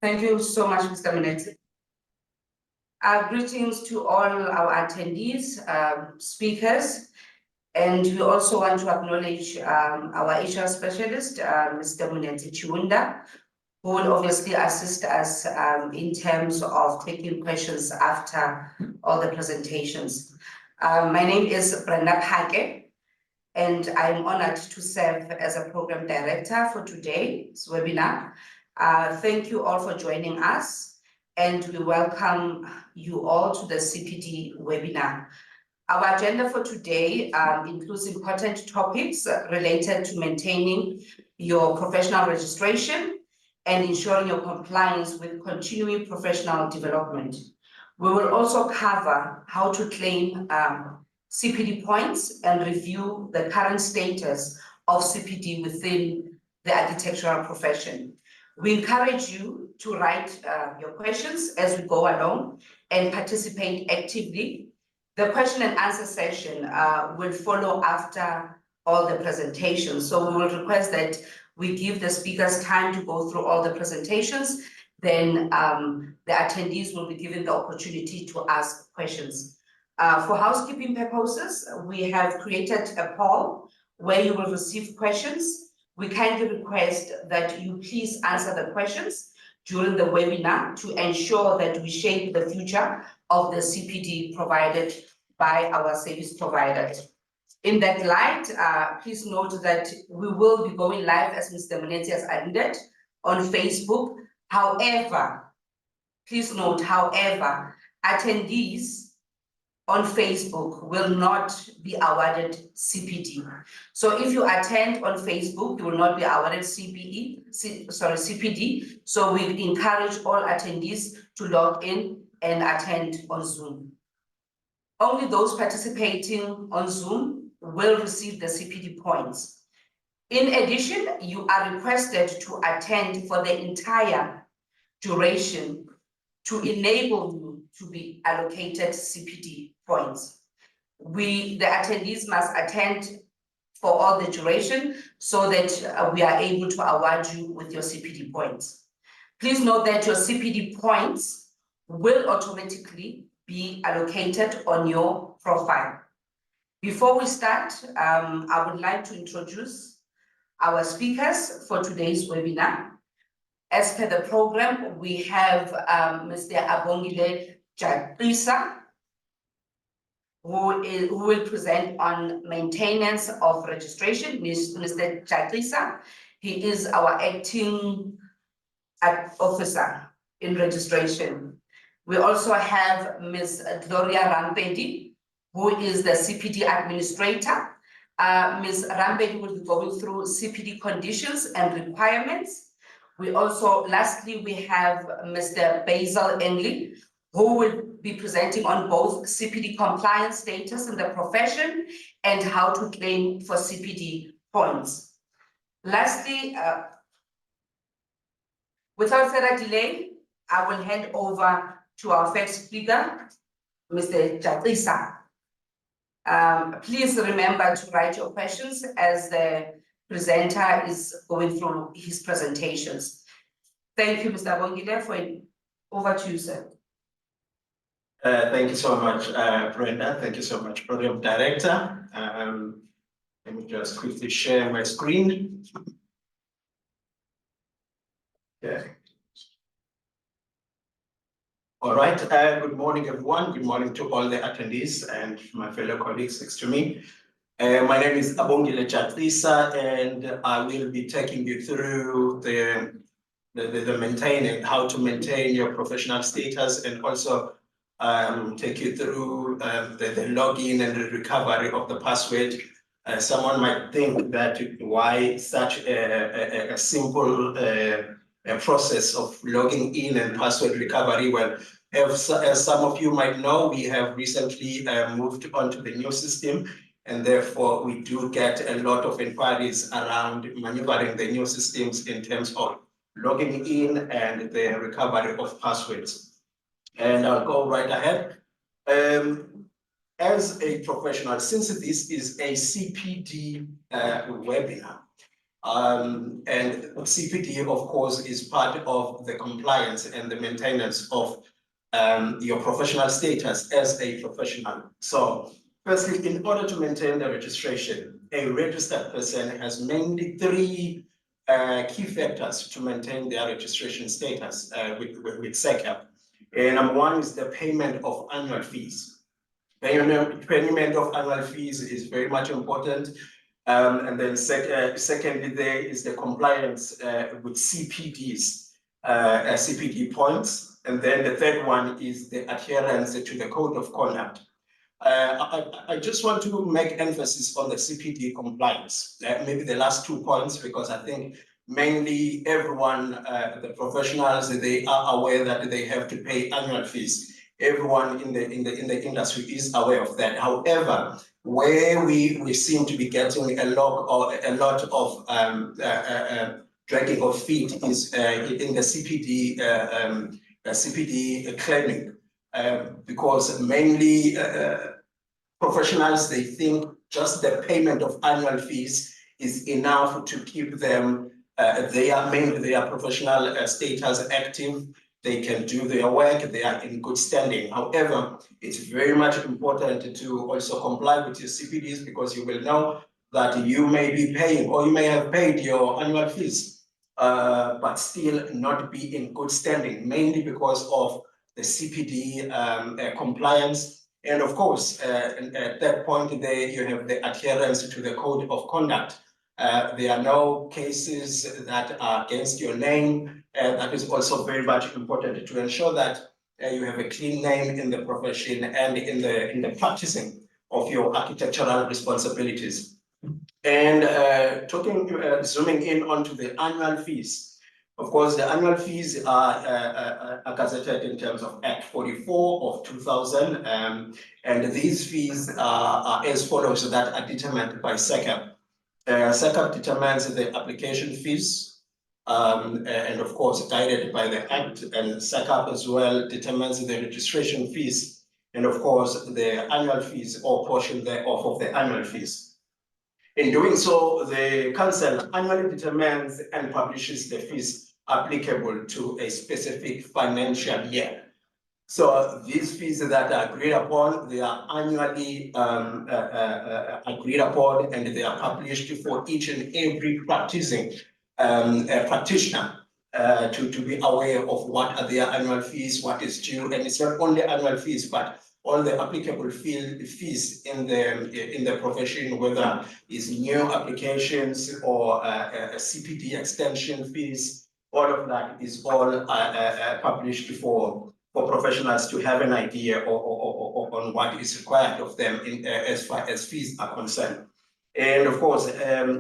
Thank you so much, Mr. Minete. Greetings to all our attendees, speakers, and we also want to acknowledge our Asia specialist, Mr. Minete Chiunda, who will obviously assist us in terms of taking questions after all the presentations. My name is Brenda Phake, and I'm honored to serve as a program director for today's webinar. Thank you all for joining us, and we welcome you all to the CPD webinar. Our agenda for today includes important topics related to maintaining your professional registration and ensuring your compliance with continuing professional development. We will also cover how to claim CPD points and review the current status of CPD within the architectural profession. We encourage you to write your questions as we go along and participate actively. The question and answer session will follow after all the presentations. So we will request that we give the speakers time to go through all the presentations. Then the attendees will be given the opportunity to ask questions. For housekeeping purposes, we have created a poll where you will receive questions. We kindly request that you please answer the questions during the webinar to ensure that we shape the future of the CPD provided by our service providers. In that light, please note that we will be going live, as Mr. Minete has alluded, on Facebook. However, please note, attendees on Facebook will not be awarded CPD. So if you attend on Facebook, you will not be awarded CPD. So we encourage all attendees to log in and attend on Zoom. Only those participating on Zoom will receive the CPD points. In addition, you are requested to attend for the entire duration to enable you to be allocated CPD points. The attendees must attend for all the duration so that we are able to award you with your CPD points. Please note that your CPD points will automatically be allocated on your profile. Before we start, I would like to introduce our speakers for today's webinar. As per the program, we have Mr. Abongile Jagisa, who will present on maintenance of registration. Mr. Jagisa, he is our acting officer in registration. We also have Ms. Gloria Rampedi, who is the CPD administrator. Ms. Rampedi will be going through CPD conditions and requirements. Lastly, we have Mr. Basil Engley, who will be presenting on both CPD compliance status in the profession and how to claim for CPD points. Lastly, without further delay, I will hand over to our first speaker, Mr. Jagisa. Please remember to write your questions as the presenter is going through his presentations. Thank you, Mr. Abongile. Over to you, sir. Thank you so much, Brenda. Thank you so much, Program Director. Let me just quickly share my screen. Okay. All right. Good morning, everyone. Good morning to all the attendees and my fellow colleagues next to me. My name is Abongile Jagisa, and I will be taking you through how to maintain your professional status, and also take you through the login and the recovery of the password. Someone might think that why such a simple process of logging in and password recovery. Well, as some of you might know, we have recently moved onto the new system, and therefore we do get a lot of inquiries around maneuvering the new systems in terms of logging in and the recovery of passwords. And I'll go right ahead. As a professional, since this is a CPD webinar, And CPD, of course, is part of the compliance and the maintenance of your professional status as a professional. So firstly, in order to maintain the registration, a registered person has mainly three key factors to maintain their registration status with SECAP. And number one is the payment of annual fees. Payment of annual fees is very much important. And then secondly, there is the compliance with CPDs, CPD points. And then the third one is the adherence to the code of conduct. I just want to make emphasis on the CPD compliance, maybe the last 2 points, because I think mainly everyone, the professionals, they are aware that they have to pay annual fees. Everyone in the industry is aware of that. However, where we seem to be getting a lot of dragging of feet is in the CPD CPD claiming, because mainly professionals, they think just the payment of annual fees is enough to keep them their professional status active. They can do their work, they are in good standing. However, it's very much important to also comply with your CPDs, because you will know that you may be paying, or you may have paid your annual fees, but still not be in good standing, mainly because of the CPD compliance. And of course, at that point there, you have the adherence to the code of conduct. There are no cases that are against your name. That is also very much important to ensure that you have a clean name in the profession and in the practicing of your architectural responsibilities. And zooming in onto the annual fees. Of course, the annual fees are gazetted in terms of Act 44 of 2000, and these fees are as follows, that are determined by SECAP. SECAP determines the application fees, and of course guided by the Act, and SECAP as well determines the registration fees, and of course the annual fees, or portion thereof of the annual fees. In doing so, the council annually determines and publishes the fees applicable to a specific financial year. So these fees that are agreed upon, they are annually agreed upon, and they are published for each and every practicing practitioner to be aware of what are their annual fees, what is due, and it's not only annual fees, but all the applicable fees in the profession, whether it's new applications or CPD extension fees, all of that is all published for professionals to have an idea on what is required of them as far as fees are concerned. And of course,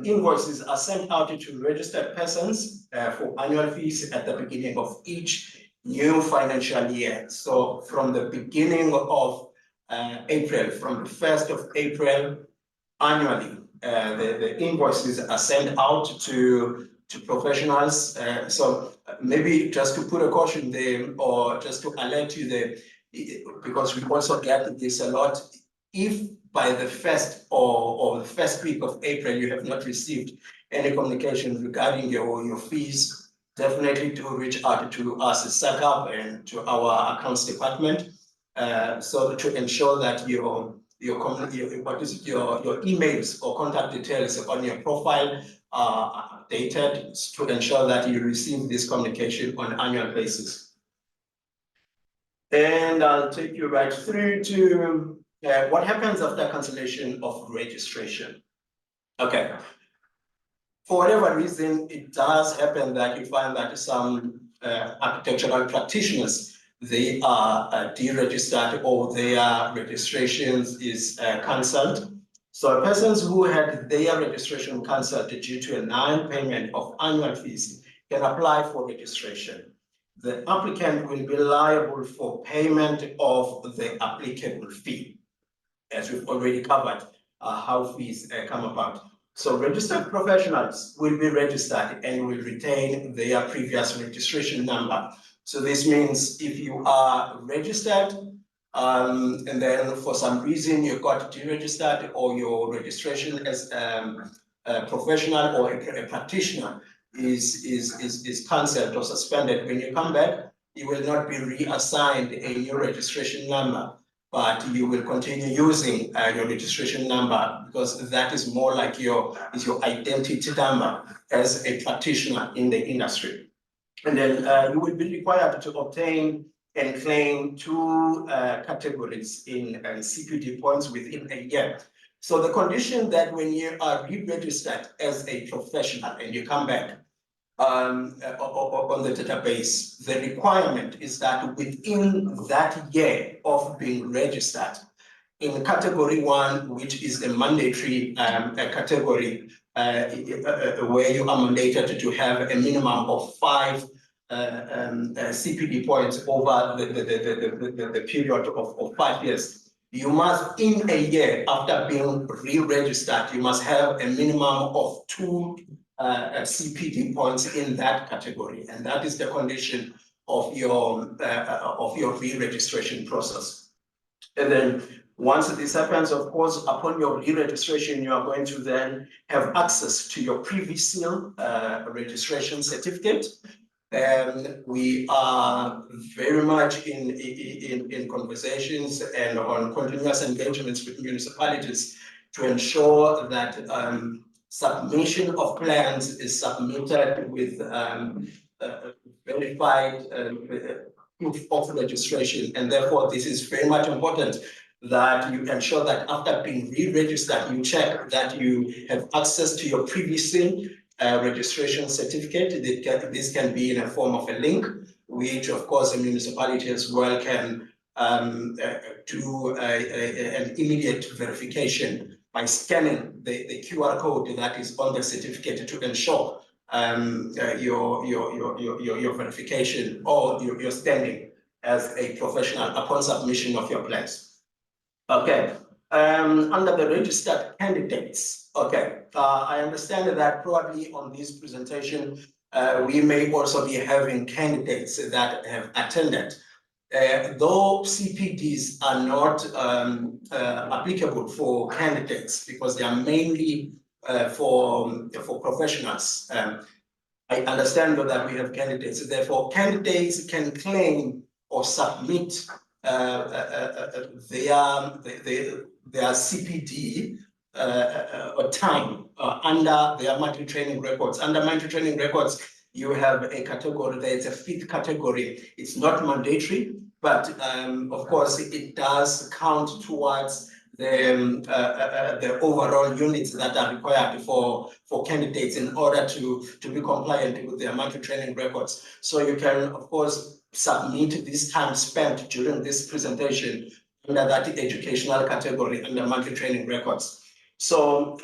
invoices are sent out to registered persons for annual fees at the beginning of each new financial year. So from the beginning of April, from the 1st of April annually, the invoices are sent out to professionals. So maybe just to put a caution there, or just to alert you there, because we also get this a lot. If by the 1st or the first week of April you have not received any communication regarding your fees, definitely do reach out to us at SECAP and to our accounts department, so to ensure that your emails or contact details on your profile are updated, to ensure that you receive this communication on an annual basis. And I'll take you right through to what happens after cancellation of registration. Okay. For whatever reason, it does happen that you find that some architectural practitioners, they are deregistered, or their registrations is cancelled. So persons who had their registration cancelled due to a non-payment of annual fees can apply for registration. The applicant will be liable for payment of the applicable fee, as we've already covered how fees come about. So registered professionals will be registered and will retain their previous registration number. So this means if you are registered and then for some reason you got deregistered, or your registration as professional or a practitioner is cancelled or suspended, when you come back, you will not be reassigned a new registration number, but you will continue using your registration number, because that is more like your identity number as a practitioner in the industry. And then you will be required to obtain and claim 2 categories in CPD points within a year. So the condition that when you are re-registered as a professional and you come back on the database, the requirement is that within that year of being registered, in category 1, which is a mandatory category, where you are mandated to have a minimum of 5 CPD points over the period of 5 years. You must, in a year after being re-registered, you must have a minimum of 2 CPD points in that category, and that is the condition of your re-registration process. And then once this happens, of course, upon your re-registration, you are going to then have access to your previous registration certificate. And we are very much in conversations and on continuous engagements with municipalities to ensure that submission of plans is submitted with verified proof of registration. And therefore, this is very much important that you ensure that after being re-registered, you check that you have access to your previous registration certificate. This can be in a form of a link, which of course a municipality as well can do an immediate verification by scanning the QR code that is on the certificate to ensure your verification or your standing as a professional upon submission of your plans. Okay. Under the registered candidates, okay, I understand that probably on this presentation, we may also be having candidates that have attended. Though CPDs are not applicable for candidates because they are mainly for professionals. I understand that we have candidates, therefore candidates can claim or submit their CPD or time under their mandatory training records. Under mandatory training records, you have a category, there's a 5th category. It's not mandatory, but of course it does count towards the overall units that are required for candidates in order to be compliant with their mandatory training records. So you can, of course, submit this time spent during this presentation under that educational category under mandatory training records. So,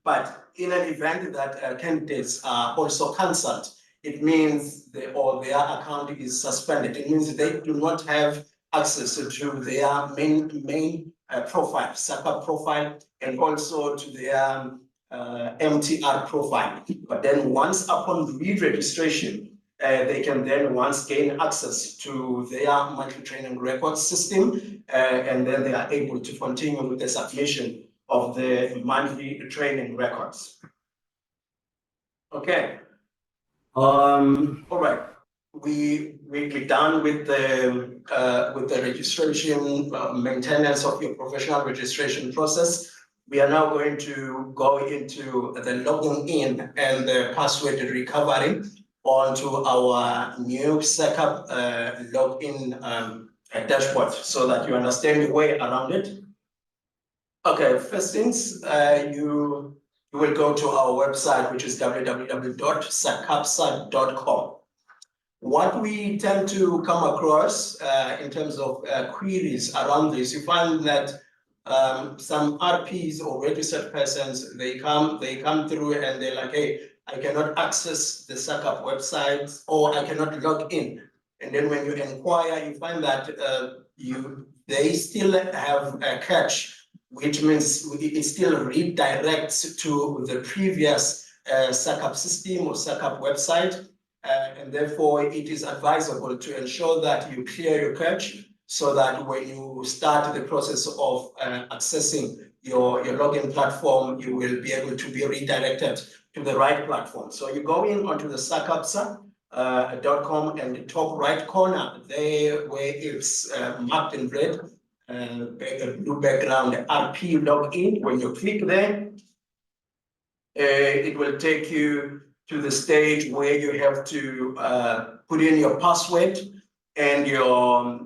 but in an event that candidates are also cancelled, it means their account is suspended. It means they do not have access to their main profile, SACP profile, and also to their MTR profile. But then once upon re-registration, they can then once gain access to their monthly training record system, and then they are able to continue with the submission of the monthly training records. Okay. All right. We're done with the registration, maintenance of your professional registration process. We are now going to go into the logging in and the password recovery onto our new SACP login dashboard so that you understand the way around it. Okay, first things, you will go to our website, which is www.sacapsa.com. What we tend to come across in terms of queries around this, you find that some RPs or registered persons, they come through and they're like, hey, I cannot access the SACP website or I cannot log in. And then when you inquire, you find that they still have a cache, which means it still redirects to the previous SACP system or SACP website. And therefore, it is advisable to ensure that you clear your cache so that when you start the process of accessing your login platform, you will be able to be redirected to the right platform. So you go in onto the sakapsa.com, and the top right corner there where it's marked in red, blue background, RP login. When you click there, it will take you to the stage where you have to put in your password and your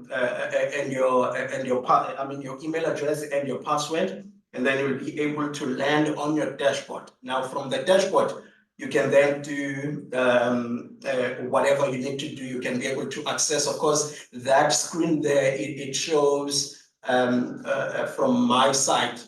email address and your password, and then you'll be able to land on your dashboard. Now, from the dashboard, you can then do whatever you need to do. You can be able to access, of course, that screen there. It shows from my side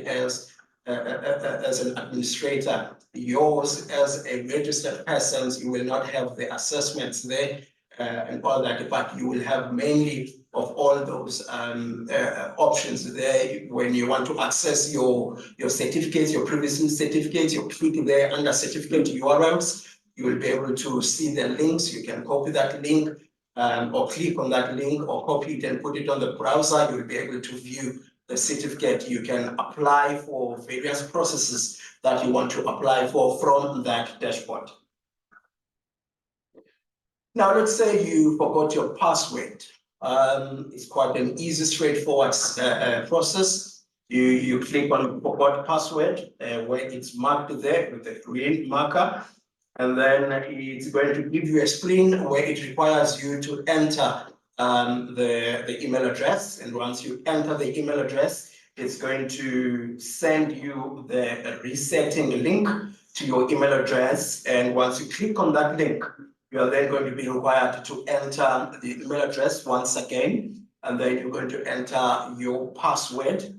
as an administrator, yours as a registered person, you will not have the assessments there and all that, but you will have mainly of all those options there. When you want to access your certificates, your previous certificates, you click there under certificate URLs, you will be able to see the links. You can copy that link or click on that link or copy it and put it on the browser. You will be able to view the certificate. You can apply for various processes that you want to apply for from that dashboard. Now, let's say you forgot your password. It's quite an easy, straightforward process. You click on forgot password where it's marked there with the green marker, and then it's going to give you a screen where it requires you to enter the email address. And once you enter the email address, it's going to send you the resetting link to your email address. And once you click on that link, you are then going to be required to enter the email address once again, and then you're going to enter your password.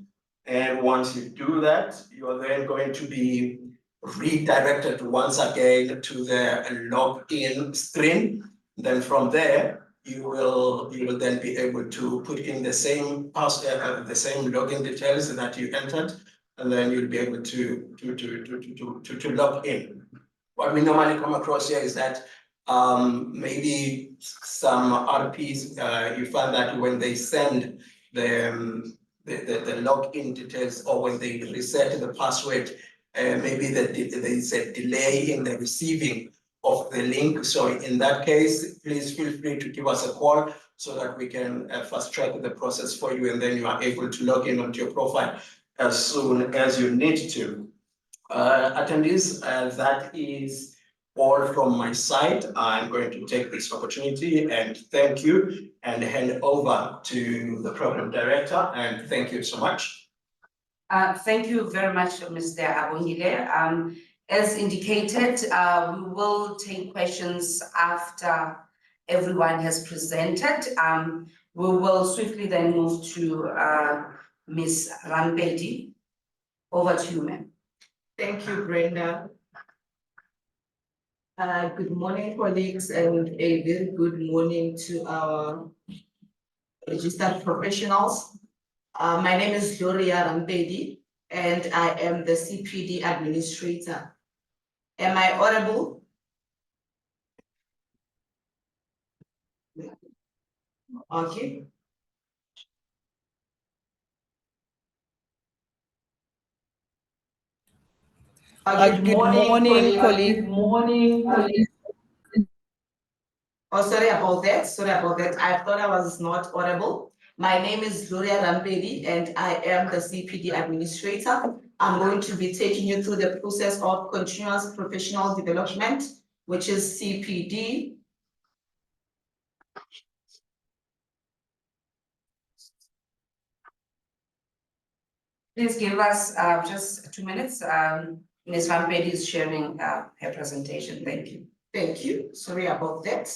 And once you do that, you are then going to be redirected once again to the login screen. Then from there, you will then be able to put in the same the same login details that you entered, and then you'll be able to log in. What we normally come across here is that maybe some RPs, you find that when they send the login details, or when they reset the password, maybe there is a delay in the receiving of the link. So in that case, please feel free to give us a call so that we can fast track the process for you, and then you are able to log in onto your profile as soon as you need to. Attendees, that is all from my side. I'm going to take this opportunity and thank you and hand over to the program director, and thank you so much. Thank you very much, Mr. Abongile. As indicated, we will take questions after everyone has presented. We will swiftly then move to Ms. Rampedi. Over to you, ma'am. Thank you, Brenda. Good morning, colleagues, and a very good morning to our registered professionals. My name is Gloria Rampedi, and I am the CPD administrator. Am I audible? Okay. Good morning, colleagues. Good morning, colleagues. Oh, sorry about that. Sorry about that. I thought I was not audible. My name is Gloria Rampedi, and I am the CPD administrator. I'm going to be taking you through the process of continuous professional development, which is CPD. Please give us just 2 minutes. Ms. Rampedi is sharing her presentation. Thank you. Thank you. Sorry about that.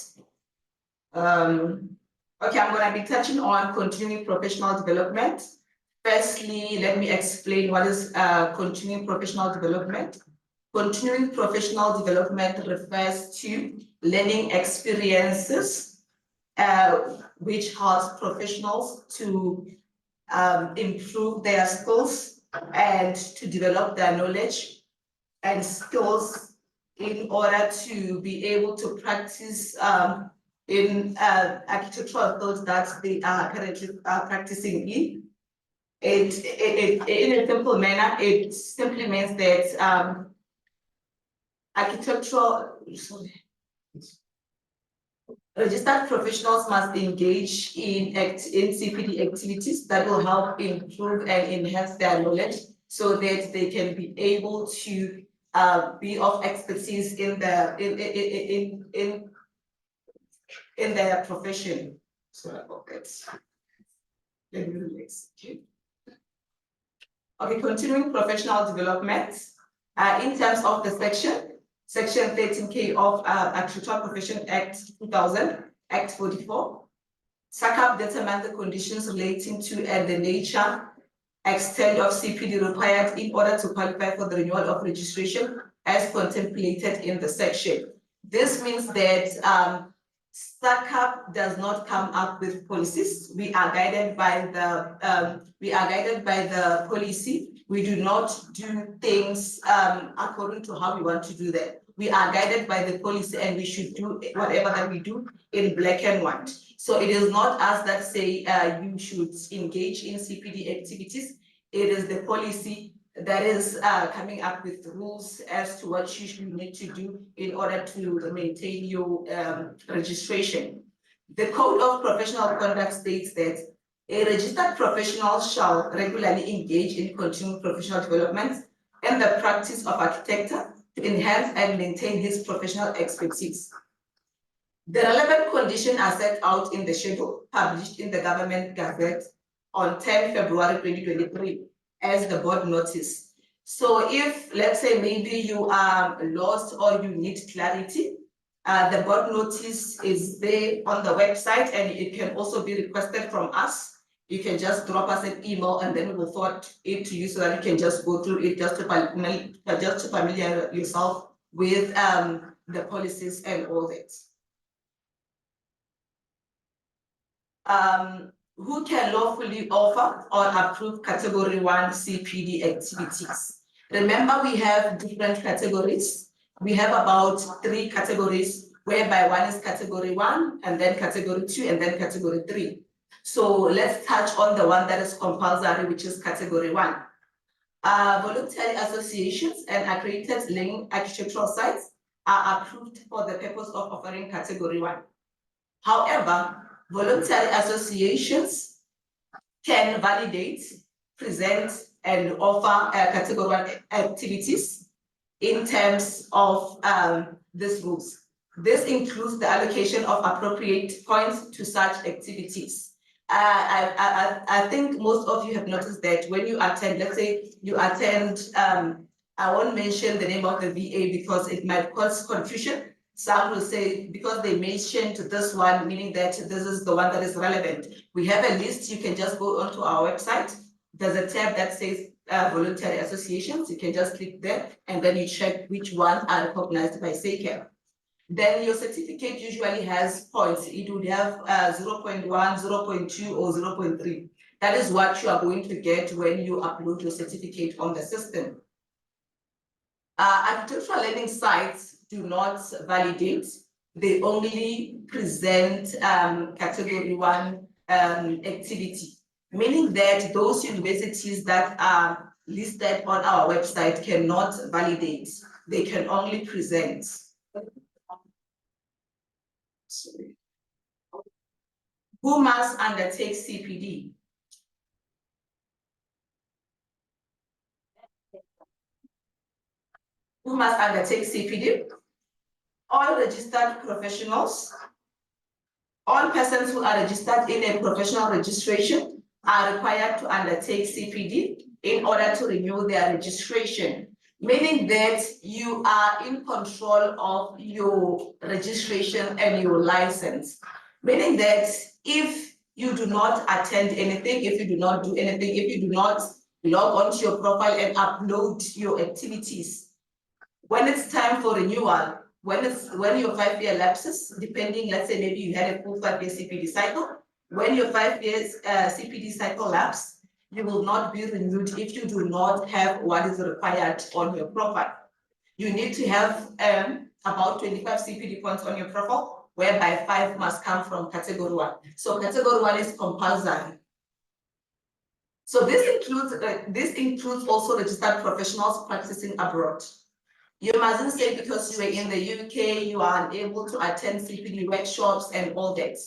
Okay, I'm going to be touching on continuing professional development. Firstly, let me explain what is continuing professional development. Continuing professional development refers to learning experiences which helps professionals to improve their skills and to develop their knowledge and skills in order to be able to practice in architectural fields that they are currently practicing in. In a simple manner, it simply means that registered professionals must engage in CPD activities that will help improve and enhance their knowledge so that they can be able to be of expertise in their profession. So I hope that's. Let me relax. Okay, continuing professional development. In terms of the Section 13K of Agricultural Profession Act 2000, Act 44, SACAP determines the conditions relating to and the nature, extent of CPD required in order to qualify for the renewal of registration as contemplated in the section. This means that SACAP does not come up with policies. We are guided by the policy. We do not do things according to how we want to do that. We are guided by the policy and we should do whatever that we do in black and white. So it is not us that say you should engage in CPD activities. It is the policy that is coming up with rules as to what you need to do in order to maintain your registration. The Code of Professional Conduct states that a registered professional shall regularly engage in continuing professional development and the practice of architecture to enhance and maintain his professional expertise. The relevant conditions are set out in the schedule published in the Government Gazette on 10 February 2023 as the board notice. So if, let's say, maybe you are lost or you need clarity, the board notice is there on the website and it can also be requested from us. You can just drop us an email and then we will forward it to you so that you can just go through it just to familiarize yourself with the policies and all that. Who can lawfully offer or approve Category 1 CPD activities? Remember, we have different categories. We have about 3 categories, whereby one is Category 1, and then Category 2, and then Category 3. So let's touch on the one that is compulsory, which is Category 1. Voluntary associations and accredited learning architectural sites are approved for the purpose of offering Category 1. However, voluntary associations can validate, present, and offer Category 1 activities in terms of these rules. This includes the allocation of appropriate points to such activities. I think most of you have noticed that when you attend, let's say you attend, I won't mention the name of the VA because it might cause confusion. Some will say, because they mentioned this one, meaning that this is the one that is relevant. We have a list, you can just go onto our website. There's a tab that says voluntary associations. You can just click there and then you check which ones are recognized by SACAP. Then your certificate usually has points. It would have 0.1, 0.2, or 0.3. That is what you are going to get when you upload your certificate on the system. Architectural learning sites do not validate. They only present Category 1 activity, meaning that those universities that are listed on our website cannot validate. They can only present. Sorry. Who must undertake CPD? Who must undertake CPD? All registered professionals, all persons who are registered in a professional registration are required to undertake CPD in order to renew their registration, meaning that you are in control of your registration and your license, meaning that if you do not attend anything, if you do not do anything, if you do not log onto your profile and upload your activities, when it's time for renewal, when your 5-year lapses, depending, let's say maybe you had a full 5-year CPD cycle, when your 5 years CPD cycle lapse, you will not be renewed if you do not have what is required on your profile. You need to have about 25 CPD points on your profile, whereby 5 must come from Category 1. So Category 1 is compulsory. So this includes also registered professionals practicing abroad. You mustn't say because you are in the UK, you are unable to attend CPD workshops and all that.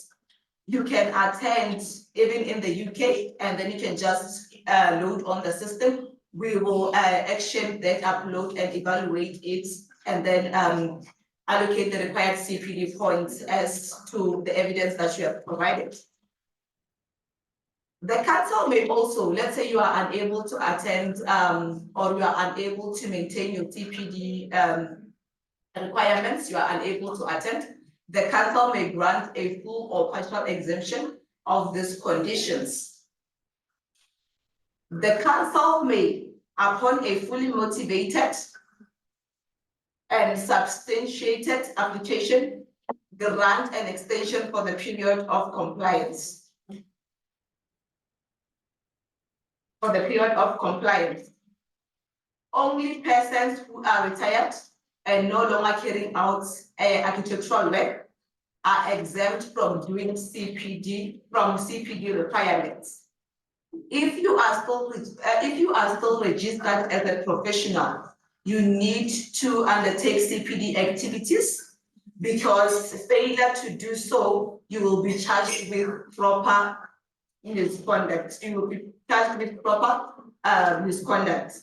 You can attend even in the UK, and then you can just load on the system. We will action that upload and evaluate it, and then allocate the required CPD points as to the evidence that you have provided. The council may also, let's say you are unable to attend or you are unable to maintain your CPD requirements, you are unable to attend, the council may grant a full or partial exemption of these conditions. The council may, upon a fully motivated and substantiated application, grant an extension for the period of compliance. For the period of compliance. Only persons who are retired and no longer carrying out architectural work are exempt from doing CPD requirements. If you are still registered as a professional, you need to undertake CPD activities, because failure to do so, you will be charged with proper misconduct. You will be charged with proper misconduct.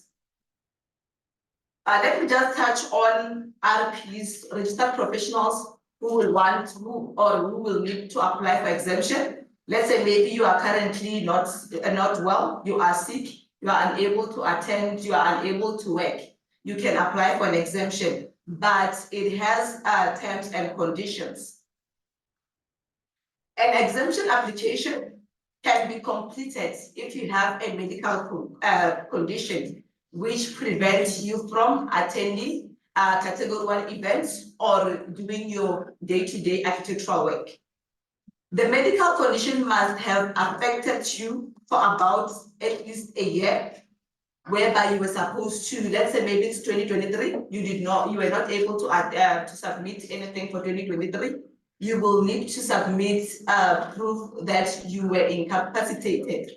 Let me just touch on RPs, registered professionals who will need to apply for exemption. Let's say maybe you are currently not well, you are sick, you are unable to attend, you are unable to work. You can apply for an exemption, but it has terms and conditions. An exemption application can be completed if you have a medical condition which prevents you from attending category 1 events or doing your day-to-day architectural work. The medical condition must have affected you for about at least a year, whereby you were supposed to, let's say maybe it's 2023, you were not able to submit anything for 2023. You will need to submit proof that you were incapacitated.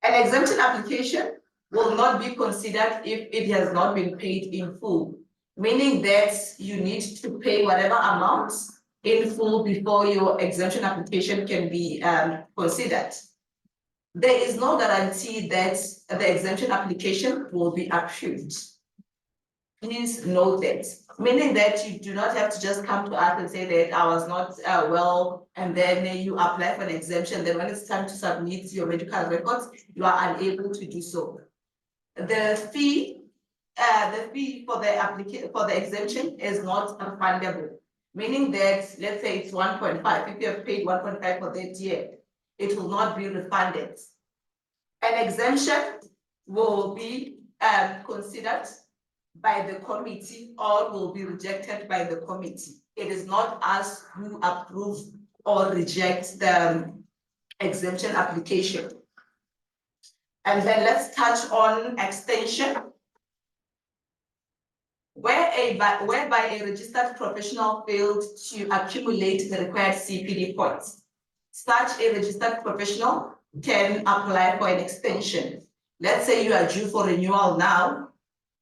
An exemption application will not be considered if it has not been paid in full, meaning that you need to pay whatever amounts in full before your exemption application can be considered. There is no guarantee that the exemption application will be approved. Please note that, meaning that you do not have to just come to us and say that I was not well, and then you apply for an exemption. Then when it's time to submit your medical records, you are unable to do so. The fee for the exemption is not refundable, meaning that, let's say it's 1.5. If you have paid 1.5 for that year, it will not be refunded. An exemption will be considered by the committee or will be rejected by the committee. It is not us who approve or reject the exemption application. And then let's touch on extension. Whereby a registered professional failed to accumulate the required CPD points. Such a registered professional can apply for an extension. Let's say you are due for renewal now,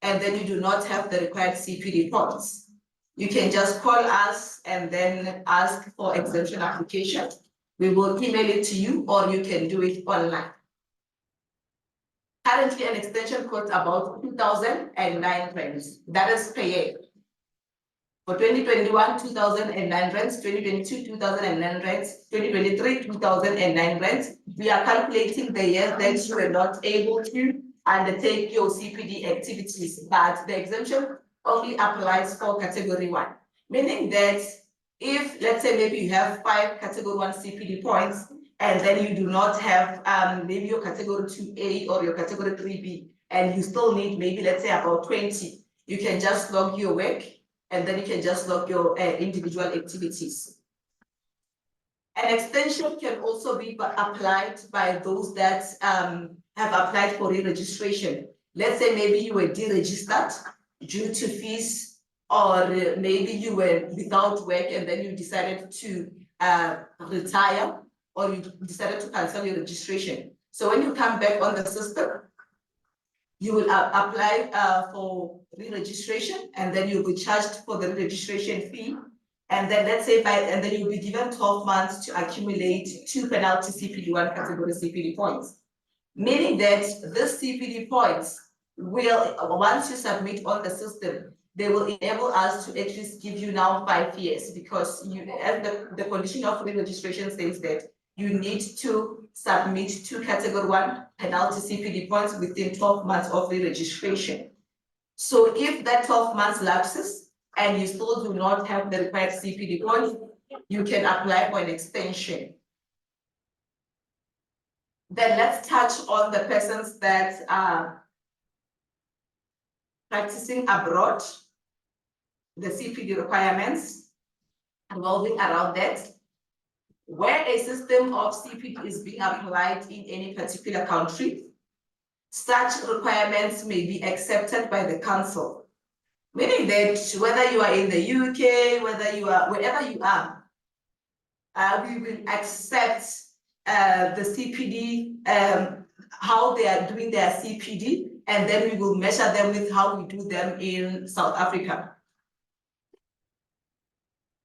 and then you do not have the required CPD points. You can just call us and then ask for exemption application. We will email it to you, or you can do it online. Currently, an extension costs about 2,009 rands. That is per year. For 2021, 2,009 rands, 2022, 2,009 rands, 2023, 2,009 rands. We are calculating the years that you were not able to undertake your CPD activities, but the exemption only applies for category 1, meaning that if, let's say, maybe you have 5 category 1 CPD points, and then you do not have maybe your category 2A or your category 3B, and you still need maybe, let's say, about 20, you can just log your work, and then you can just log your individual activities. An extension can also be applied by those that have applied for re-registration. Let's say maybe you were deregistered due to fees, or maybe you were without work and then you decided to retire. or you decided to cancel your registration. So when you come back on the system, you will apply for re-registration, and then you'll be charged for the registration fee. And then let's say and then you'll be given 12 months to accumulate 2 penalty CPD1 category CPD points. Meaning that this CPD points will, once you submit on the system, they will enable us to at least give you now 5 years, because you, as the condition of re-registration says that you need to submit 2 category 1 penalty CPD points within 12 months of re-registration. So if that 12 months lapses and you still do not have the required CPD points, you can apply for an extension. Then let's touch on the persons that are practicing abroad, the CPD requirements revolving around that. Where a system of CPD is being applied in any particular country, such requirements may be accepted by the council. Meaning that whether you are in the UK, whether you are wherever you are, we will accept the CPD, how they are doing their CPD, and then we will measure them with how we do them in South Africa.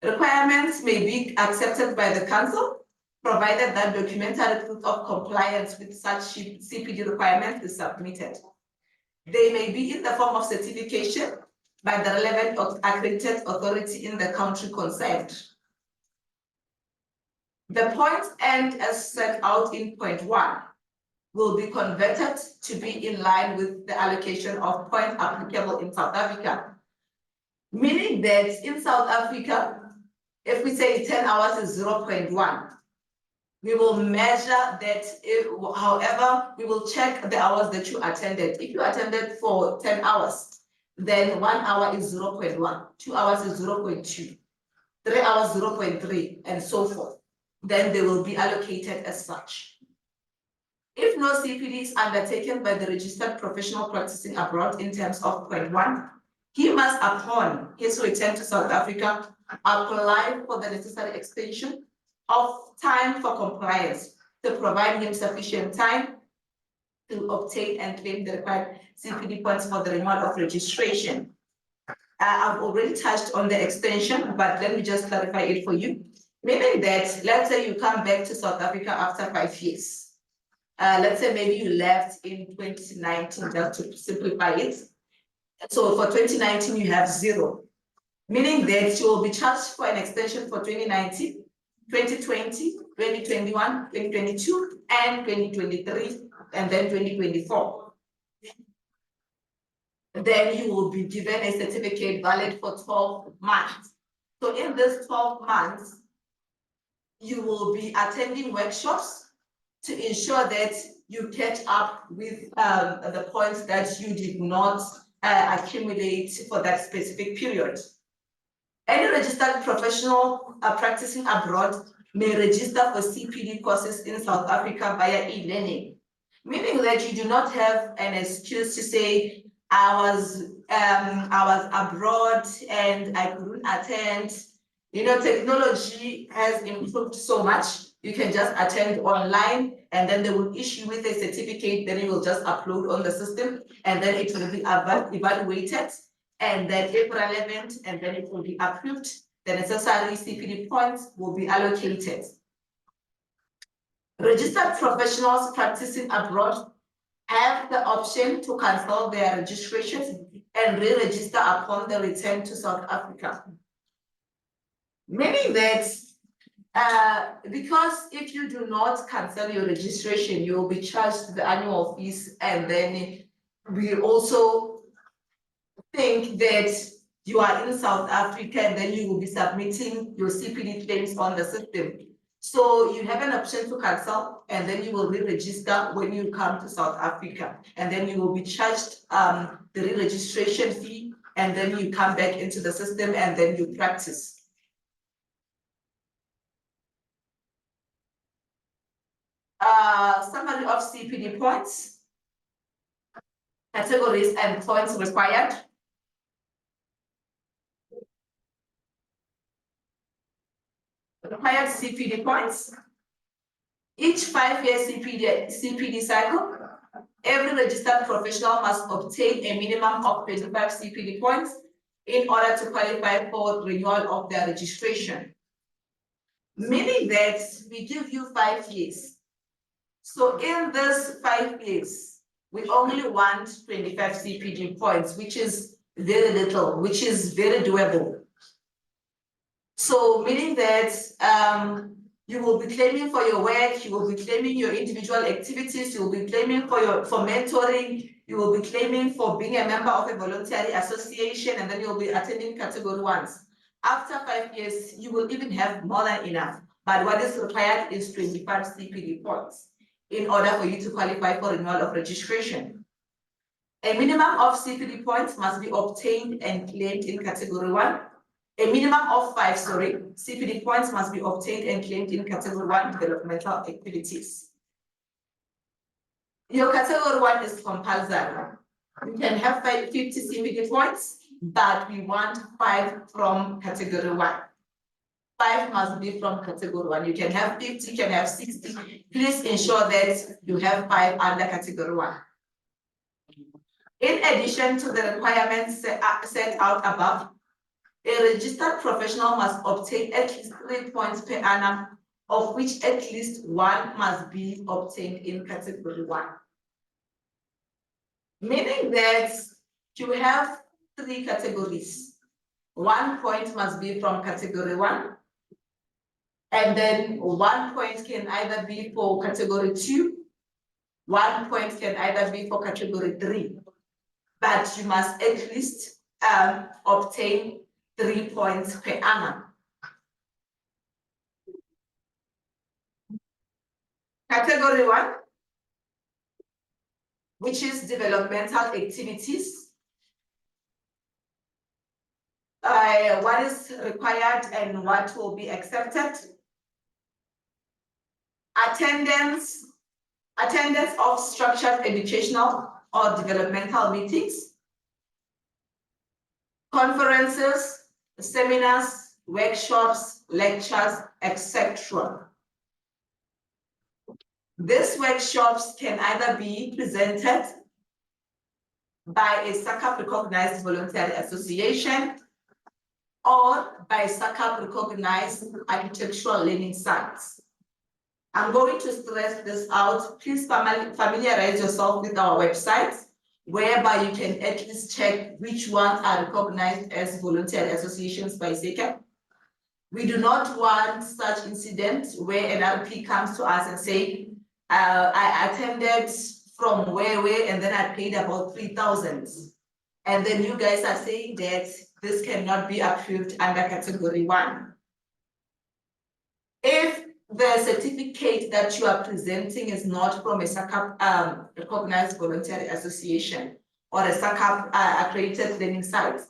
Requirements may be accepted by the council, provided that documentary proof of compliance with such CPD requirements is submitted. They may be in the form of certification by the relevant accredited authority in the country concerned. The points earned as set out in point 1 will be converted to be in line with the allocation of points applicable in South Africa. Meaning that in South Africa, if we say 10 hours is 0.1, we will measure that, however, we will check the hours that you attended. If you attended for 10 hours, then 1 hour is 0.1, 2 hours is 0.2, 3 hours 0.3, and so forth. Then they will be allocated as such. If no CPD is undertaken by the registered professional practicing abroad in terms of point 1, he must, upon his return to South Africa, apply for the necessary extension of time for compliance to provide him sufficient time to obtain and claim the required CPD points for the renewal of registration. I've already touched on the extension, but let me just clarify it for you. Meaning that, let's say you come back to South Africa after 5 years. Let's say maybe you left in 2019, just to simplify it. So for 2019, you have 0, meaning that you will be charged for an extension for 2019, 2020, 2021, 2022, and 2023, and then 2024. Then you will be given a certificate valid for 12 months. So in this 12 months, you will be attending workshops to ensure that you catch up with the points that you did not accumulate for that specific period. Any registered professional practicing abroad may register for CPD courses in South Africa via e-learning, meaning that you do not have an excuse to say, I was abroad and I couldn't attend. You know, technology has improved so much. You can just attend online, and then they will issue with a certificate, then you will just upload on the system, and then it will be evaluated, and then if relevant, and then it will be approved. The necessary CPD points will be allocated. Registered professionals practicing abroad have the option to cancel their registrations and re-register upon the return to South Africa. Meaning that because if you do not cancel your registration, you will be charged the annual fees, and then we also think that you are in South Africa and then you will be submitting your CPD claims on the system. So you have an option to cancel, and then you will re-register when you come to South Africa, and then you will be charged the re-registration fee, and then you come back into the system and then you practice. Summary of CPD points, categories and points required. Required CPD points. Each 5-year CPD cycle, every registered professional must obtain a minimum of 25 CPD points in order to qualify for renewal of their registration. Meaning that we give you 5 years. So in this 5 years, we only want 25 CPD points, which is very little, which is very doable. So meaning that you will be claiming for your work, you will be claiming your individual activities, you will be claiming for mentoring, you will be claiming for being a member of a voluntary association, and then you'll be attending category 1s. After 5 years, you will even have more than enough. But what is required is 25 CPD points in order for you to qualify for renewal of registration. A minimum of CPD points must be obtained and claimed in category 1. A minimum of 5 CPD points must be obtained and claimed in category 1 developmental activities. Your category 1 is compulsory. You can have 50 CPD points, but we want 5 from category 1. 5 must be from category 1. You can have 50, you can have 60. Please ensure that you have 5 under category 1. In addition to the requirements set out above, a registered professional must obtain at least 3 points per annum, of which at least 1 must be obtained in category 1. Meaning that you have 3 categories. 1 point must be from category 1, and then 1 point can either be for category 2, 1 point can either be for category 3, but you must at least obtain 3 points per annum. Category 1, which is developmental activities. What is required and what will be accepted? Attendance of structured educational or developmental meetings, conferences, seminars, workshops, lectures, etc. These workshops can either be presented by a SACAP recognized voluntary association or by SACAP recognized architectural learning sites. I'm going to stress this out. Please familiarize yourself with our website, whereby you can at least check which ones are recognized as voluntary associations by SACAP. We do not want such incidents where an RP comes to us and say, I attended from where, and then I paid about 3,000. And then you guys are saying that this cannot be approved under category 1. If the certificate that you are presenting is not from a SACAP recognized voluntary association or a SACAP accredited learning site,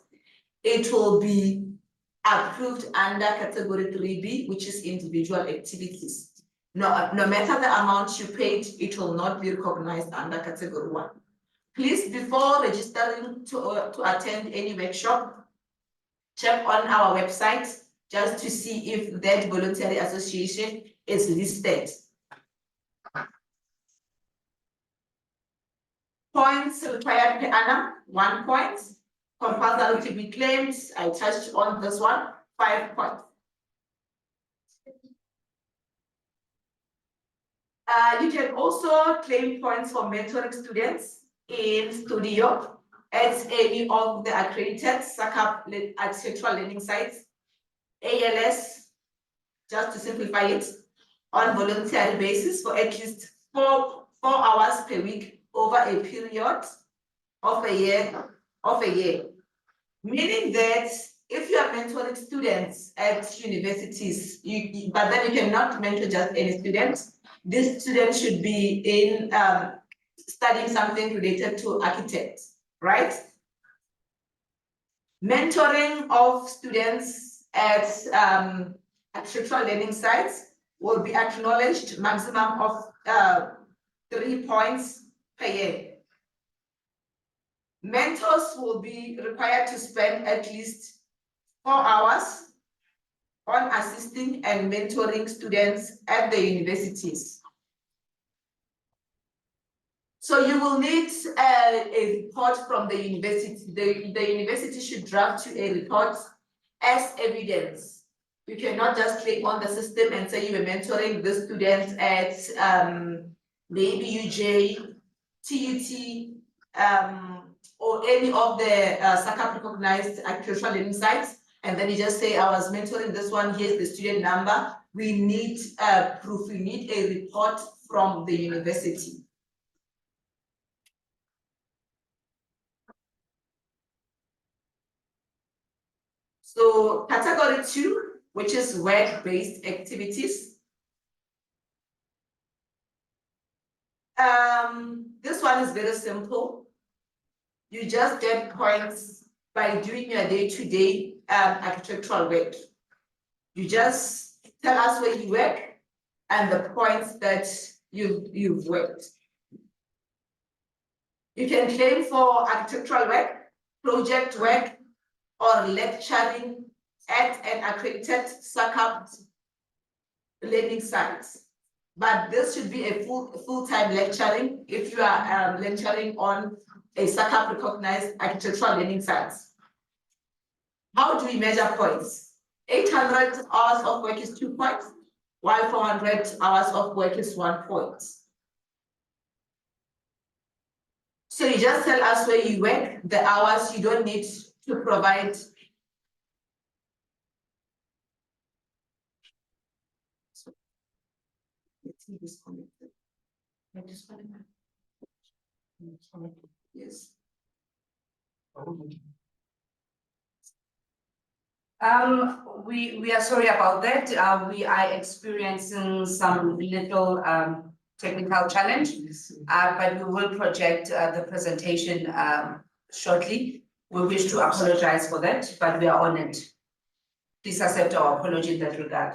it will be approved under category 3B, which is individual activities. No matter the amount you paid, it will not be recognized under category 1. Please, before registering to attend any workshop, check on our website just to see if that voluntary association is listed. Points required per annum, 1 point. Compulsory to be claimed, I touched on this one, 5 points. You can also claim points for mentoring students in studio at any of the accredited SACAP architectural learning sites, ALS, just to simplify it, on voluntary basis for at least 4 hours per week over a period of a year. Meaning that if you are mentoring students at universities, but then you cannot mentor just any student. This student should be in studying something related to architects, right? Mentoring of students at architectural learning sites will be acknowledged maximum of 3 points per year. Mentors will be required to spend at least 4 hours on assisting and mentoring students at the universities. So you will need a report from the university. The university should draft you a report as evidence. You cannot just click on the system and say you were mentoring the students at maybe UJ, TUT, or any of the SACAP recognized agricultural learning sites. And then you just say, I was mentoring this one, here's the student number. We need proof, we need a report from the university. So category 2, which is work-based activities. This one is very simple. You just get points by doing your day-to-day architectural work. You just tell us where you work and the points that you've worked. You can claim for architectural work, project work, or lecturing at an accredited SACAP learning site. But this should be a full-time lecturing if you are lecturing on a SACAP recognized architectural learning site. How do we measure points? 800 hours of work is 2 points, while 400 hours of work is 1 point. So you just tell us where you work, the hours. You don't need to provide disconnected. Yes. We are sorry about that. We are experiencing some little technical challenge, but we will project the presentation shortly. We wish to apologize for that, but we are on it. Please accept our apology in that regard.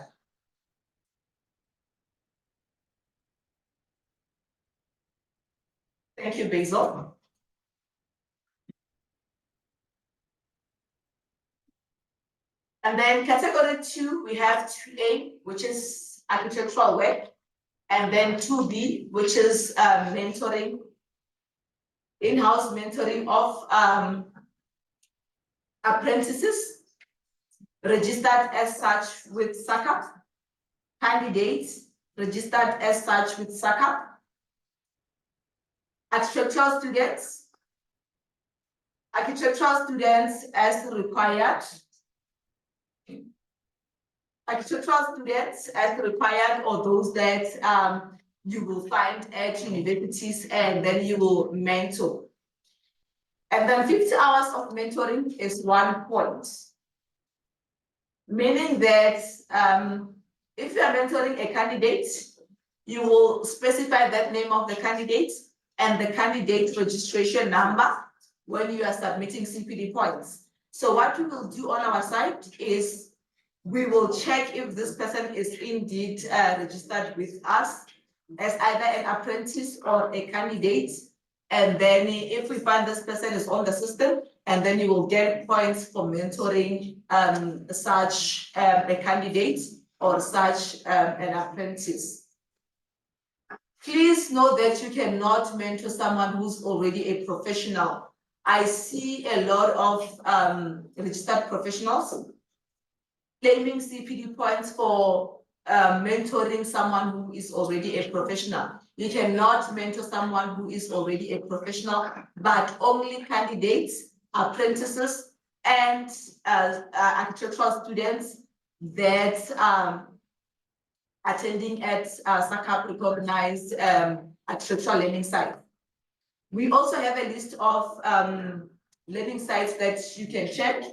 Thank you, Basil. And then category 2, we have 2A, which is architectural work, and then 2B, which is mentoring, in-house mentoring of apprentices registered as such with SACAP, candidates registered as such with SACAP, architectural students as required, or those that you will find at universities and then you will mentor. And then 50 hours of mentoring is 1 point. Meaning that if you are mentoring a candidate, you will specify that name of the candidate and the candidate registration number when you are submitting CPD points. So what we will do on our site is we will check if this person is indeed registered with us as either an apprentice or a candidate. And then if we find this person is on the system, and then you will get points for mentoring such a candidate or such an apprentice. Please know that you cannot mentor someone who's already a professional. I see a lot of registered professionals claiming CPD points for mentoring someone who is already a professional. You cannot mentor someone who is already a professional, but only candidates, apprentices, and architectural students that attending at SACAP recognized architectural learning site. We also have a list of learning sites that you can check.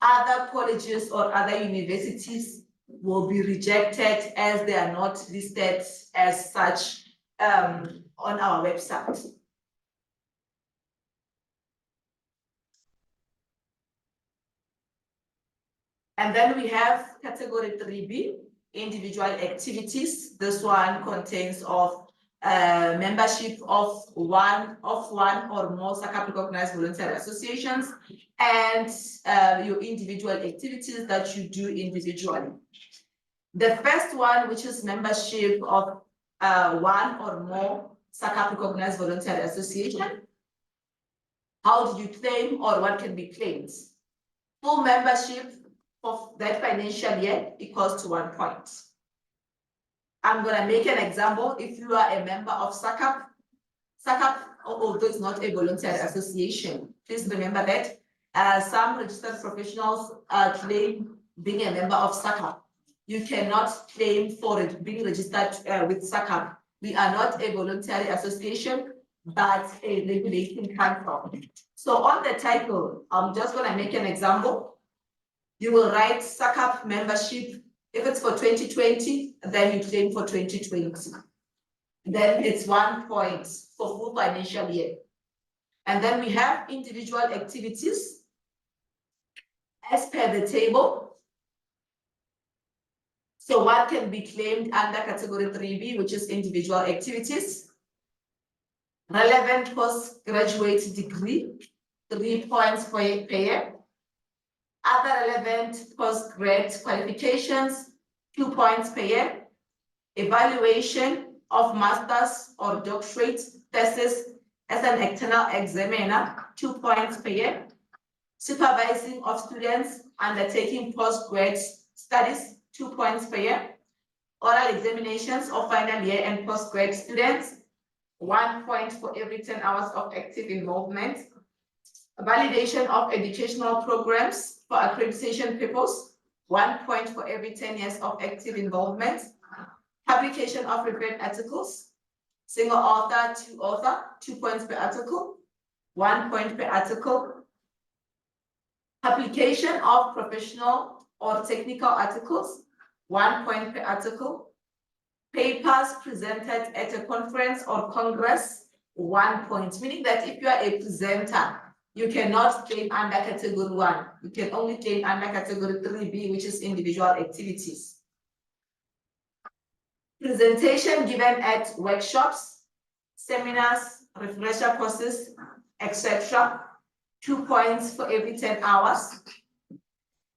Other colleges or other universities will be rejected as they are not listed as such on our website. And then we have category 3B, individual activities. This one contains of membership of one or more SACAP recognized voluntary associations and your individual activities that you do individually. The first one, which is membership of one or more SACAP recognized voluntary association. How do you claim or what can be claimed? Full membership of that financial year equals to 1 point. I'm going to make an example. If you are a member of SACAP, although it's not a voluntary association, please remember that some registered professionals claim being a member of SACAP. You cannot claim for it being registered with SACAP. We are not a voluntary association, but a regulating council. So on the title, I'm just going to make an example. You will write SACAP membership. If it's for 2020, then you claim for 2020. Then it's 1 point for full financial year. And then we have individual activities as per the table. So what can be claimed under category 3B, which is individual activities? Relevant postgraduate degree, 3 points per year. Other relevant postgrad qualifications, 2 points per year. Evaluation of master's or doctorate thesis as an external examiner, 2 points per year. Supervising of students undertaking postgrad studies, 2 points per year. Oral examinations of final year and postgrad students, 1 point for every 10 hours of active involvement. Validation of educational programs for accreditation purpose, 1 point for every 10 years of active involvement. Publication of referred articles, single author, 2 author, 2 points per article, 1 point per article. Publication of professional or technical articles, 1 point per article. Papers presented at a conference or congress, 1 point, meaning that if you are a presenter, you cannot claim under category 1. You can only claim under category 3B, which is individual activities. Presentation given at workshops, seminars, refresher courses, etc. 2 points for every 10 hours.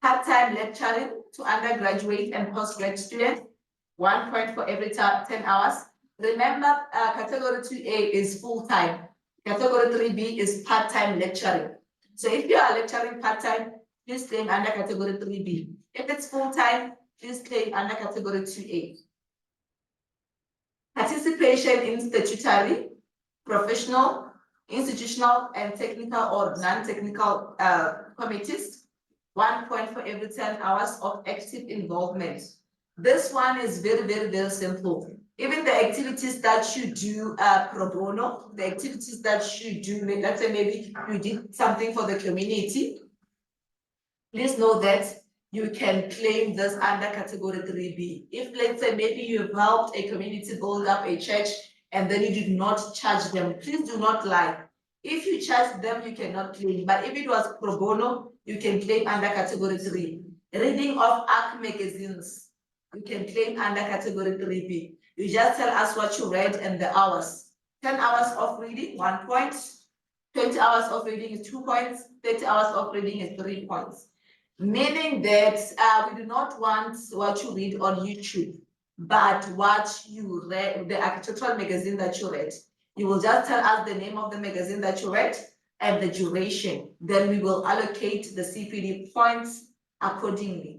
Part-time lecturing to undergraduate and postgrad students, 1 point for every 10 hours. Remember, category 2A is full-time. Category 3B is part-time lecturing. So if you are lecturing part-time, please claim under category 3B. If it's full-time, please claim under category 2A. Participation in statutory, professional, institutional, and technical or non-technical committees, 1 point for every 10 hours of active involvement. This one is very, very, very simple. Even the activities that you do pro bono, the activities that you do, let's say maybe you did something for the community, please know that you can claim this under category 3B. If let's say maybe you've helped a community build up a church and then you did not charge them, please do not lie. If you charge them, you cannot claim. But if it was pro bono, you can claim under category 3. Reading of ARC magazines, you can claim under category 3B. You just tell us what you read and the hours. 10 hours of reading, 1 point. 20 hours of reading is 2 points. 30 hours of reading is 3 points. Meaning that we do not want what you read on YouTube, but what you read, the architectural magazine that you read. You will just tell us the name of the magazine that you read and the duration. Then we will allocate the CPD points accordingly.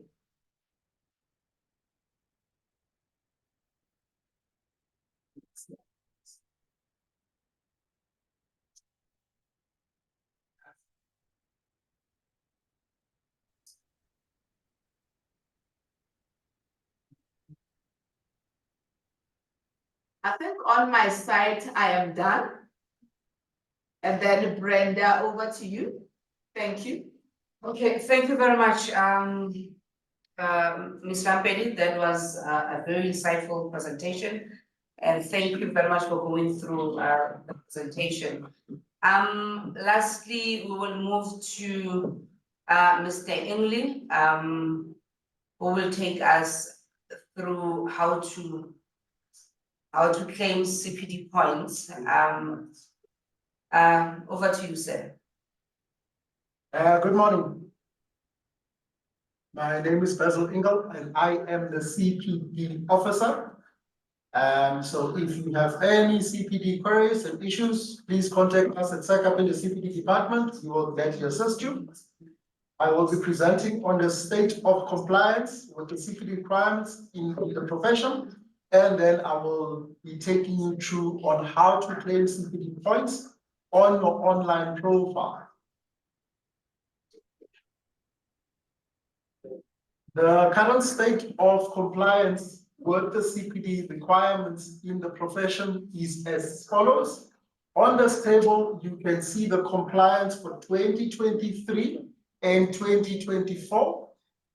I think on my side, I am done. And then Brenda, over to you. Thank you. Okay, thank you very much, Ms. Rampedi. That was a very insightful presentation. And thank you very much for going through the presentation. Lastly, we will move to Mr. Engling, who will take us through how to claim CPD points. Over to you, sir. Good morning. My name is Basil Engel, and I am the CPD officer So if you have any CPD queries and issues, please contact us at SECAP in the CPD department. We will gladly assist you. I will be presenting on the state of compliance with the CPD requirements in the profession, and then I will be taking you through on how to claim CPD points on your online profile. The current state of compliance with the CPD requirements in the profession is as follows. On this table, you can see the compliance for 2023 and 2024.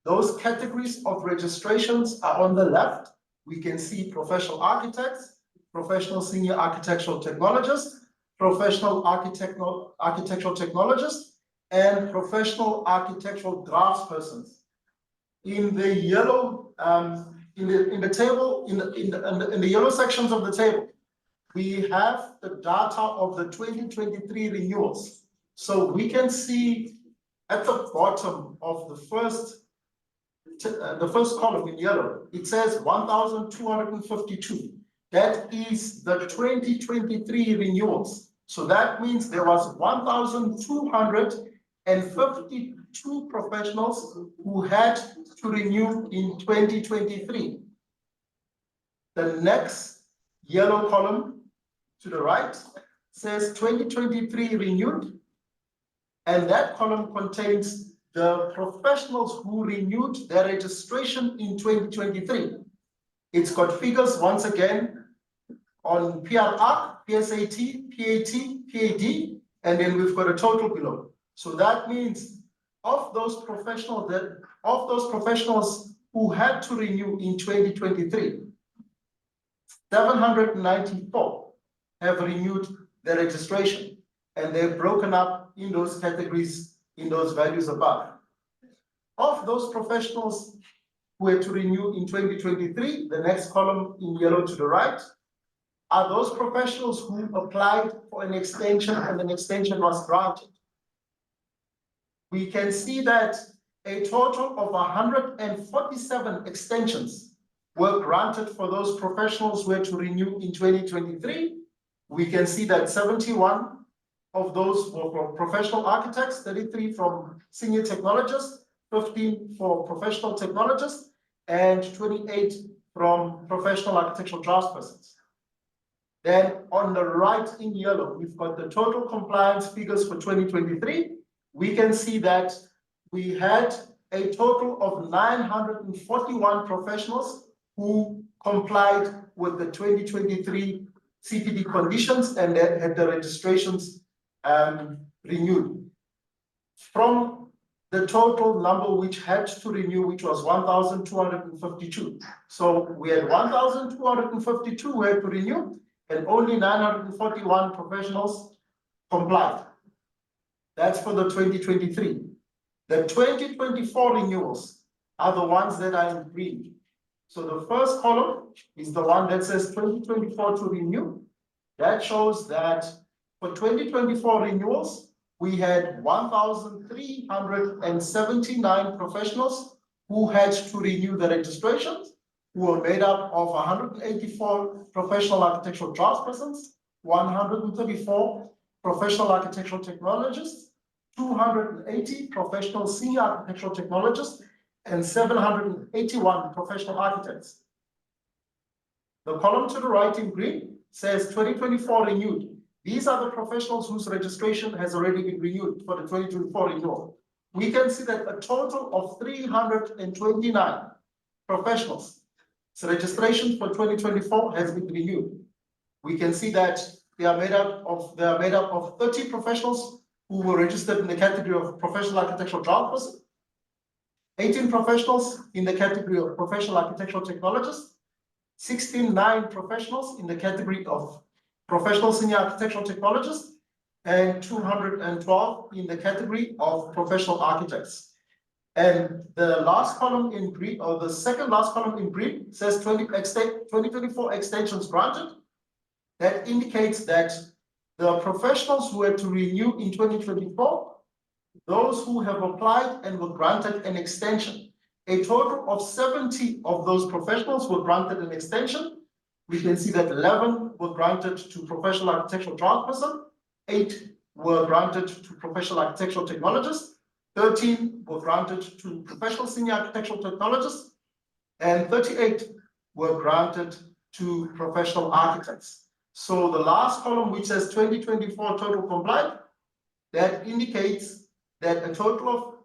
Those categories of registrations are on the left. We can see professional architects, professional senior architectural technologists, professional architectural technologists, and professional architectural draftspersons. In the yellow, in the table, in the yellow sections of the table, we have the data of the 2023 renewals. So we can see at the bottom of the first column in yellow, it says 1,252. That is the 2023 renewals. So that means there was 1,252 professionals who had to renew in 2023. The next yellow column to the right says 2023 renewed, and that column contains the professionals who renewed their registration in 2023. It's got figures once again on PRR, PSAT, PAT, PAD, and then we've got a total below. So that means of those professionals who had to renew in 2023, 794 have renewed their registration, and they're broken up in those categories, in those values above. Of those professionals who had to renew in 2023, the next column in yellow to the right, are those professionals who applied for an extension and an extension was granted. We can see that a total of 147 extensions were granted for those professionals who had to renew in 2023. We can see that 71 of those were from professional architects, 33 from senior technologists, 15 for professional technologists, and 28 from professional architectural draftspersons. Then on the right in yellow, we've got the total compliance figures for 2023. We can see that we had a total of 941 professionals who complied with the 2023 CPD conditions and that had the registrations renewed. From the total number which had to renew, which was 1,252. So we had 1,252 who had to renew, and only 941 professionals complied. That's for the 2023. The 2024 renewals are the ones that are in green. So the first column is the one that says 2024 to renew. That shows that for 2024 renewals, we had 1,379 professionals who had to renew the registrations, who were made up of 184 professional architectural draftspersons, 134 professional architectural technologists, 280 professional senior architectural technologists, and 781 professional architects. The column to the right in green says 2024 renewed. These are the professionals whose registration has already been renewed for the 2024 renewal. We can see that a total of 329 professionals. So registration for 2024 has been renewed. We can see that they are made up of 30 professionals who were registered in the category of professional architectural draftsperson, 18 professionals in the category of professional architectural technologists, 69 professionals in the category of professional senior architectural technologists, and 212 in the category of professional architects. And the last column in green, or the second last column in green, says 2024 extensions granted. That indicates that the professionals who had to renew in 2024, those who have applied and were granted an extension. A total of 70 of those professionals were granted an extension, we can see that 11 were granted to professional architectural draftsperson, 8 were granted to professional architectural technologists, 13 were granted to professional senior architectural technologists, and 38 were granted to professional architects. So the last column, which says 2024 total compliant, that indicates that a total of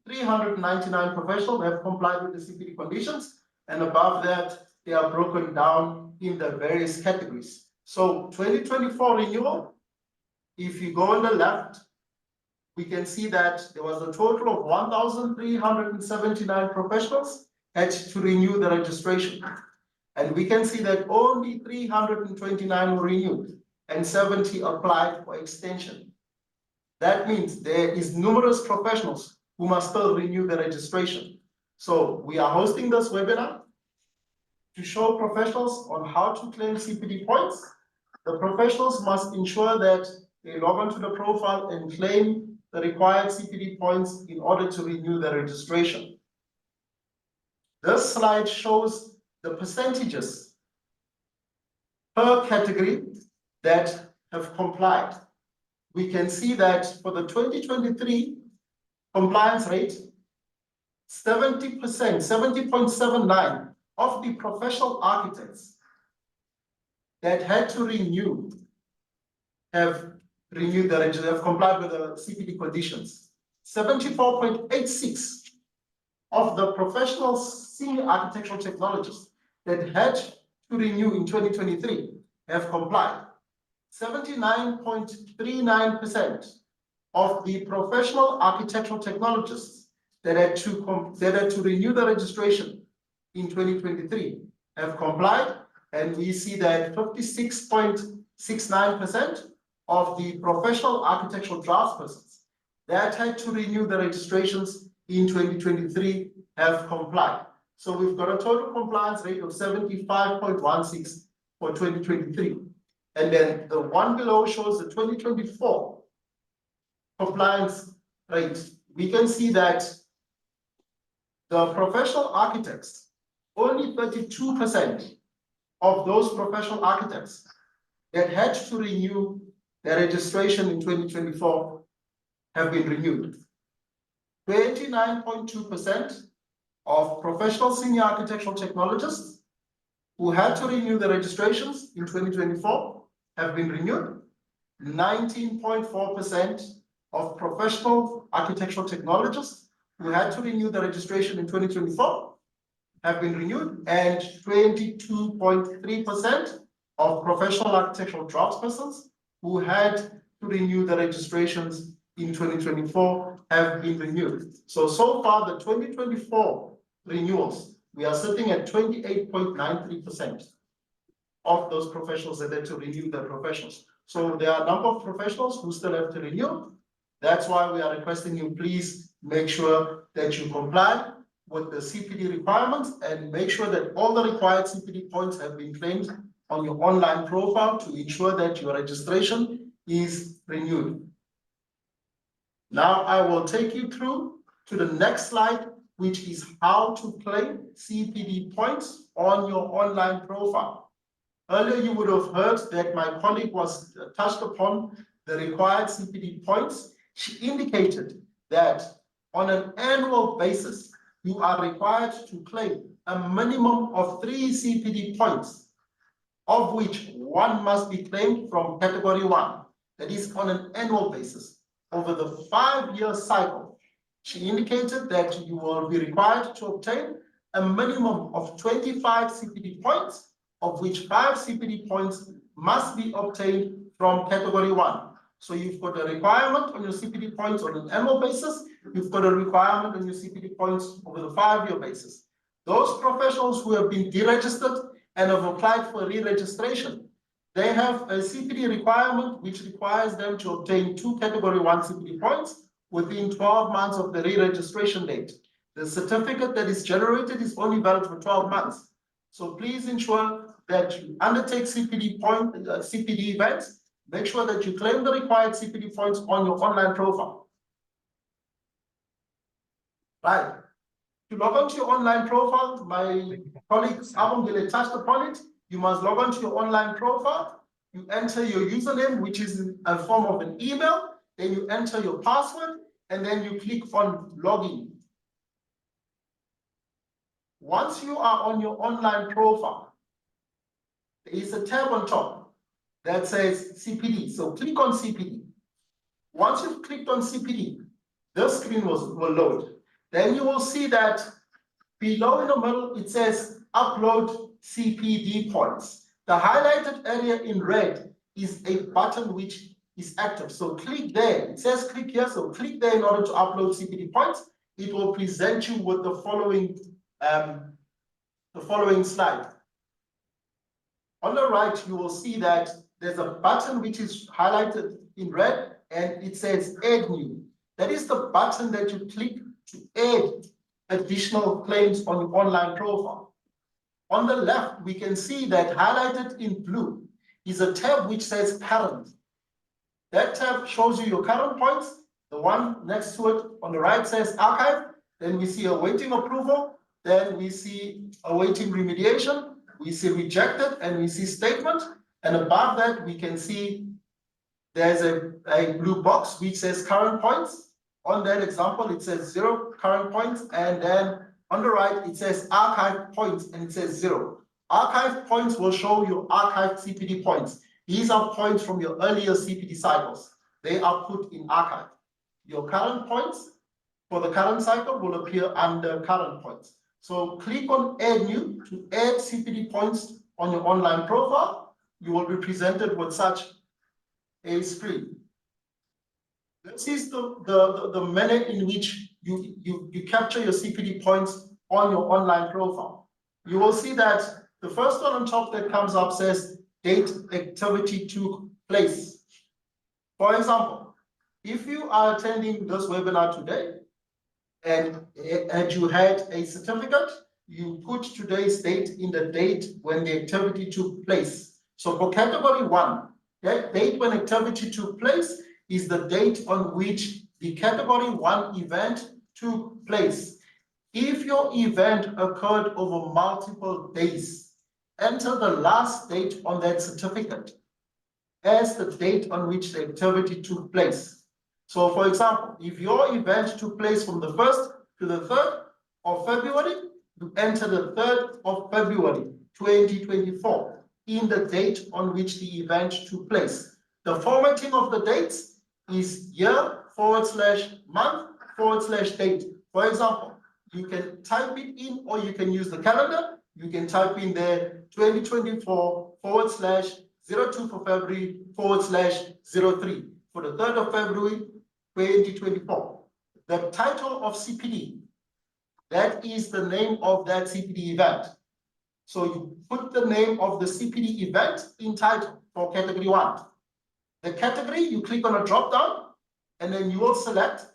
399 professionals have complied with the CPD conditions, and above that, they are broken down in the various categories. So 2024 renewal, if you go on the left, we can see that there was a total of 1,379 professionals had to renew the registration. And we can see that only 329 were renewed and 70 applied for extension. That means there is numerous professionals who must still renew the registration. So we are hosting this webinar to show professionals on how to claim CPD points. The professionals must ensure that they log onto the profile and claim the required CPD points in order to renew the registration. This slide shows the percentages per category that have complied. We can see that for the 2023 compliance rate, 70%, 70.79 of the professional architects that had to renew have renewed the registration, have complied with the CPD conditions. 74.86 of the professional senior architectural technologists that had to renew in 2023 have complied. 79.39% of the professional architectural technologists that had to renew the registration in 2023 have complied, and we see that 56.69% of the professional architectural draftspersons that had to renew the registrations in 2023 have complied. So we've got a total compliance rate of 75.16 for 2023. And then the one below shows the 2024 compliance rate. We can see that the professional architects, only 32% of those professional architects that had to renew their registration in 2024 have been renewed. 29.2% of professional senior architectural technologists who had to renew their registrations in 2024 have been renewed. 19.4% of professional architectural technologists who had to renew their registration in 2024 have been renewed, and 22.3% of professional architectural draftspersons who had to renew the registrations in 2024 have been renewed. So far, the 2024 renewals, we are sitting at 28.93% of those professionals that had to renew their professionals. So there are a number of professionals who still have to renew. That's why we are requesting you, please make sure that you comply with the CPD requirements and make sure that all the required CPD points have been claimed on your online profile to ensure that your registration is renewed. Now I will take you through to the next slide, which is how to claim CPD points on your online profile. Earlier, you would have heard that my colleague was touched upon the required CPD points. She indicated that on an annual basis, you are required to claim a minimum of 3 CPD points, of which 1 must be claimed from category 1. That is on an annual basis. Over the 5-year cycle, she indicated that you will be required to obtain a minimum of 25 CPD points, of which 5 CPD points must be obtained from category 1. So you've got a requirement on your CPD points on an annual basis. You've got a requirement on your CPD points over the 5-year basis. Those professionals who have been deregistered and have applied for re-registration, they have a CPD requirement which requires them to obtain 2 category 1 CPD points within 12 months of the re-registration date. The certificate that is generated is only valid for 12 months. So please ensure that you undertake CPD events. Make sure that you claim the required CPD points on your online profile. Right. To log on to your online profile, my colleague Abongile touched upon it. you must log on to your online profile. You enter your username, which is in a form of an email. Then you enter your password, and then you click on login. Once you are on your online profile, there is a tab on top that says CPD. So click on CPD. Once you've clicked on CPD, this screen will load. Then you will see that below in the middle, it says upload CPD points. The highlighted area in red is a button which is active. So click there. It says click here. So click there in order to upload CPD points. It will present you with the following slide. On the right, you will see that there's a button which is highlighted in red and it says add new. That is the button that you click to add additional claims on your online profile. On the left, we can see that highlighted in blue is a tab which says current. That tab shows you your current points. The one next to it on the right says archive. Then we see awaiting approval. Then we see awaiting remediation. We see rejected and we see statement. And above that, we can see there's a blue box which says current points. On that example, it says 0 current points. And then on the right, it says archive points and it says 0. Archive points will show your archived CPD points. These are points from your earlier CPD cycles. They are put in archive. Your current points for the current cycle will appear under current points. So click on add new to add CPD points on your online profile. You will be presented with such a screen. This is the manner in which you capture your CPD points on your online profile. You will see that the first one on top that comes up says date activity took place. For example, if you are attending this webinar today and you had a certificate, you put today's date in the date when the activity took place. So for category 1, that date when activity took place is the date on which the category 1 event took place. If your event occurred over multiple days, enter the last date on that certificate as the date on which the activity took place. So for example, if your event took place from the 1st to the 3rd of February, you enter the 3rd of February 2024 in the date on which the event took place. The formatting of the dates is year/month/date. For example, you can type it in or you can use the calendar. You can type in there 2024/02 for February /03 for the 3rd of February 2024. The title of CPD, that is the name of that CPD event. So you put the name of the CPD event in title for category 1. The category, you click on a drop down and then you will select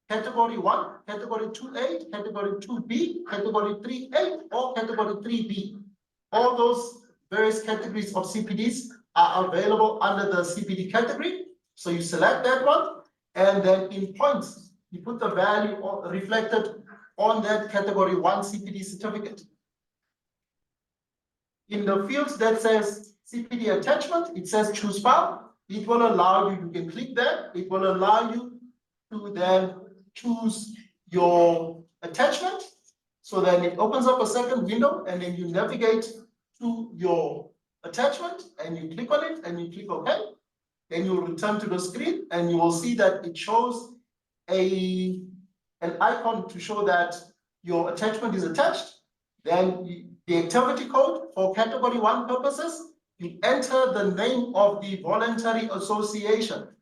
category 1, category 2A, category 2B, category 3A, or category 3B. All those various categories of CPDs are available under the CPD category. So you select that one, and then in points, you put the value reflected on that category 1 CPD certificate. In the fields that says CPD attachment, it says choose file. It will allow you, you can click that, it will allow you to then choose your attachment. So then it opens up a second window and then you navigate to your attachment and you click on it and you click OK. Then you will return to the screen and you will see that it shows an icon to show that your attachment is attached. Then the activity code for category 1 purposes, you enter the name of the voluntary association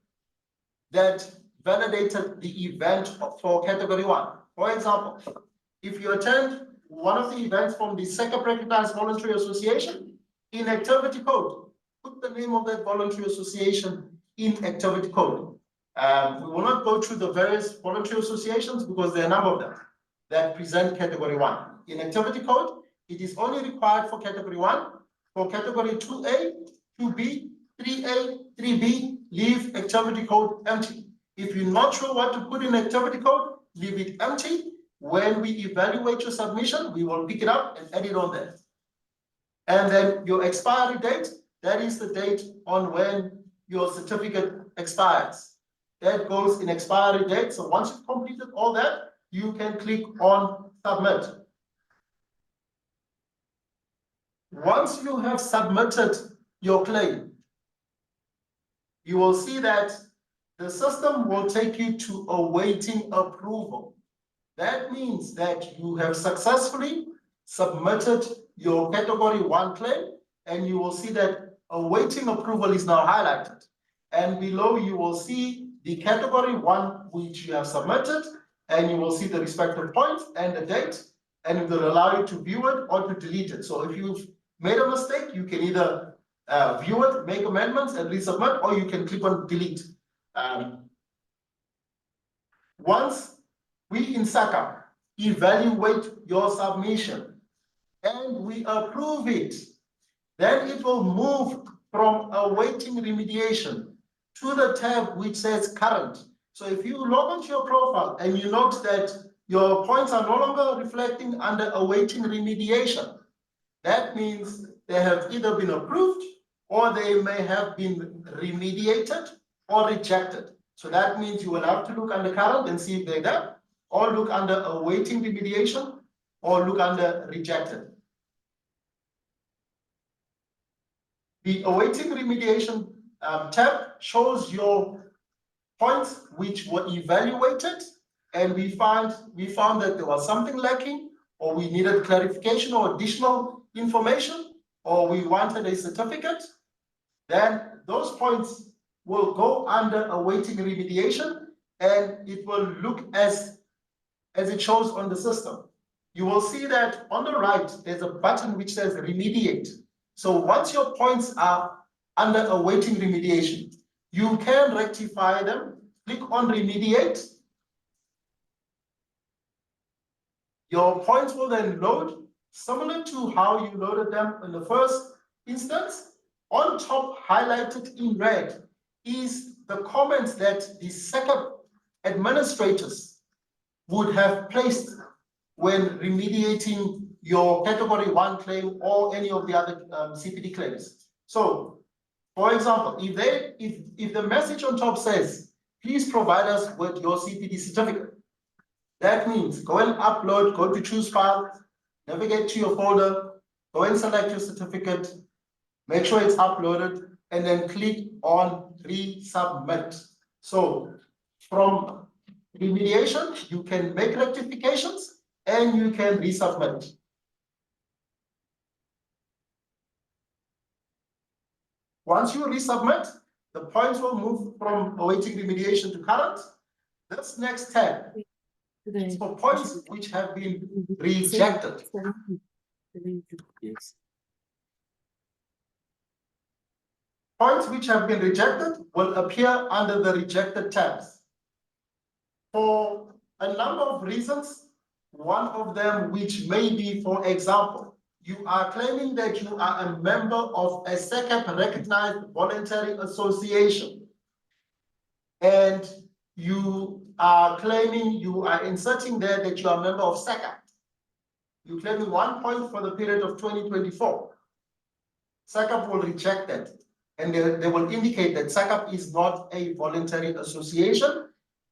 that validated the event for category 1. For example, if you attend one of the events from the SECAP recognized voluntary association, in activity code, put the name of that voluntary association in activity code. We will not go through the various voluntary associations because there are a number of them that present category 1. In activity code, it is only required for category 1. For category 2A, 2B, 3A, 3B, leave activity code empty. If you're not sure what to put in activity code, leave it empty. When we evaluate your submission, we will pick it up and add it on there. And then your expiry date, that is the date on when your certificate expires. That goes in expiry date. So once you've completed all that, you can click on submit. Once you have submitted your claim, you will see that the system will take you to awaiting approval. That means that you have successfully submitted your category 1 claim, and you will see that awaiting approval is now highlighted. And below you will see the category 1 which you have submitted, and you will see the respective points and the date, and it will allow you to view it or to delete it. So if you've made a mistake, you can either view it, make amendments and resubmit, or you can click on delete. Once we in SACA evaluate your submission and we approve it, then it will move from awaiting remediation to the tab which says current. So if you log onto your profile and you note that your points are no longer reflecting under awaiting remediation, that means they have either been approved or they may have been remediated or rejected. So that means you will have to look under current and see if they're there, or look under awaiting remediation, or look under rejected. The awaiting remediation tab shows your points which were evaluated, and we found that there was something lacking, or we needed clarification or additional information, or we wanted a certificate. Then those points will go under awaiting remediation, and it will look as it shows on the system. You will see that on the right, there's a button which says remediate. So once your points are under awaiting remediation, you can rectify them. Click on remediate. Your points will then load, similar to how you loaded them in the first instance. On top, highlighted in red, is the comments that the SACA administrators would have placed when remediating your category 1 claim or any of the other CPD claims. So, for example, if the message on top says, please provide us with your CPD certificate, that means go and upload, go to choose file, navigate to your folder, go and select your certificate, make sure it's uploaded, and then click on resubmit. So from remediation, you can make rectifications and you can resubmit. Once you resubmit, the points will move from awaiting remediation to current. This next tab is for points which have been rejected. Points which have been rejected will appear under the rejected tabs. For a number of reasons, one of them which may be, for example, you are claiming that you are a member of a SACA recognized voluntary association, and you are claiming, you are inserting there that you are a member of SACA. You're claiming 1 point for the period of 2024. SACA will reject that, and they will indicate that SACA is not a voluntary association.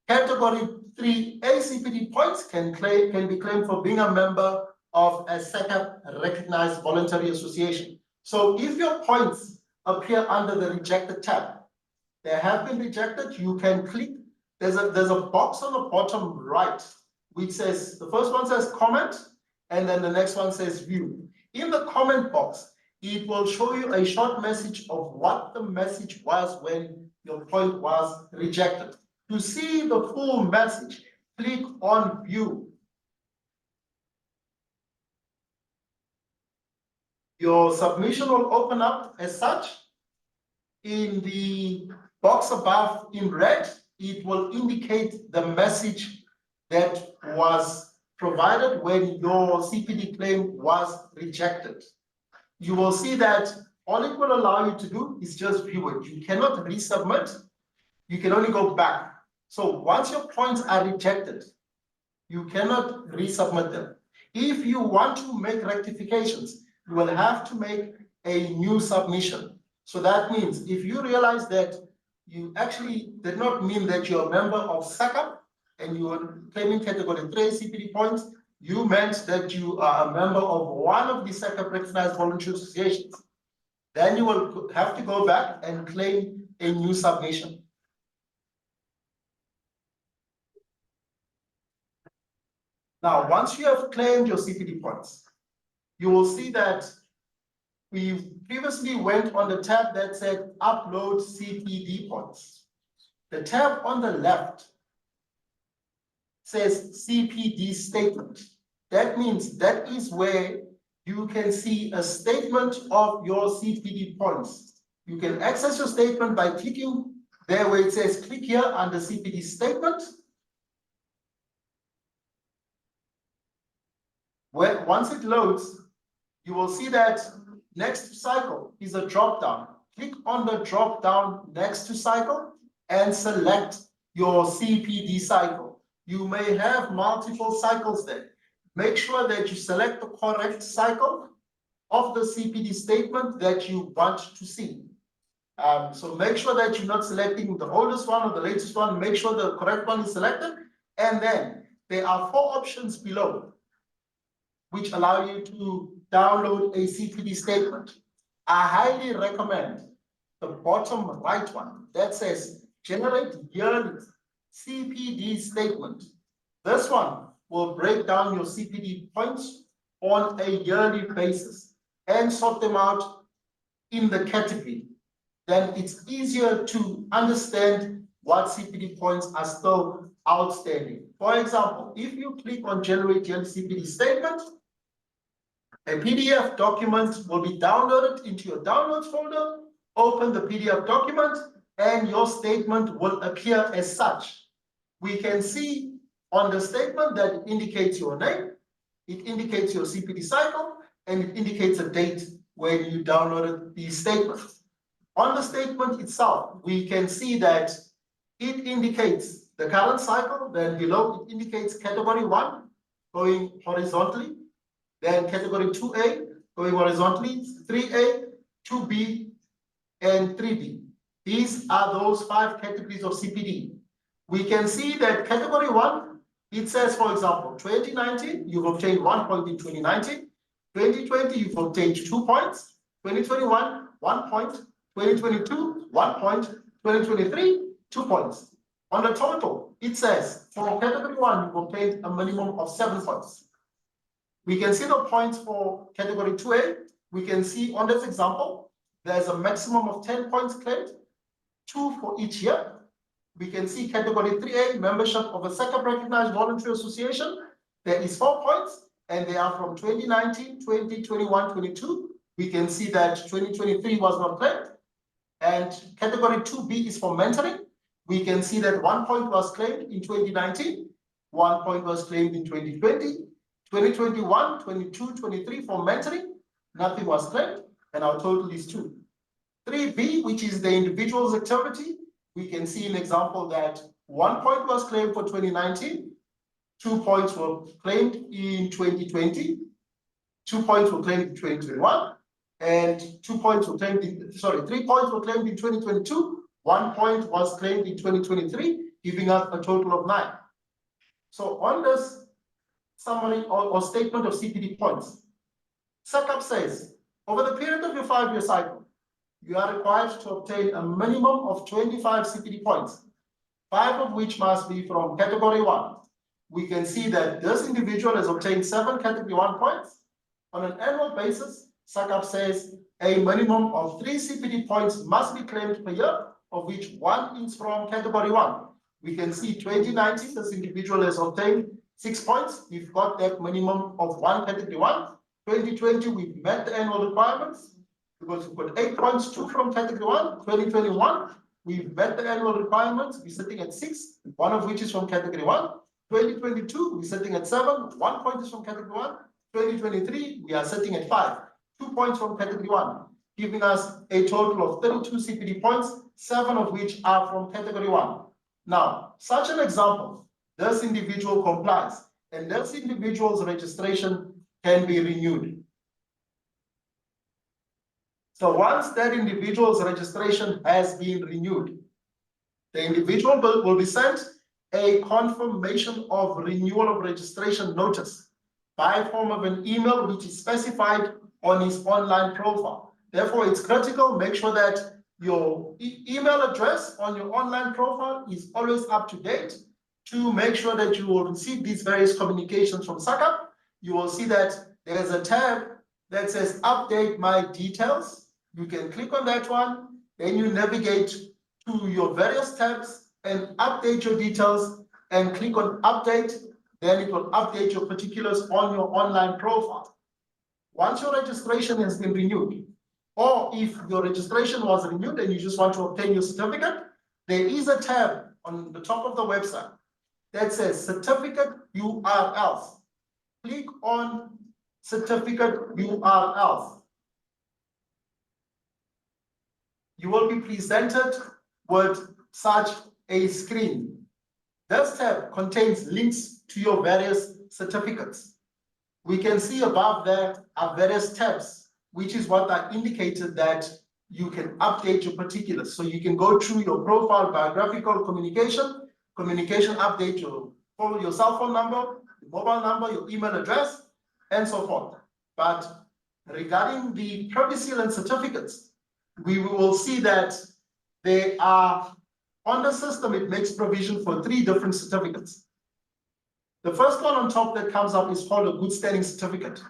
Category 3 ACPD points can be claimed for being a member of a SACA recognized voluntary association. So if your points appear under the rejected tab, they have been rejected, you can click. There's a box on the bottom right which says, the first one says comment, and then the next one says view. In the comment box, it will show you a short message of what the message was when your point was rejected. To see the full message, click on view. Your submission will open up as such. In the box above in red, it will indicate the message that was provided when your CPD claim was rejected. You will see that all it will allow you to do is just view it. You cannot resubmit. You can only go back. So once your points are rejected, you cannot resubmit them. If you want to make rectifications, you will have to make a new submission. So that means if you realize that you actually did not mean that you're a member of SACAP and you are claiming category 3 CPD points, you meant that you are a member of one of the SACAP recognized voluntary associations, then you will have to go back and claim a new submission. Now, once you have claimed your CPD points, you will see that we previously went on the tab that said upload CPD points. The tab on the left says CPD statement. That means that is where you can see a statement of your CPD points. You can access your statement by clicking there where it says click here under CPD statement. Once it loads, you will see that next to cycle is a drop down. Click on the drop down next to cycle and select your CPD cycle. You may have multiple cycles there. Make sure that you select the correct cycle of the CPD statement that you want to see. So make sure that you're not selecting the oldest one or the latest one. Make sure the correct one is selected. And then there are 4 options below which allow you to download a CPD statement. I highly recommend the bottom right one that says generate yearly CPD statement. This one will break down your CPD points on a yearly basis and sort them out in the category. Then it's easier to understand what CPD points are still outstanding. For example, if you click on generate yearly CPD statement, a PDF document will be downloaded into your downloads folder. Open the PDF document and your statement will appear as such. We can see on the statement that it indicates your name, it indicates your CPD cycle, and it indicates a date when you downloaded the statement. On the statement itself, we can see that it indicates the current cycle, then below it indicates category 1 going horizontally, then category 2A going horizontally, 3A, 2B, and 3B. These are those 5 categories of CPD. We can see that category 1, it says, for example, 2019, you've obtained 1 point in 2019. 2020, you've obtained 2 points. 2021, 1 point. 2022, 1 point. 2023, 2 points. On the total, it says for category 1, you've obtained a minimum of 7 points. We can see the points for category 2A. We can see on this example, there's a maximum of 10 points claimed, 2 for each year. We can see category 3A, membership of a SACAP recognized voluntary association. There is 4 points, and they are from 2019, 20, 21, 22. We can see that 2023 was not claimed. And category 2B is for mentoring. We can see that 1 point was claimed in 2019, 1 point was claimed in 2020, 2021, 22, 23 for mentoring, nothing was claimed, and our total is 2. 3B, which is the individual's activity, we can see an example that 1 point was claimed for 2019, 2 points were claimed in 2020, 2 points were claimed in 2021, and 2 points were claimed in, 3 points were claimed in 2022, 1 point was claimed in 2023, giving us a total of 9. So on this summary or statement of CPD points, SACAP says, over the period of your 5-year cycle, you are required to obtain a minimum of 25 CPD points, 5 of which must be from category 1. We can see that this individual has obtained 7 category 1 points. On an annual basis, SACAP says a minimum of 3 CPD points must be claimed per year, of which 1 is from category 1. We can see 2019, this individual has obtained 6 points. We've got that minimum of 1 category 1. 2020, we've met the annual requirements because we've got 8 points, 2 from category 1. 2021, we've met the annual requirements. We're sitting at 6, 1 of which is from category 1. 2022, we're sitting at 7, 1 point is from category 1. 2023, we are sitting at 5, 2 points from category 1, giving us a total of 32 CPD points, 7 of which are from category 1. Now, such an example, this individual complies, and this individual's registration can be renewed. So once that individual's registration has been renewed, the individual will be sent a confirmation of renewal of registration notice by form of an email which is specified on his online profile. Therefore, it's critical, make sure that your email address on your online profile is always up to date to make sure that you will receive these various communications from SACAP. You will see that there's a tab that says update my details. You can click on that one, then you navigate to your various tabs and update your details and click on update, then it will update your particulars on your online profile. Once your registration has been renewed, or if your registration was renewed and you just want to obtain your certificate, there is a tab on the top of the website that says certificate URLs. Click on certificate URLs. You will be presented with such a screen. This tab contains links to your various certificates. We can see above there are various tabs, which is what I indicated that you can update your particulars. So you can go through your profile, biographical communication, update your cell phone number, your mobile number, your email address, and so forth. But regarding the privy seal and certificates, we will see that they are on the system. It makes provision for 3 different certificates. The first one on top that comes up is called a good standing certificate.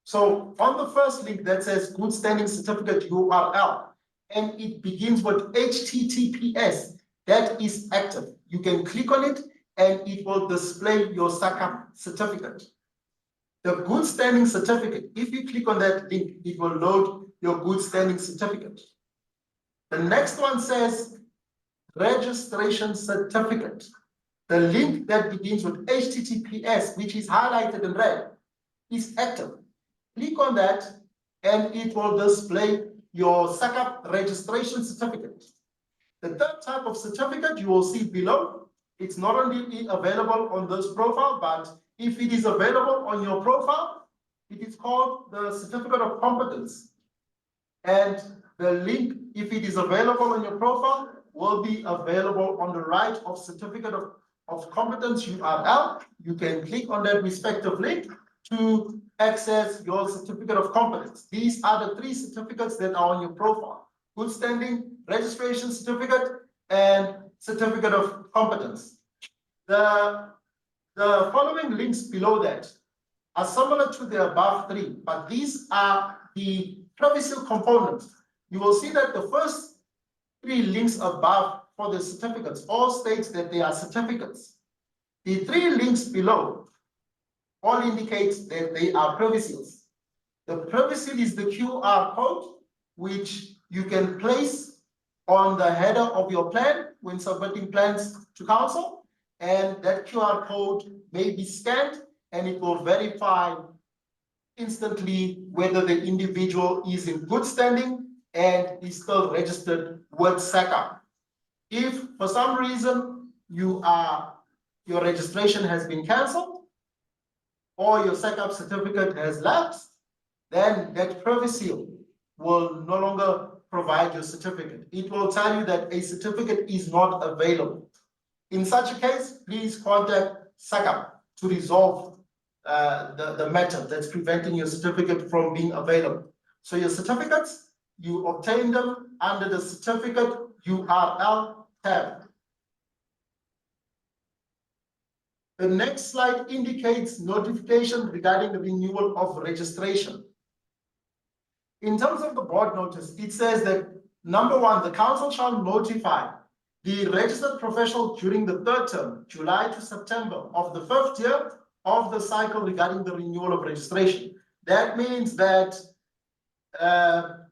So on the first link that says good standing certificate URL, and it begins with HTTPS, that is active. You can click on it and it will display your SACAP certificate. The good standing certificate, if you click on that link, it will load your good standing certificate. The next one says registration certificate. The link that begins with HTTPS, which is highlighted in red, is active. Click on that and it will display your SACAP registration certificate. The third type of certificate you will see below. It's not only available on this profile, but if it is available on your profile, it is called the certificate of competence. And the link, if it is available on your profile, will be available on the right of certificate of competence URL. You can click on that respective link to access your certificate of competence. These are the 3 certificates that are on your profile: good standing, registration certificate, and certificate of competence. The following links below that are similar to the above 3, but these are the privy seal components. You will see that the first 3 links above for the certificates all states that they are certificates. The 3 links below all indicate that they are privy seals. The privy seal is the QR code which you can place on the header of your plan when submitting plans to council, and that QR code may be scanned and it will verify instantly whether the individual is in good standing and is still registered with SACAP. If for some reason your registration has been cancelled or your SACAP certificate has lapsed, then that privy seal will no longer provide your certificate. It will tell you that a certificate is not available. In such a case, please contact SACAP to resolve the matter that's preventing your certificate from being available. So your certificates, you obtain them under the certificate URL tab. The next slide indicates notification regarding the renewal of registration. In terms of the board notice, it says that number 1, the council shall notify the registered professional during the 3rd term, July to September of the 5th year of the cycle regarding the renewal of registration. That means that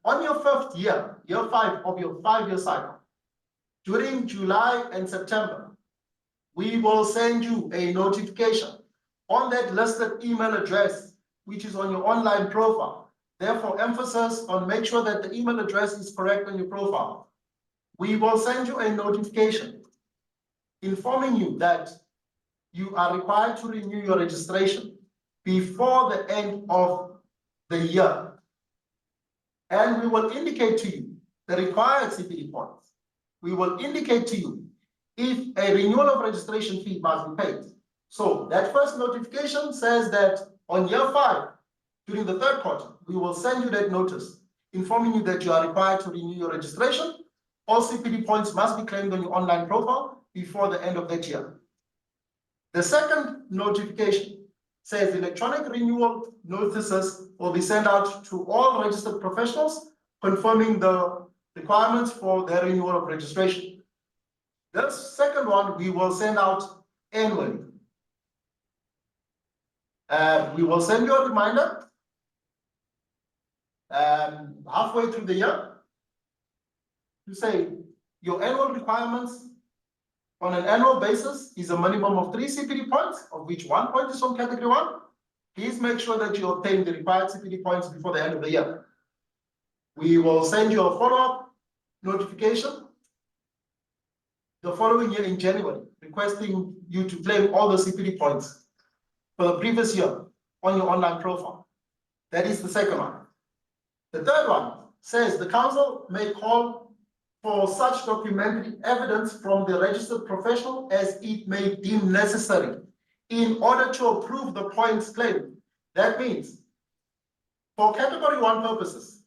on your 5th year, year 5 of your 5-year cycle, during July and September, we will send you a notification on that listed email address, which is on your online profile. Therefore, emphasis on make sure that the email address is correct on your profile. We will send you a notification informing you that you are required to renew your registration before the end of the year. And we will indicate to you the required CPD points. We will indicate to you if a renewal of registration fee must be paid. So that first notification says that on year 5, during the 3rd quarter, we will send you that notice informing you that you are required to renew your registration. All CPD points must be claimed on your online profile before the end of that year. The second notification says electronic renewal notices will be sent out to all registered professionals confirming the requirements for their renewal of registration. The second one we will send out annually. We will send you a reminder halfway through the year to say your annual requirements on an annual basis is a minimum of 3 CPD points, of which 1 point is from category 1. Please make sure that you obtain the required CPD points before the end of the year. We will send you a follow-up notification the following year in January, requesting you to claim all the CPD points for the previous year on your online profile. That is the second one. The third one says the council may call for such documentary evidence from the registered professional as it may deem necessary in order to approve the points claimed. That means for category 1 purposes,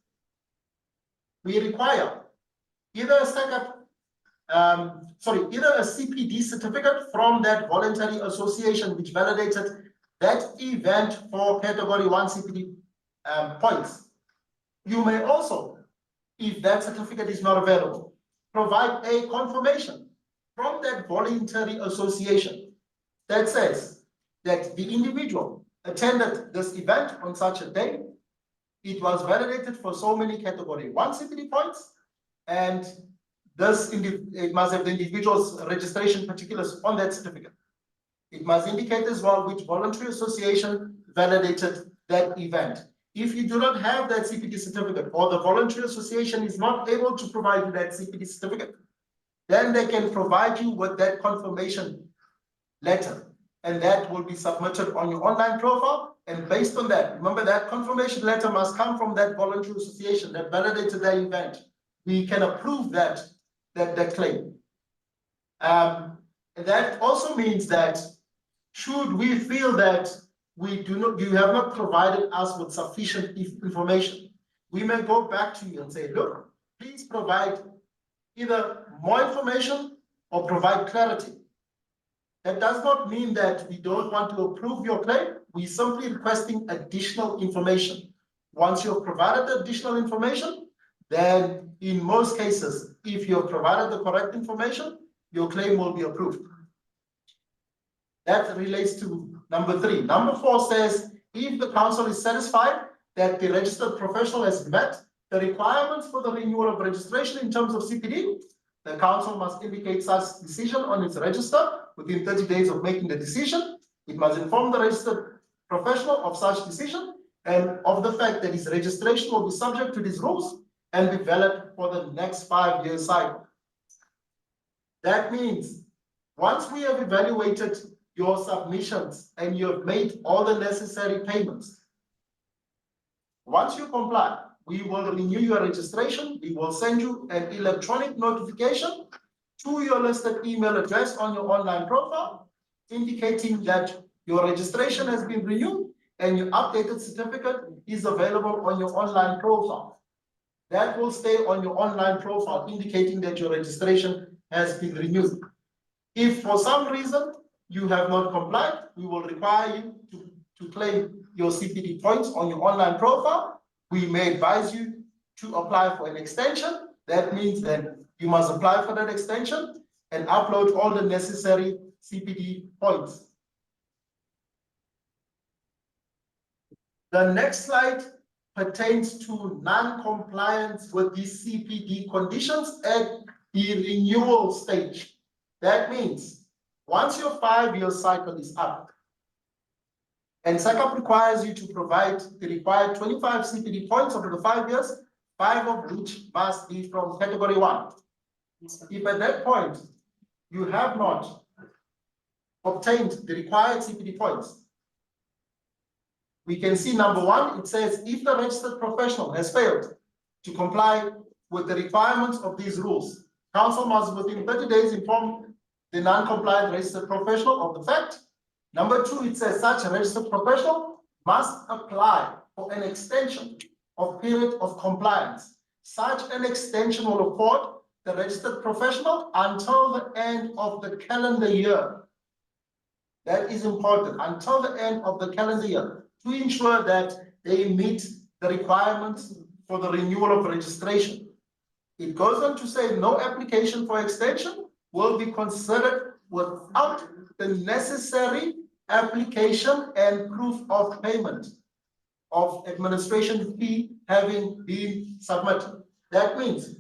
we require either a CPD certificate from that voluntary association which validated that event for category 1 CPD points. You may also, if that certificate is not available, provide a confirmation from that voluntary association that says that the individual attended this event on such a day, it was validated for so many category 1 CPD points, and it must have the individual's registration particulars on that certificate. It must indicate as well which voluntary association validated that event. If you do not have that CPD certificate, or the voluntary association is not able to provide you that CPD certificate, then they can provide you with that confirmation letter, and that will be submitted on your online profile. And based on that, remember that confirmation letter must come from that voluntary association that validated that event. We can approve that claim. That also means that should we feel that you have not provided us with sufficient information, we may go back to you and say, look, please provide either more information or provide clarity. That does not mean that we don't want to approve your claim. We're simply requesting additional information. Once you've provided the additional information, then in most cases, if you have provided the correct information, your claim will be approved. That relates to number 3. Number 4 says, if the council is satisfied that the registered professional has met the requirements for the renewal of registration in terms of CPD, the council must indicate such decision on its register within 30 days of making the decision. It must inform the registered professional of such decision and of the fact that his registration will be subject to these rules and be valid for the next 5-year cycle. That means once we have evaluated your submissions and you have made all the necessary payments, once you comply, we will renew your registration. We will send you an electronic notification to your listed email address on your online profile, indicating that your registration has been renewed and your updated certificate is available on your online profile. That will stay on your online profile, indicating that your registration has been renewed. If for some reason you have not complied, we will require you to claim your CPD points on your online profile. We may advise you to apply for an extension. That means that you must apply for that extension and upload all the necessary CPD points. The next slide pertains to non-compliance with these CPD conditions at the renewal stage. That means once your 5-year cycle is up, and SACAP requires you to provide the required 25 CPD points over the 5 years, 5 of which must be from category 1. If at that point you have not obtained the required CPD points, we can see number 1, it says if the registered professional has failed to comply with the requirements of these rules. Council must within 30 days inform the non-compliant registered professional of the fact. Number 2, it says such a registered professional must apply for an extension of period of compliance. Such an extension will afford the registered professional until the end of the calendar year. That is important, until the end of the calendar year, to ensure that they meet the requirements for the renewal of registration. It goes on to say no application for extension will be considered without the necessary application and proof of payment of administration fee having been submitted. That means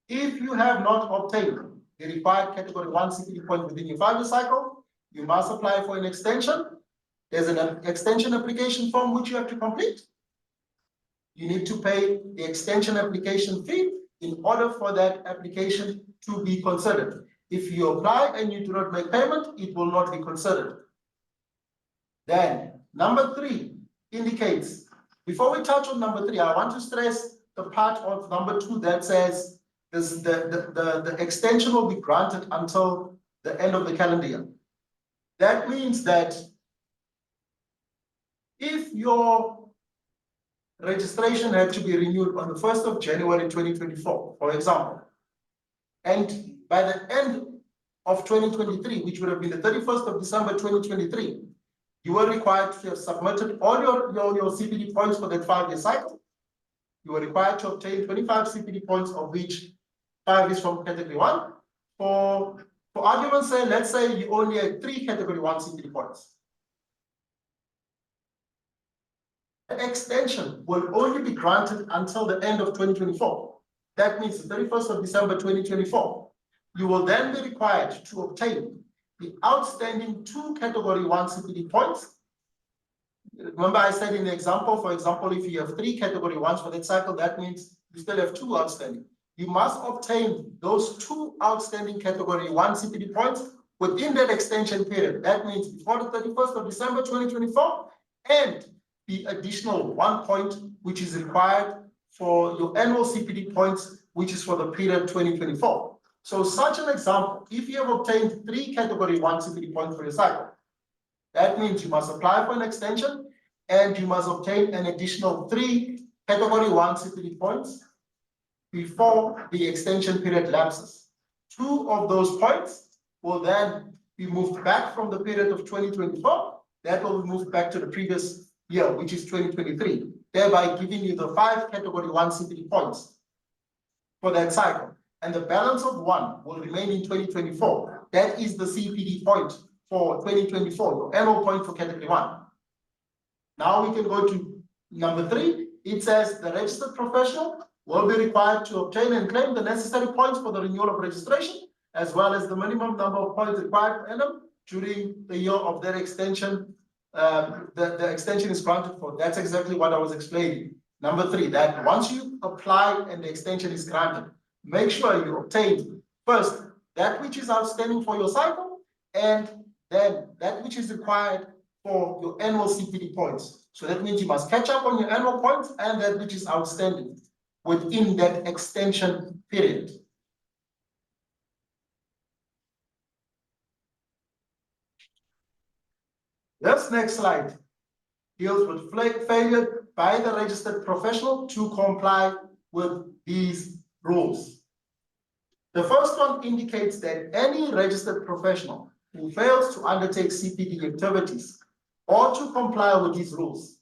if you have not obtained the required category 1 CPD point within your 5-year cycle, you must apply for an extension. There's an extension application form which you have to complete. You need to pay the extension application fee in order for that application to be considered. If you apply and you do not make payment, it will not be considered. Then number 3 indicates, before we touch on number 3, I want to stress the part of number 2 that says this, the extension will be granted until the end of the calendar year. That means that if your registration had to be renewed on the 1st of January 2024, for example, and by the end of 2023, which would have been the 31st of December 2023, you were required to have submitted all your CPD points for that 5-year cycle. You were required to obtain 25 CPD points, of which 5 is from category 1. For argument's sake, let's say you only had 3 category 1 CPD points. The extension will only be granted until the end of 2024. That means the 31st of December 2024. You will then be required to obtain the outstanding 2 category 1 CPD points. Remember I said in the example, for example, if you have 3 category 1s for that cycle, that means you still have 2 outstanding. You must obtain those 2 outstanding category 1 CPD points within that extension period. That means before the 31st of December 2024, and the additional 1 point which is required for your annual CPD points, which is for the period 2024. So such an example, if you have obtained 3 category 1 CPD points for your cycle, that means you must apply for an extension and you must obtain an additional 3 category 1 CPD points before the extension period lapses. 2 of those points will then be moved back from the period of 2024. That will be moved back to the previous year, which is 2023, thereby giving you the 5 category 1 CPD points for that cycle. And the balance of 1 will remain in 2024. That is the CPD point for 2024, your annual point for category 1. Now we can go to number 3. It says the registered professional will be required to obtain and claim the necessary points for the renewal of registration, as well as the minimum number of points required per annum during the year of their extension. The extension is granted for. That's exactly what I was explaining. Number 3, that once you apply and the extension is granted, make sure you obtain first that which is outstanding for your cycle, and then that which is required for your annual CPD points. So that means you must catch up on your annual points and that which is outstanding within that extension period. This next slide deals with failure by the registered professional to comply with these rules. The first one indicates that any registered professional who fails to undertake CPD activities or to comply with these rules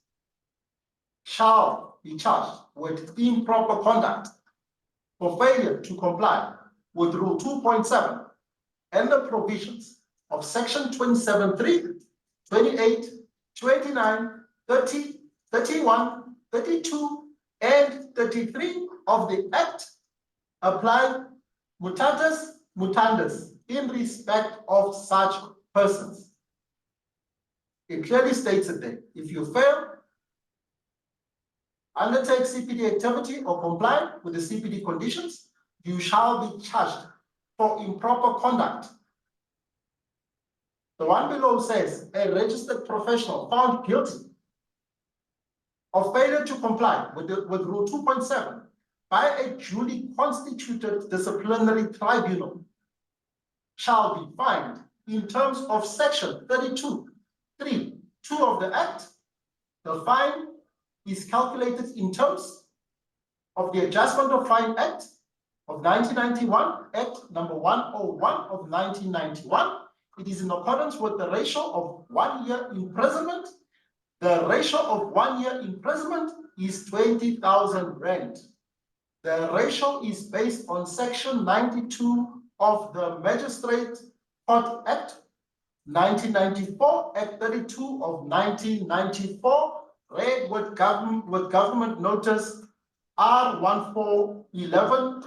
shall be charged with improper conduct for failure to comply with Rule 2.7 and the provisions of Section 27.3, 28, 29, 30, 31, 32, and 33 of the Act apply mutatis mutandis in respect of such persons. It clearly states it there. If you fail, undertake CPD activity or comply with the CPD conditions, you shall be charged for improper conduct. The one below says a registered professional found guilty of failure to comply with Rule 2.7 by a duly constituted disciplinary tribunal shall be fined in terms of Section 32(3)(2) of the Act. The fine is calculated in terms of the Adjustment of Fine Act of 1991, Act number 101 of 1991. It is in accordance with the ratio of 1 year imprisonment. The ratio of 1 year imprisonment is 20,000 rand. The ratio is based on Section 92 of the Magistrate Court Act 1994, Act 32 of 1994, read with government notice R1411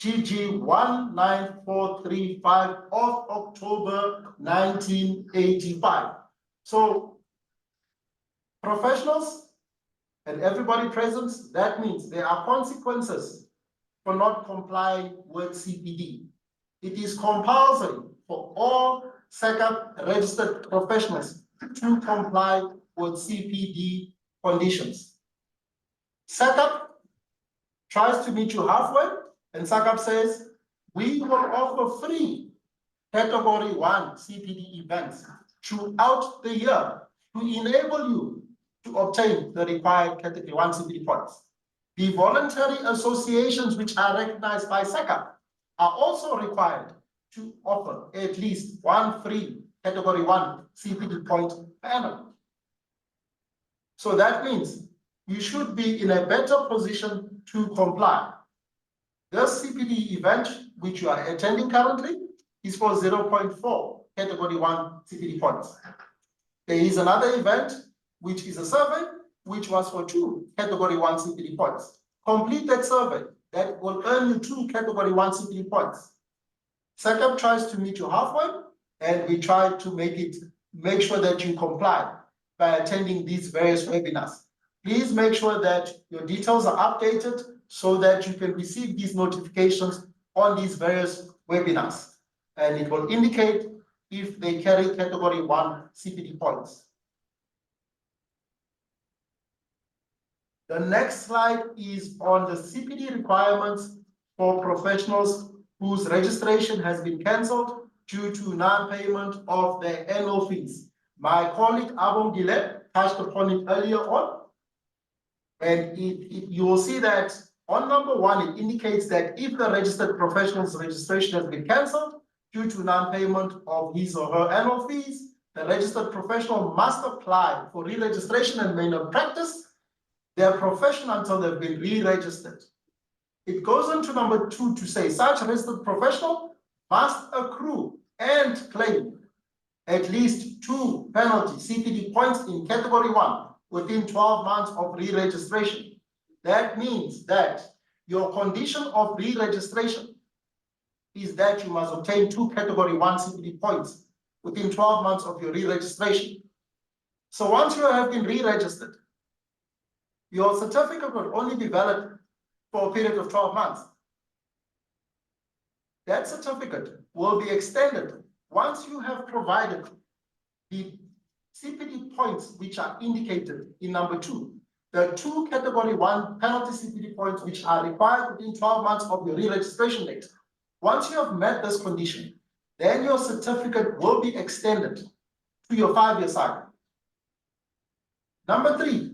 GG 19435 of October 1985. So professionals and everybody present, that means there are consequences for not complying with CPD. It is compulsory for all SACP registered professionals to comply with CPD conditions. SACP tries to meet you halfway, and SACP says, we will offer free Category 1 CPD events throughout the year to enable you to obtain the required Category 1 CPD points. The voluntary associations which are recognized by SACP are also required to offer at least one free Category 1 CPD point per annum. So that means you should be in a better position to comply. This CPD event, which you are attending currently, is for 0.4 Category 1 CPD points. There is another event, which is a survey, which was for 2 Category 1 CPD points. Complete that survey, that will earn you 2 Category 1 CPD points. SACP tries to meet you halfway, and we try to make sure that you comply by attending these various webinars. Please make sure that your details are updated so that you can receive these notifications on these various webinars. And it will indicate if they carry Category 1 CPD points. The next slide is on the CPD requirements for professionals whose registration has been cancelled due to non-payment of their annual fees. My colleague Abongile touched upon it earlier on. And you will see that on number 1, it indicates that if the registered professional's registration has been cancelled due to non-payment of his or her annual fees, the registered professional must apply for re-registration and may not practice their profession until they've been re-registered. It goes on to number 2 to say such registered professional must accrue and claim at least 2 penalty CPD points in Category 1 within 12 months of re-registration. That means that your condition of re-registration is that you must obtain 2 Category 1 CPD points within 12 months of your re-registration. So once you have been re-registered, your certificate will only be valid for a period of 12 months. That certificate will be extended once you have provided the CPD points which are indicated in number 2. The 2 Category 1 penalty CPD points which are required within 12 months of your re-registration date. Once you have met this condition, then your certificate will be extended to your 5-year cycle. Number 3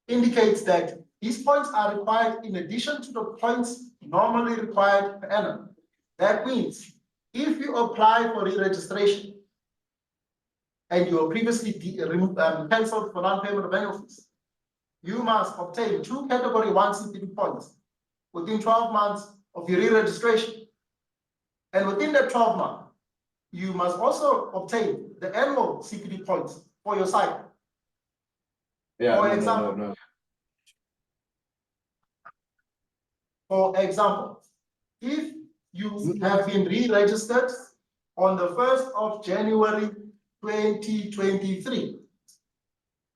indicates that these points are required in addition to the points normally required per annum. That means if you apply for re-registration and you were previously cancelled for non-payment of annual fees, you must obtain 2 Category 1 CPD points within 12 months of your re-registration. And within that 12 months, you must also obtain the annual CPD points for your cycle. For example, if you have been re-registered on the 1st of January 2023,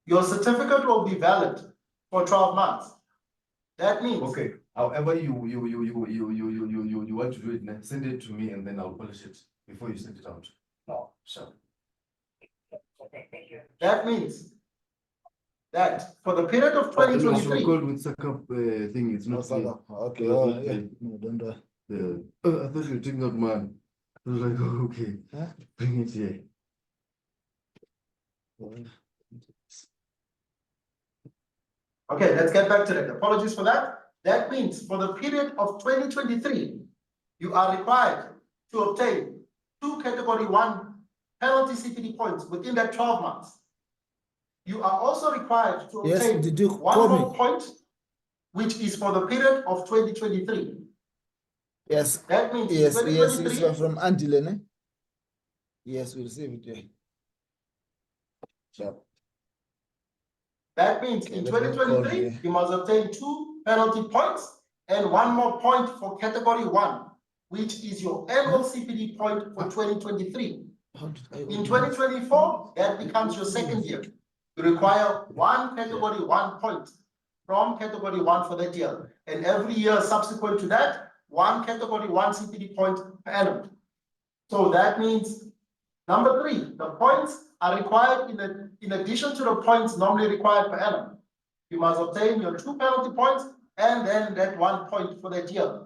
your certificate will be valid for 12 months. That means okay. However, you want to do it, send it to me and then I'll polish it before you send it out. No, sure. That means that for the period of Oh, it was 2023, called with Sakap thing. It's not clear. Okay, It was oh, not yeah, clear. no, don't I thought you were taking out man. I was like, oh, okay, Huh? bring it here. okay, let's get back to that. Apologies for that. That means for the period of 2023, you are required to obtain 2 category 1 penalty CPD points within that 12 months. You are also required to Yes, obtain did you one call more me? point, which is for the period of 2023. Yes, That means in yes, it's 2023, from Andile, Yes, we received it. Sure. that means in Okay, let me call 2023, here. you must obtain 2 penalty points and 1 more point for category 1, which is your annual CPD point for 2023. How did I In open 2024, that becomes your second year. You require 1 category 1 point from category 1 for that year. And every year subsequent to that, 1 category 1 CPD point per annum. So that means number 3, the points are required in addition to the points normally required per annum. You must obtain your 2 penalty points and then that 1 point for that year.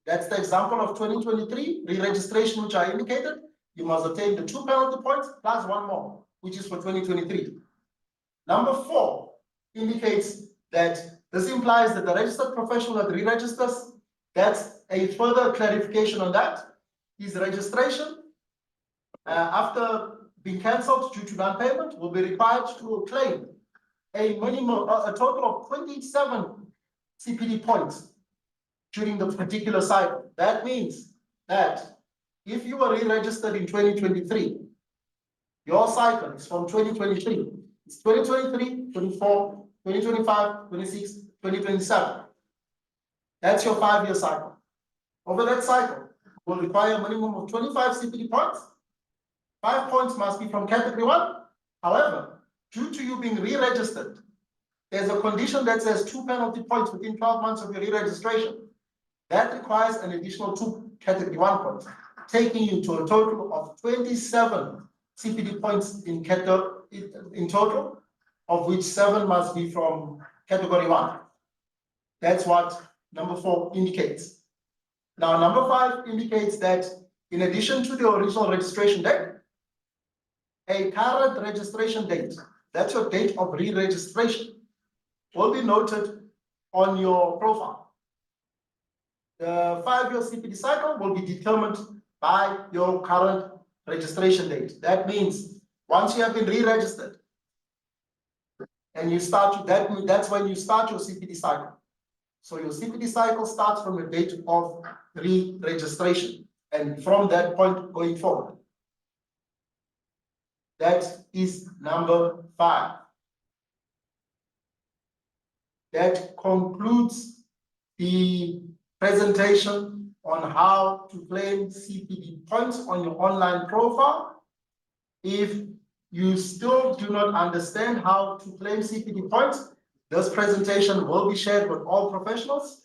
That's the example of 2023 re-registration, which I indicated. You must obtain the 2 penalty points plus 1 more, which is for 2023. Number 4 indicates that this implies that the registered professional that re-registers, that's a further clarification on that. His registration, after being cancelled due to non-payment, will be required to claim a minimum, a total of 27 CPD points during the particular cycle. That means that if you were re-registered in 2023, your cycle is from 2023. It's 2023, 24, 2025, 26, 2027. That's your 5-year cycle. Over that cycle, will require a minimum of 25 CPD points. 5 points must be from category 1. However, due to you being re-registered, there's a condition that says 2 penalty points within 12 months of your re-registration. That requires an additional 2 category 1 points, taking you to a total of 27 CPD points in total, of which 7 must be from category 1. That's what number 4 indicates. Now, number 5 indicates that in addition to the original registration date, a current registration date, that's your date of re-registration, will be noted on your profile. The 5-year CPD cycle will be determined by your current registration date. That means once you have been re-registered and you start, that's when you start your CPD cycle. So your CPD cycle starts from the date of re-registration, and from that point going forward. That is number 5. That concludes the presentation on how to claim CPD points on your online profile. If you still do not understand how to claim CPD points, this presentation will be shared with all professionals.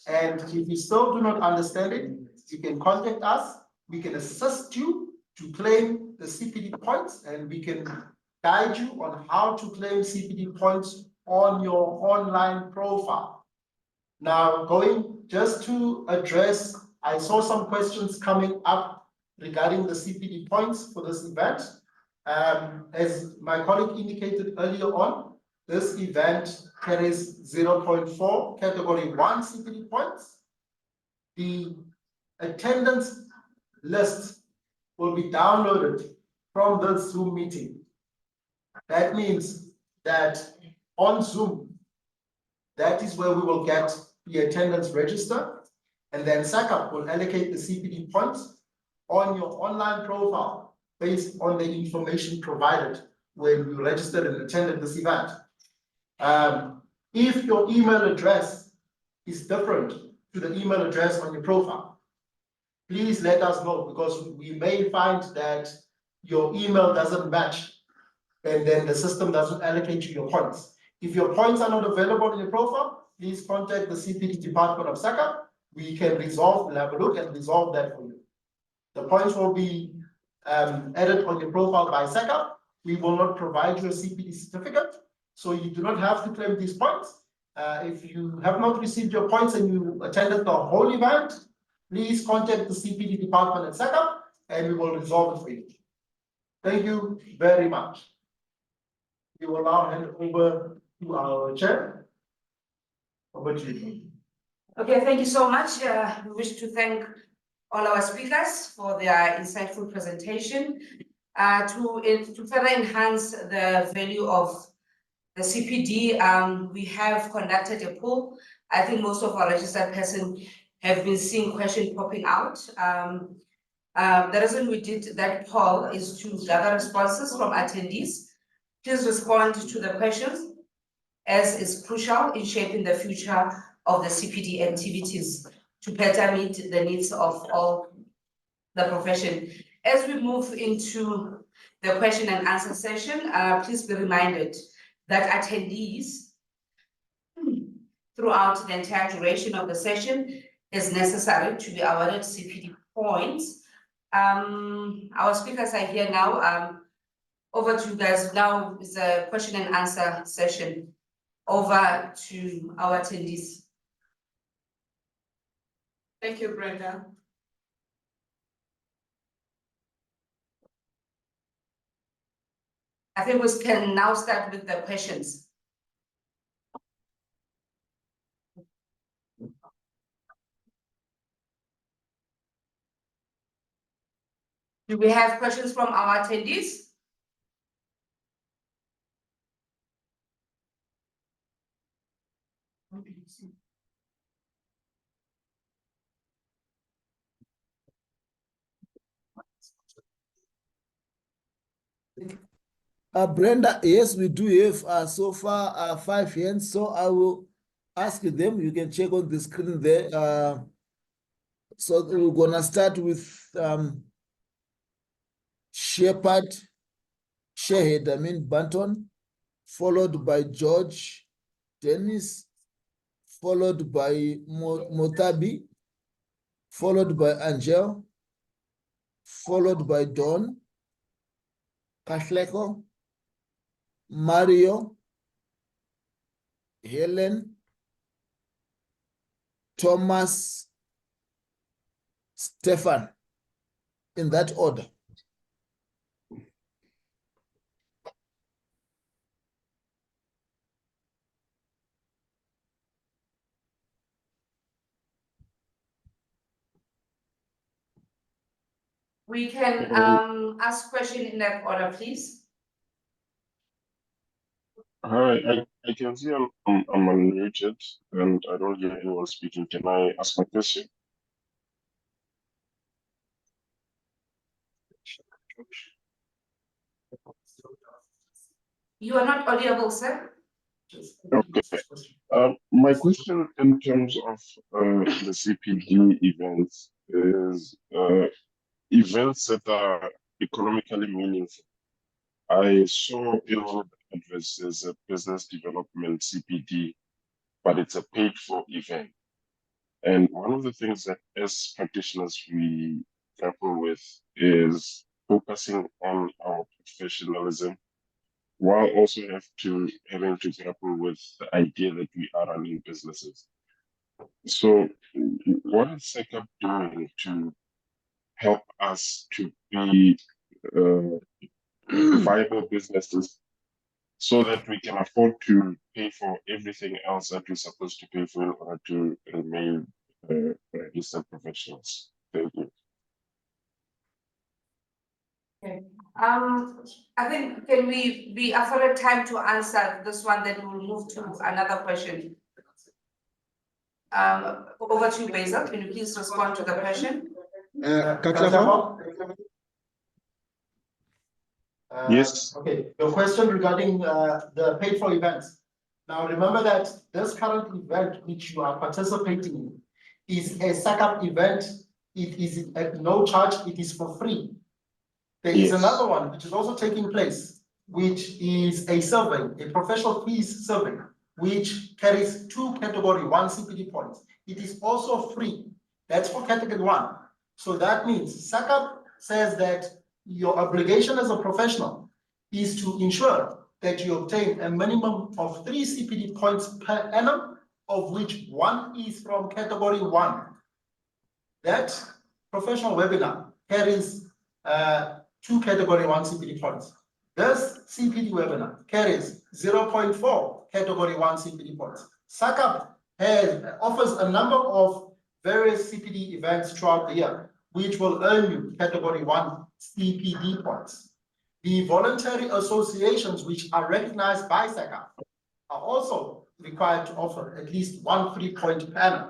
And if you still do not understand it, you can contact us. We can assist you to claim the CPD points, and we can guide you on how to claim CPD points on your online profile. Now, going just to address, I saw some questions coming up regarding the CPD points for this event. As my colleague indicated earlier on, this event carries 0.4 category 1 CPD points. The attendance list will be downloaded from the Zoom meeting. That means that on Zoom, that is where we will get the attendance register, and then SACAP will allocate the CPD points on your online profile based on the information provided when you registered and attended this event. If your email address is different to the email address on your profile, please let us know, because we may find that your email doesn't match, and then the system doesn't allocate you your points. If your points are not available in your profile, please contact the CPD department of SACAP. We can we'll have a look and resolve that for you. The points will be added on your profile by SACAP. We will not provide you a CPD certificate. So you do not have to claim these points. If you have not received your points and you attended the whole event, please contact the CPD department at SECAP and we will resolve it for you. Thank you very much. We will now hand over to our chair. Over to you. Okay, thank you so much. We wish to thank all our speakers for their insightful presentation. To further enhance the value of the CPD, we have conducted a poll. I think most of our registered persons have been seeing questions popping out. The reason we did that poll is to gather responses from attendees. Please respond to the questions, as is crucial in shaping the future of the CPD activities to better meet the needs of all the profession. As we move into the question and answer session, please be reminded that attendees throughout the entire duration of the session is necessary to be awarded CPD points. Our speakers are here now. Over to you guys. Now is a question and answer session. Over to our attendees. Thank you, Brenda. I think we can now start with the questions. Do we have questions from our attendees? Brenda, yes, we do have so far 5 hands, so I will ask them. You can check on the screen there. So we're gonna start with Shepard Shehed, Banton, followed by George Dennis, followed by Motabi, followed by Angel, followed by Don, Kashleko, Mario, Helen, Thomas, Stefan, in that order. We can ask question in that order, please. Hi, I can see I'm unmuted and I don't hear anyone speaking. Can I ask my question? You are not audible, sir. Okay. My question in terms of the CPD events is events that are economically meaningful. I saw in one of the adverts there's a business development CPD, but it's a paid for event. And one of the things that as practitioners we grapple with is focusing on our professionalism, while also having to grapple with the idea that we are running businesses. So what is SECAP doing to help us to be viable businesses so that we can afford to pay for everything else that we're supposed to pay for in order to remain registered professionals? Thank you. Okay. I think can we be afforded time to answer this one, then we'll move to another question. Over to you, Basil. Can you please respond to the question? Yes. Okay, your question regarding the paid for events. Now remember that this current event which you are participating in is a SECAP event. It is at no charge, it is for free. There is another one which is also taking place, which is a survey, a professional fees survey, which carries 2 category 1 CPD points. It is also free. That's for category 1. So that means SECAP says that your obligation as a professional is to ensure that you obtain a minimum of 3 CPD points per annum, of which 1 is from category 1. That professional webinar carries 2 category 1 CPD points. This CPD webinar carries 0.4 category 1 CPD points. SACAP offers a number of various CPD events throughout the year, which will earn you category 1 CPD points. The voluntary associations which are recognized by SACAP are also required to offer at least 1 free point per annum.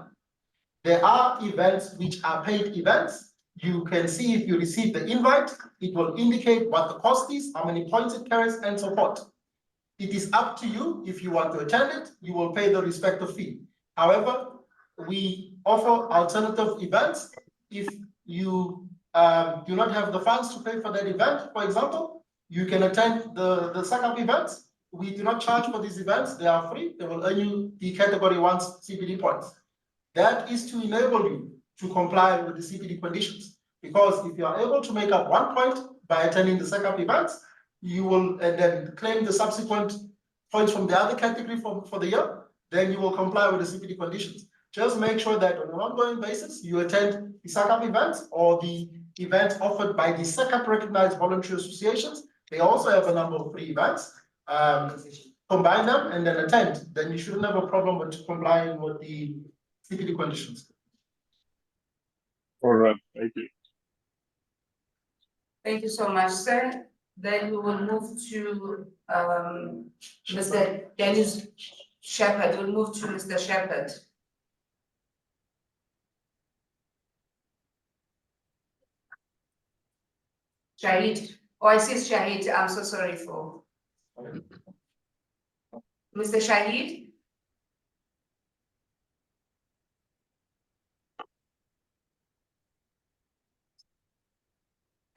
There are events which are paid events. You can see if you receive the invite, it will indicate what the cost is, how many points it carries, and so forth. It is up to you. If you want to attend it, you will pay the respective fee. However, we offer alternative events. If you do not have the funds to pay for that event, for example, you can attend the SACAP events. We do not charge for these events. They are free. They will earn you the category 1 CPD points. That is to enable you to comply with the CPD conditions. Because if you are able to make up 1 point by attending the SACAP events, you will then claim the subsequent points from the other category for the year, then you will comply with the CPD conditions. Just make sure that on an ongoing basis, you attend the SACAP events or the events offered by the SACAP recognized voluntary associations. They also have a number of free events. Combine them and then attend. Then you shouldn't have a problem with complying with the CPD conditions. All right, thank you. Thank you so much, sir. Then we will move to Mr. Dennis Shepherd. We'll move to Mr. Shepherd. Shahid. Oh, I see Shahid. I'm so sorry for Mr. Shahid.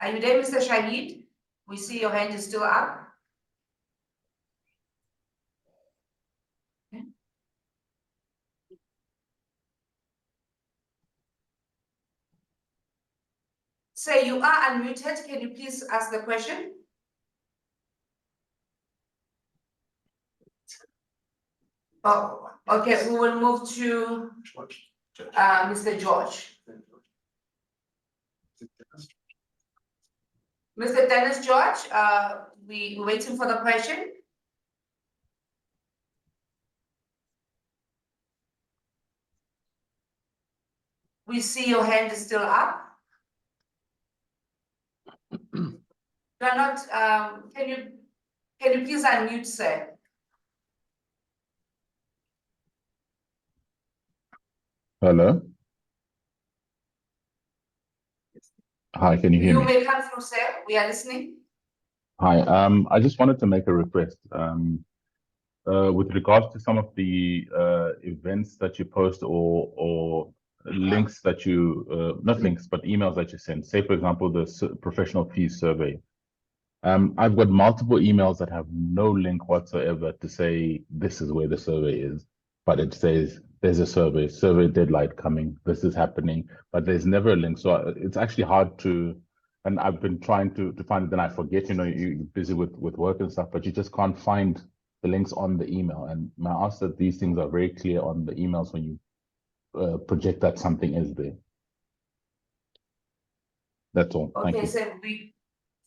Are you there, Mr. Shahid? We see your hand is still up. Sir, you are unmuted. Can you please ask the question? Oh, okay. We will move to Mr. George. Mr. Dennis George, we're waiting for the question. We see your hand is still up. You're not, can you please unmute, sir? Hello. Hi, can you hear me? You may come through, sir. We are listening. Hi, I just wanted to make a request. With regards to some of the events that you post or links that you, not links, but emails that you send, say, for example, the professional fees survey. I've got multiple emails that have no link whatsoever to say this is where the survey is, but it says there's a survey deadline coming, this is happening, but there's never a link. So it's actually hard to, and I've been trying to find it, then I forget, you know, you're busy with work and stuff, but you just can't find the links on the email. And I ask that these things are very clear on the emails when you project that something is there. That's all. Thank you. So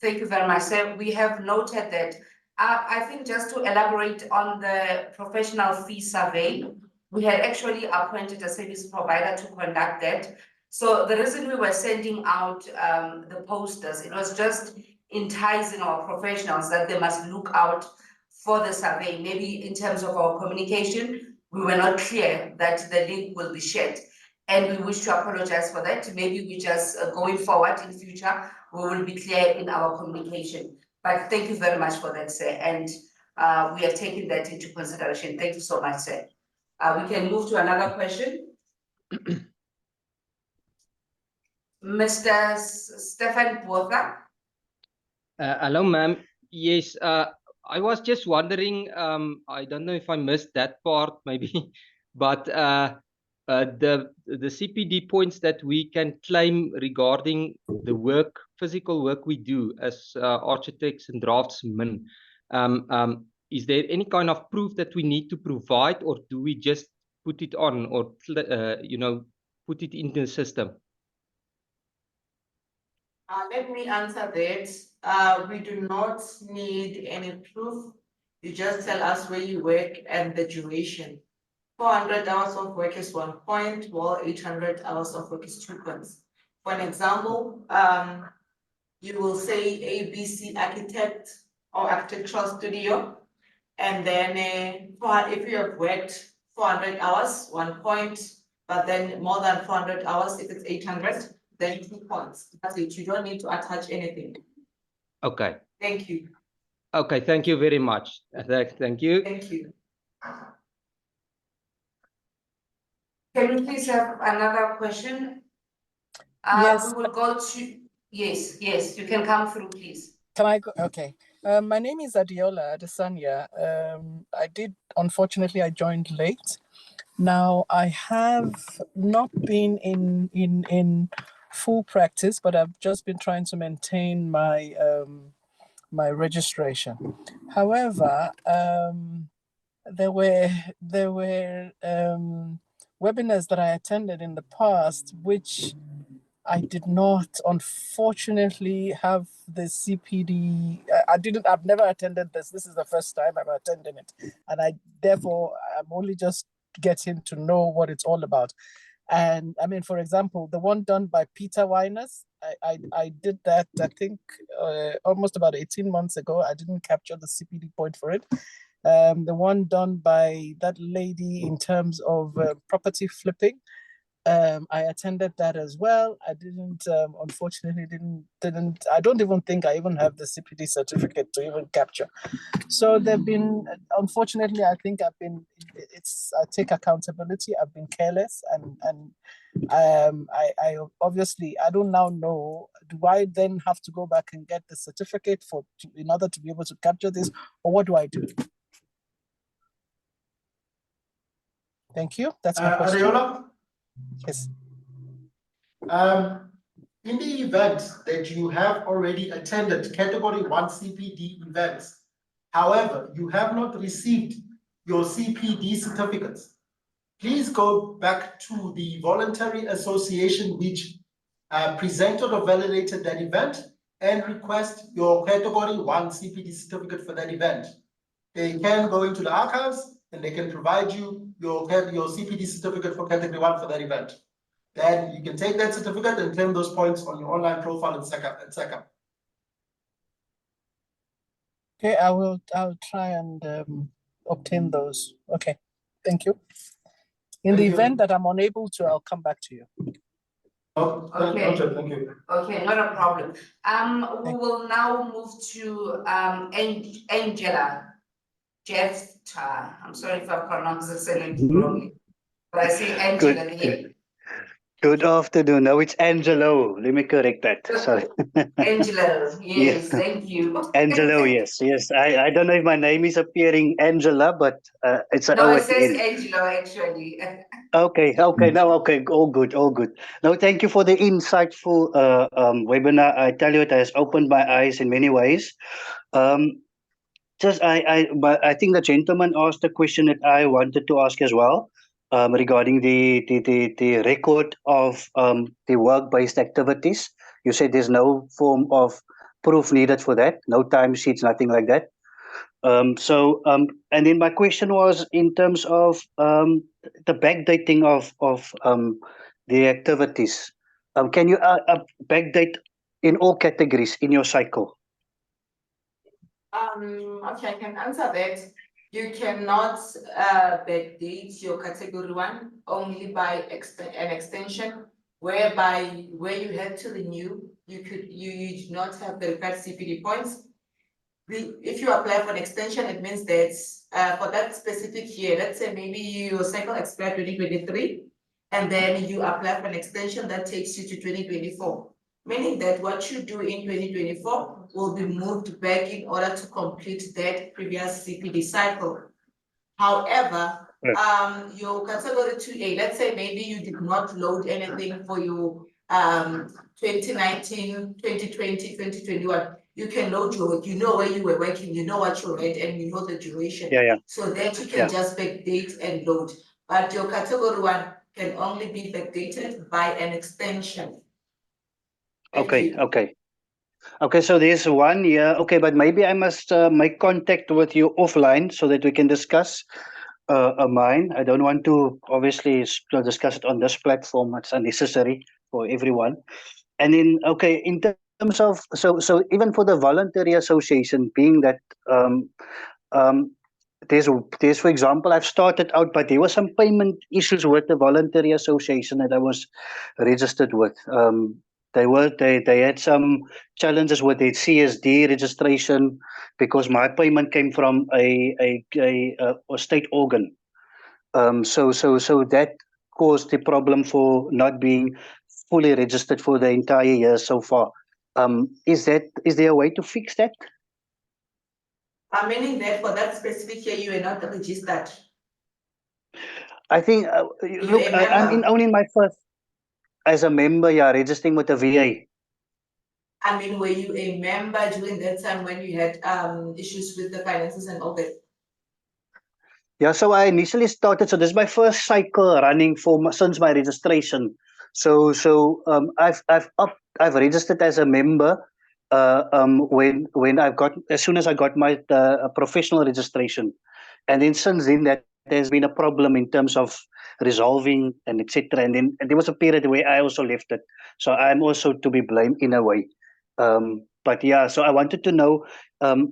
thank you very much, sir. We have noted that. I think just to elaborate on the professional fee survey, we had actually appointed a service provider to conduct that. So the reason we were sending out the posters, it was just enticing our professionals that they must look out for the survey. Maybe in terms of our communication, we were not clear that the link will be shared. And we wish to apologize for that. Maybe we just going forward in future, we will be clear in our communication. But thank you very much for that, sir. And we have taken that into consideration. Thank you so much, sir. We can move to another question. Mr. Stefan Botha. Hello, ma'am. Yes, I was just wondering, I don't know if I missed that part maybe, but the CPD points that we can claim regarding the physical work we do as architects and draftsmen, is there any kind of proof that we need to provide, or do we just put it on, or put it in the system? Let me answer that. We do not need any proof. You just tell us where you work and the duration. 400 hours of work is 1 point, while 800 hours of work is 2 points. For an example, you will say ABC architect or architectural studio, and then if you have worked 400 hours, 1 point, but then more than 400 hours, if it's 800, then 2 points. That's it. You don't need to attach anything. Okay. Thank you. Okay, thank you very much. Thank you. Thank you. Can we please have another question? Yes. We will go to, yes, you can come through, please. Can I go? Okay. My name is Adiola Adesanya. Unfortunately, I joined late. Now, I have not been in full practice, but I've just been trying to maintain my my registration. However, there were webinars that I attended in the past, which I did not, unfortunately, have the CPD. I've never attended this. This is the first time I'm attending it. And I'm only just getting to know what it's all about. And I mean, for example, the one done by Peter Winers, I did that, I think, almost about 18 months ago. I didn't capture the CPD point for it. The one done by that lady in terms of property flipping, I attended that as well. I didn't, unfortunately, I don't even think I even have the CPD certificate to even capture. So they've been, unfortunately, I think I take accountability. I've been careless, and I obviously, I don't now know, do I then have to go back and get the certificate in order to be able to capture this, or what do I do? Thank you. That's my question. Ariola? Yes. In the event that you have already attended Category 1 CPD events, however, you have not received your CPD certificates, please go back to the voluntary association which presented or validated that event and request your Category 1 CPD certificate for that event. They can go into the archives and they can provide you your CPD certificate for Category 1 for that event. Then you can take that certificate and claim those points on your online profile and SECA. Okay, I'll try and obtain those. Okay, thank you. In the event that I'm unable to, I'll come back to you. Oh, Okay. thank you. Okay, not a problem. We will now move to Angela Jefta. I'm sorry if I pronounced the surname wrongly, but I see Angela here. Good afternoon. No, it's Angelo. Let me correct that. Sorry. Angelo, yes, Yeah. thank you. Angelo, yes. I don't know if my name is appearing Angela, but it's an No, O it at the says end. Angelo actually. Okay. No, okay. All good. No, thank you for the insightful webinar. I tell you, it has opened my eyes in many ways. But I think the gentleman asked a question that I wanted to ask as well. Regarding the record of the work-based activities. You said there's no form of proof needed for that, no timesheets, nothing like that. And then my question was in terms of the backdating of the activities. Can you backdate in all categories in your cycle? Okay, I can answer that. You cannot backdate your Category 1 only by an extension, whereby where you had to renew, you do not have the required CPD points. If you apply for an extension, it means that for that specific year, let's say maybe your cycle expired 2023, and then you apply for an extension that takes you to 2024. Meaning that what you do in 2024 will be moved back in order to complete that previous CPD cycle. However, your Category 2A, let's say maybe you did not load anything for your 2019, 2020, 2021, you can load your work, you know where you were working, you know what you read, and you know the duration. Yeah, yeah. So that you can Yeah. just backdate and load. But your category 1 can only be backdated by an extension. Thank Okay, you. okay. Okay, so there's one here. Okay, but maybe I must make contact with you offline so that we can discuss mine. I don't want to obviously discuss it on this platform. It's unnecessary for everyone. And then, okay, in terms of, so even for the voluntary association, being that um, there's, for example, I've started out, but there were some payment issues with the voluntary association that I was registered with. They had some challenges with their CSD registration because my payment came from a state organ. So that caused the problem for not being fully registered for the entire year so far. Is there a way to fix that? Meaning that for that specific year, you are not registered. I think, look, a member? only in my first, as a member, yeah, registering with the VA. I mean, were you a member during that time when you had issues with the finances and all that? Yeah, so I initially started. So this is my first cycle running since my registration. So I've registered as a member when I've got, as soon as I got my professional registration, and then since then that has been a problem in terms of resolving and etc. And then there was a period where I also left it. So I'm also to be blamed in a way. But yeah, so I wanted to know. Will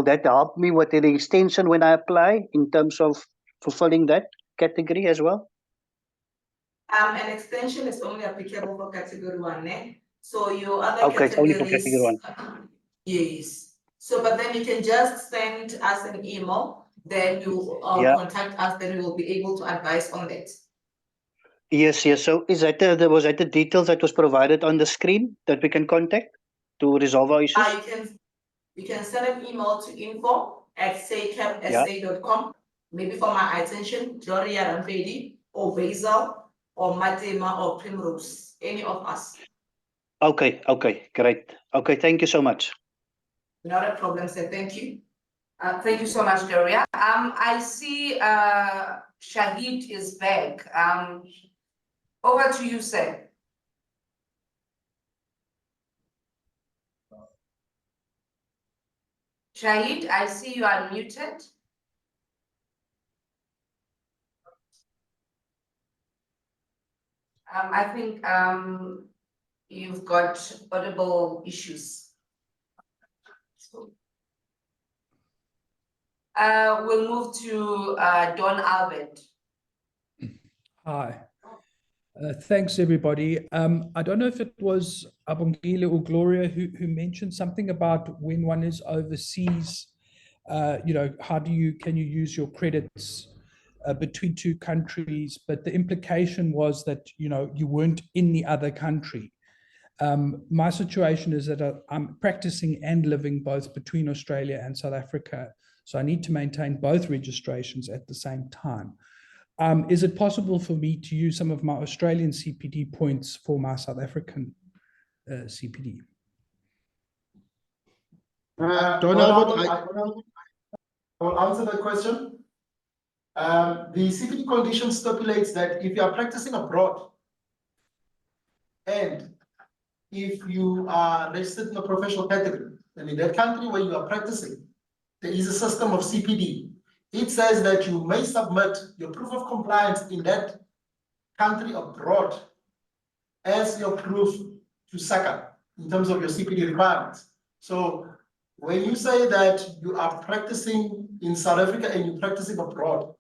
that help me with the extension when I apply in terms of fulfilling that category as well? An extension is only applicable for category 1, eh? So your other Okay, it's only for categories. category 1. Yes. So, but then you can just send us an email, then you Yeah. contact us, then we will be able to advise on that. Yes. So is that was that the details that was provided on the screen that we can contact to resolve our issues? You can send an email to info@saycapsa.com. Maybe for my attention, Gloria Rampedi or Basil or Matema or Primrose, any of us. Okay, great. Okay, thank you so much. Not a problem, sir. Thank you. Thank you so much, Gloria. I see Shahid is back. Over to you, sir. Shahid, I see you are muted. I think you've got audible issues. So, we'll move to Don Albert. Hi. Thanks, everybody. I don't know if it was Abongile or Gloria who mentioned something about when one is overseas, how can you use your credits between two countries? But the implication was that, you weren't in the other country. My situation is that I'm practicing and living both between Australia and South Africa. So I need to maintain both registrations at the same time. Is it possible for me to use some of my Australian CPD points for my South African CPD? Donald, I will answer that question. The CPD condition stipulates that if you are practicing abroad and if you are registered in a professional category, and in that country where you are practicing, there is a system of CPD. It says that you may submit your proof of compliance in that country abroad as your proof to SACA in terms of your CPD requirements. So when you say that you are practicing in South Africa and you're practicing abroad,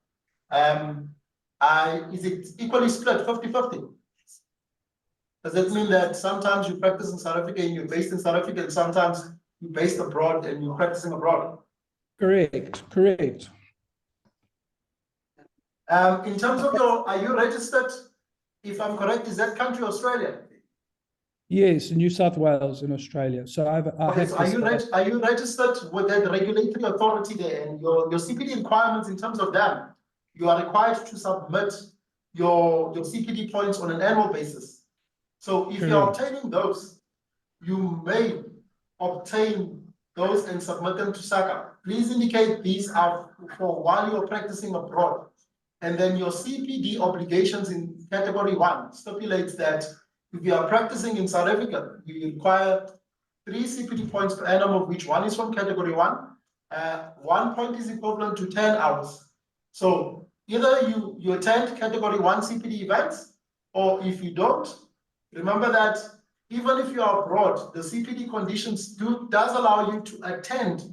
is it equally split 50-50? Does that mean that sometimes you practice in South Africa and you're based in South Africa, and sometimes you're based abroad and you're practicing abroad? Correct. In terms of are you registered? If I'm correct, is that country Australia? Yes, New South Wales in Australia. So are you registered with that regulatory authority there? And your CPD requirements in terms of them, you are required to submit your CPD points on an annual basis. So if you're obtaining those, you may obtain those and submit them to SACA. Please indicate these are for while you're practicing abroad. And then your CPD obligations in category 1 stipulates that if you are practicing in South Africa, you require 3 CPD points per annum, of which 1 is from category 1. 1 point is equivalent to 10 hours. So either you attend category 1 CPD events, or if you don't, remember that even if you are abroad, the CPD conditions does allow you to attend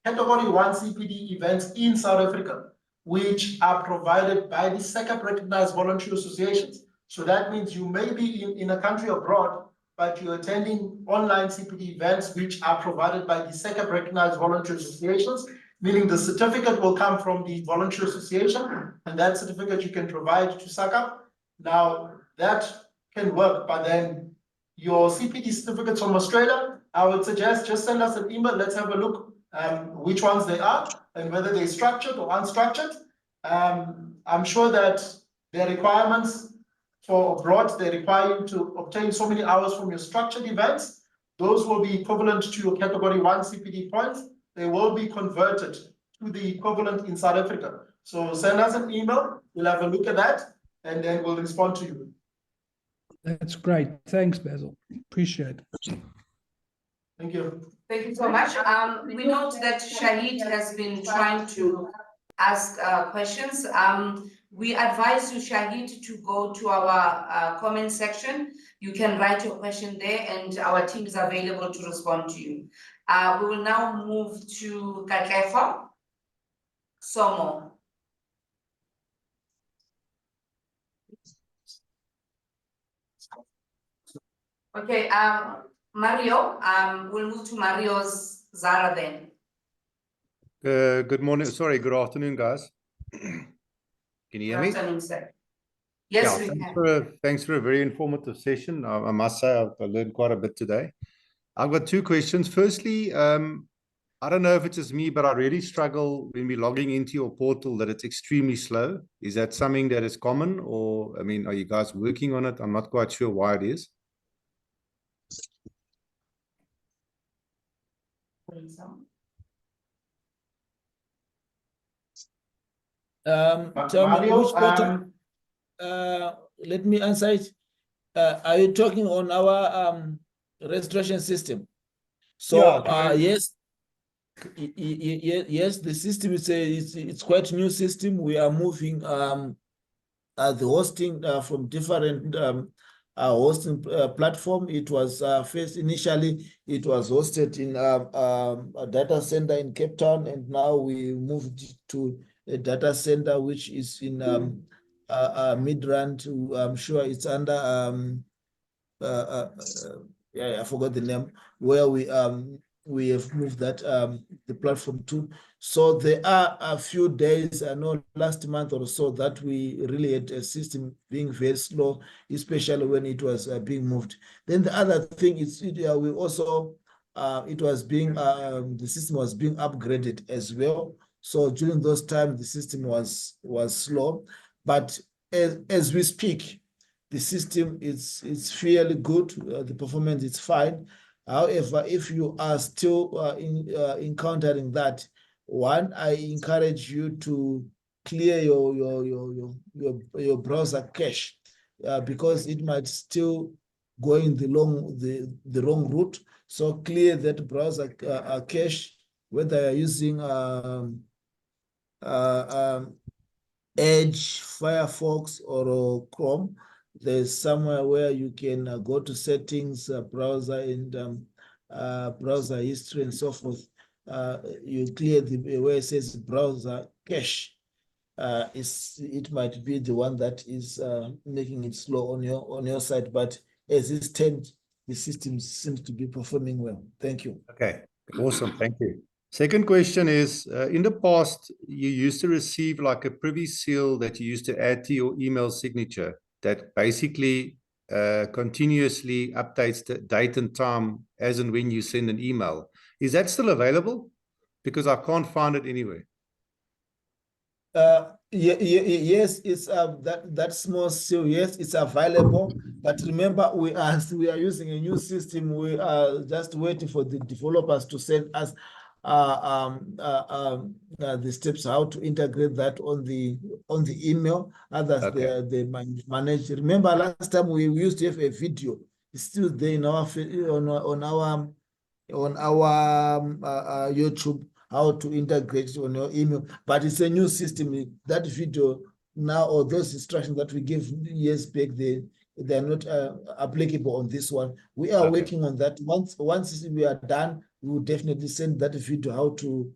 category 1 CPD events in South Africa, which are provided by the SECAP recognized voluntary associations. So that means you may be in a country abroad, but you're attending online CPD events which are provided by the SECAP recognized voluntary associations, meaning the certificate will come from the voluntary association, and that certificate you can provide to SACAP. Now, that can work, but then your CPD certificates from Australia, I would suggest just send us an email. Let's have a look which ones they are and whether they're structured or unstructured. I'm sure that their requirements for abroad, they require you to obtain so many hours from your structured events. Those will be equivalent to your category 1 CPD points. They will be converted to the equivalent in South Africa. So send us an email. We'll have a look at that and then we'll respond to you. That's great. Thanks, Basil. Appreciate it. Thank you. Thank you so much. We note that Shahid has been trying to ask questions. We advise you, Shahid, to go to our comment section. You can write your question there and our team is available to respond to you. We will now move to Katlego Somo. Okay, Mario, we'll move to Mario's Zara then. Good morning. Sorry, good afternoon, guys. Can you hear me? Good afternoon, sir. Yes, we can. Thanks for a very informative session. I must say I've learned quite a bit today. I've got 2 questions. Firstly, I don't know if it's just me, but I really struggle when we're logging into your portal that it's extremely slow. Is that something that is common, or, I mean, are you guys working on it? I'm not quite sure why it is. Tell me which portal? Let me answer it. Are you talking on our registration system? So yes, yes, the system is it's quite new system. We are moving the hosting from different hosting platform. It was first initially it was hosted in a data center in Cape Town, and now we moved to a data center which is in Midrand. I'm sure it's under yeah, I forgot the name, where we have moved that the platform to. So there are a few days, I know last month or so, that we really had a system being very slow, especially when it was being moved. Then the other thing is we also it was being the system was being upgraded as well. So during those times the system was slow, but as we speak, the system is fairly good. The performance is fine. However, if you are still encountering that, one, I encourage you to clear your browser cache because it might still go in the wrong route. So clear that browser cache, whether you're using Edge, Firefox, or Chrome. There's somewhere where you can go to settings, browser, and browser history and so forth. You clear the where it says browser cache. It might be the one that is making it slow on your side, but as it stands, the system seems to be performing well. Thank you. Okay, awesome. Thank you. Second question is, in the past, you used to receive like a privy seal that you used to add to your email signature that basically continuously updates the date and time as and when you send an email. Is that still available? Because I can't find it anywhere. Yes, it's that small seal. Yes, it's available. But remember, we are using a new system. We are just waiting for the developers to send us the steps how to integrate that on the email. Others they manage. Remember, last time we used to have a video. It's still there in our on our YouTube, how to integrate it on your email, but it's a new system. That video now, or those instructions that we gave years back, they're not applicable on this one. We are working on that. Once we are done, we will definitely send that video how to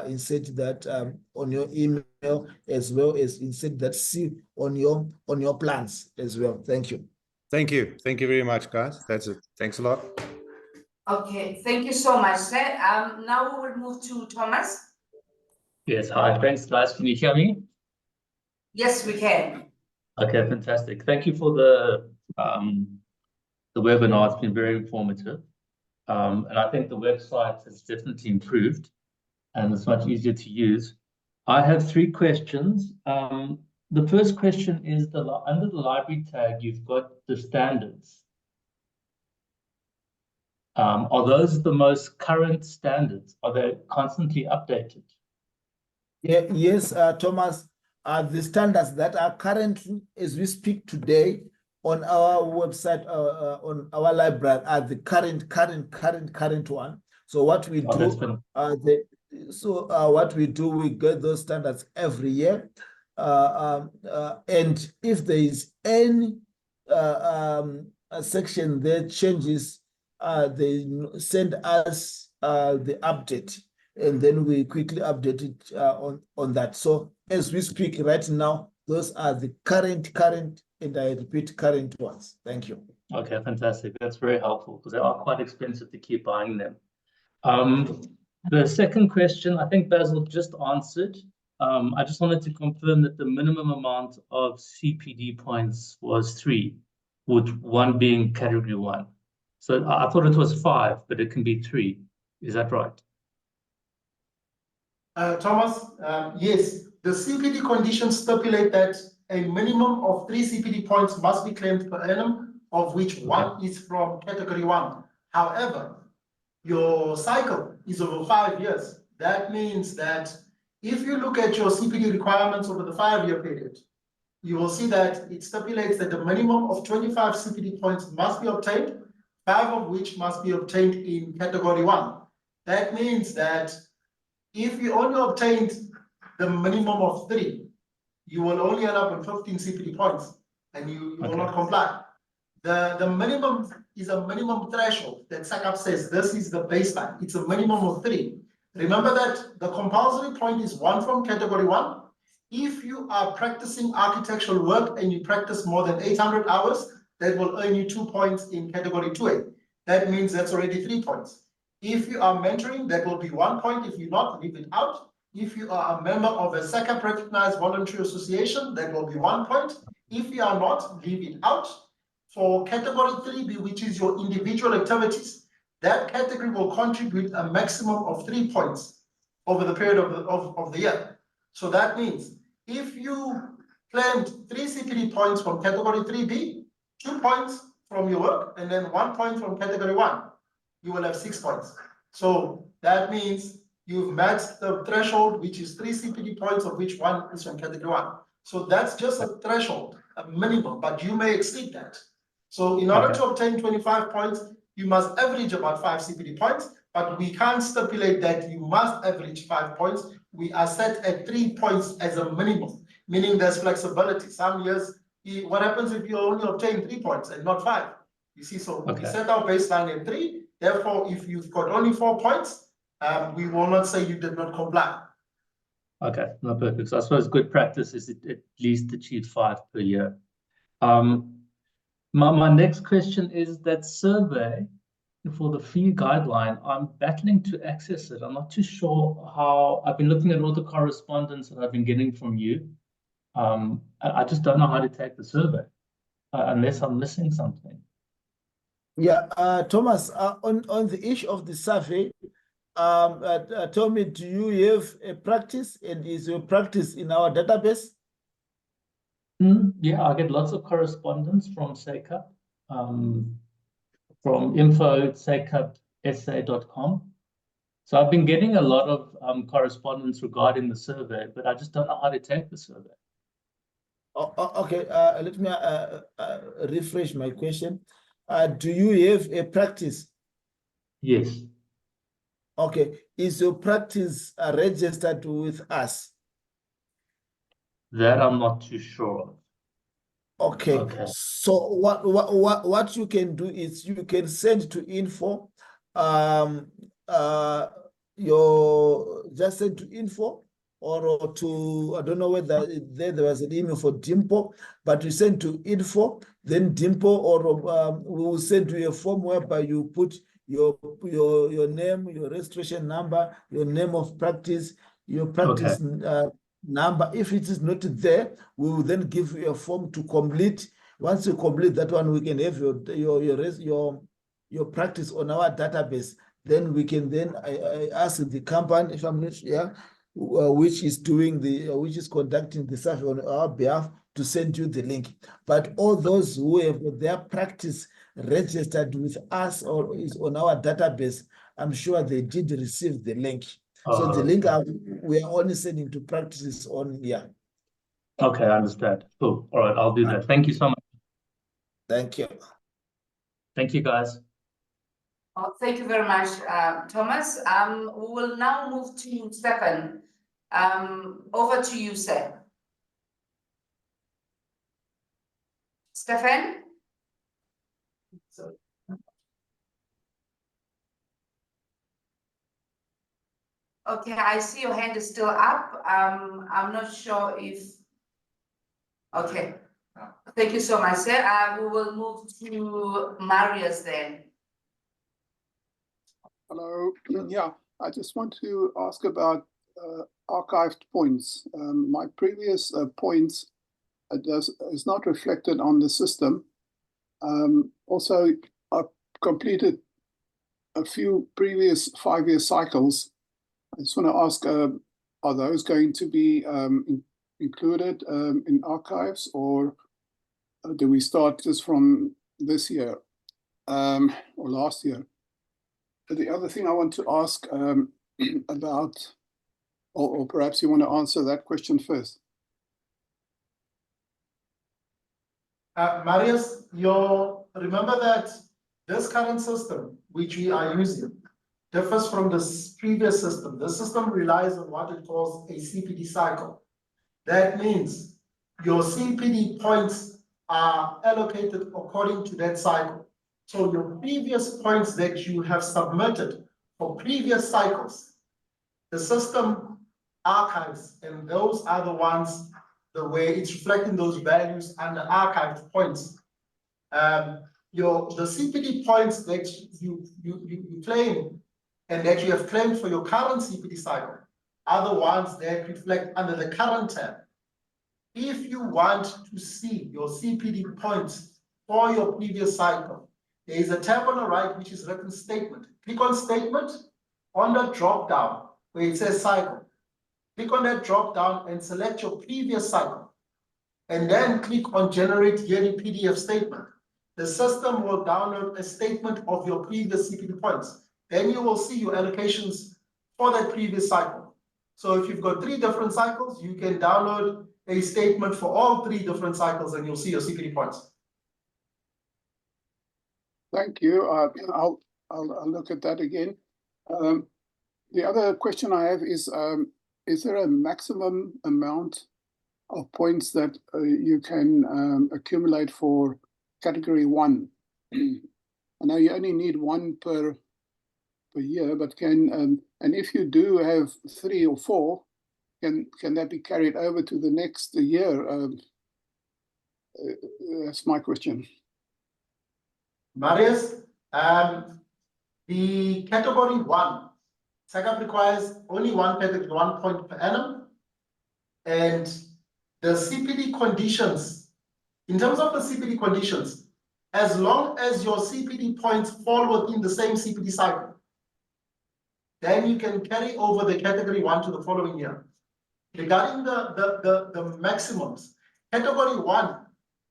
insert that on your email, as well as insert that seal on your plans as well. Thank you. Thank you. Thank you very much, guys. That's it. Thanks a lot. Okay, thank you so much, sir. Now we will move to Thomas. Yes, hi, thanks guys. Can you hear me? Yes, we can. Okay, fantastic. Thank you for the webinar. It's been very informative. And I think the website has definitely improved and it's much easier to use. I have 3 questions. The first question is under the library tag, you've got the standards. Are those the most current standards? Are they constantly updated? Yeah, yes, Thomas, the standards that are currently, as we speak today, on our website, on our library, are the current one. So what we do, what we do, we get those standards every year, and if there is any a section that changes, they send us the update, and then we quickly update it on that. So as we speak right now, those are the current, and I repeat, current ones. Thank you. Okay, fantastic. That's very helpful because they are quite expensive to keep buying them. The second question, I think Basil just answered. I just wanted to confirm that the minimum amount of CPD points was 3, with 1 being category 1. So I thought it was 5, but it can be 3. Is that right? Thomas, yes, the CPD conditions stipulate that a minimum of 3 CPD points must be claimed per annum, of which 1 is from category 1. However, your cycle is over 5 years. That means that if you look at your CPD requirements over the 5-year period, you will see that it stipulates that the minimum of 25 CPD points must be obtained, 5 of which must be obtained in category 1. That means that if you only obtained the minimum of 3, you will only end up with 15 CPD points, and you will not comply. The minimum is a minimum threshold that SACAP says this is the baseline. It's a minimum of 3. Remember that the compulsory point is 1 from category 1. If you are practicing architectural work and you practice more than 800 hours, that will earn you 2 points in category 2A. That means that's already 3 points. If you are mentoring, that will be 1 point. If you're not, leave it out. If you are a member of a SACAP recognized voluntary association, that will be 1 point. If you are not, leave it out. For category 3B, which is your individual activities, that category will contribute a maximum of 3 points over the period of the year. So that means if you claimed 3 CPD points from category 3B, 2 points from your work, and then 1 point from category 1, you will have 6 points. So that means you've matched the threshold, which is 3 CPD points, of which 1 is from category 1. So that's just a threshold, a minimum, but you may exceed that. So in order to obtain 25 points, you must average about 5 CPD points, but we can't stipulate that you must average 5 points. We are set at 3 points as a minimum, meaning there's flexibility. Some years, what happens if you only obtain 3 points and not 5? You see, so we set our baseline at 3. Therefore, if you've got only 4 points, we will not say you did not comply. Okay, no, perfect. So I suppose good practice is at least achieve 5 per year. My next question is that survey for the fee guideline. I'm battling to access it. I'm not too sure how. I've been looking at all the correspondence that I've been getting from you. I just don't know how to take the survey unless I'm missing something. Yeah, Thomas, on the issue of the survey, Tommy, do you have a practice, and is your practice in our database? Yeah, I get lots of correspondence from SACUP, from info@sacup.sa.com. So I've been getting a lot of correspondence regarding the survey, but I just don't know how to take the survey. Okay, let me refresh my question. Do you have a practice? Yes. Okay, is your practice registered with us? That I'm not too sure of. Okay, so what you can do is you can send to info, just send to info or to, I don't know whether there was an email for Dimple, but you send to info, then Dimple, or we will send you a form whereby you put your name, your registration number, your name of practice, your practice number. If it is not there, we will then give you a form to complete. Once you complete that one, we can have your practice on our database. Then we can then ask the company, if I'm not sure, which is conducting the survey on our behalf, to send you the link. But all those who have their practice registered with us or is on our database, I'm sure they did receive the link. So the link we are only sending to practices on here. Okay, I understand. Cool. All right, I'll do that. Thank you so much. Thank you. Thank you, guys. Oh, thank you very much, Thomas. We will now move to Stefan. Over to you, sir. Stefan? Okay, I see your hand is still up. I'm not sure if. Okay, thank you so much, sir. We will move to Marius then. Hello. Yeah, I just want to ask about archived points. My previous points is not reflected on the system. Also, I've completed a few previous 5-year cycles. I just want to ask, are those going to be included in archives, or do we start just from this year or last year? The other thing I want to ask about, or perhaps you want to answer that question first. Marius, remember that this current system, which we are using, differs from the previous system. The system relies on what it calls a CPD cycle. That means your CPD points are allocated according to that cycle. So your previous points that you have submitted for previous cycles, the system archives, and those are the ones, the way it's reflecting those values and the archived points. The CPD points that you claim and that you have claimed for your current CPD cycle are the ones that reflect under the current tab. If you want to see your CPD points for your previous cycle, there is a tab on the right which is written statement. Click on statement on the drop down where it says cycle. Click on that drop down and select your previous cycle. And then click on generate yearly PDF statement. The system will download a statement of your previous CPD points. Then you will see your allocations for that previous cycle. So if you've got 3 different cycles, you can download a statement for all 3 different cycles and you'll see your CPD points. Thank you. I'll look at that again. The other question I have is there a maximum amount of points that you can accumulate for category 1? I know you only need 1 per year, but and if you do have 3 or 4, can that be carried over to the next year? That's my question. Marius, the category 1, SACUP requires only 1 category, 1 point per annum. And the CPD conditions, in terms of the CPD conditions, as long as your CPD points fall within the same CPD cycle, then you can carry over the category 1 to the following year. Regarding the maximums, category 1,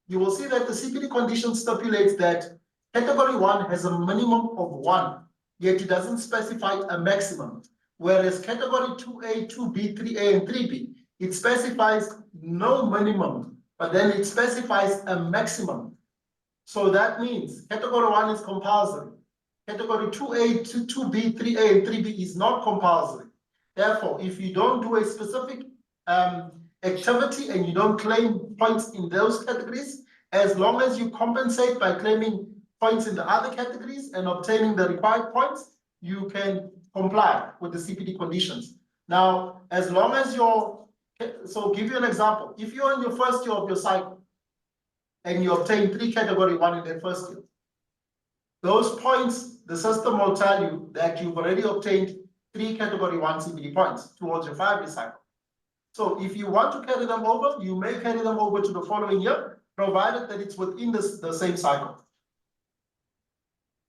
you will see that the CPD condition stipulates that category 1 has a minimum of 1, yet it doesn't specify a maximum. Whereas category 2A, 2B, 3A, and 3B, it specifies no minimum, but then it specifies a maximum. So that means category 1 is compulsory. Category 2A, 2B, 3A, and 3B is not compulsory. Therefore, if you don't do a specific activity and you don't claim points in those categories, as long as you compensate by claiming points in the other categories and obtaining the required points, you can comply with the CPD conditions. Now, as long as you're, so give you an example. If you're in your first year of your cycle and you obtain 3 category 1 in the first year, those points, the system will tell you that you've already obtained 3 category 1 CPD points towards your 5-year cycle. So if you want to carry them over, you may carry them over to the following year, provided that it's within the same cycle.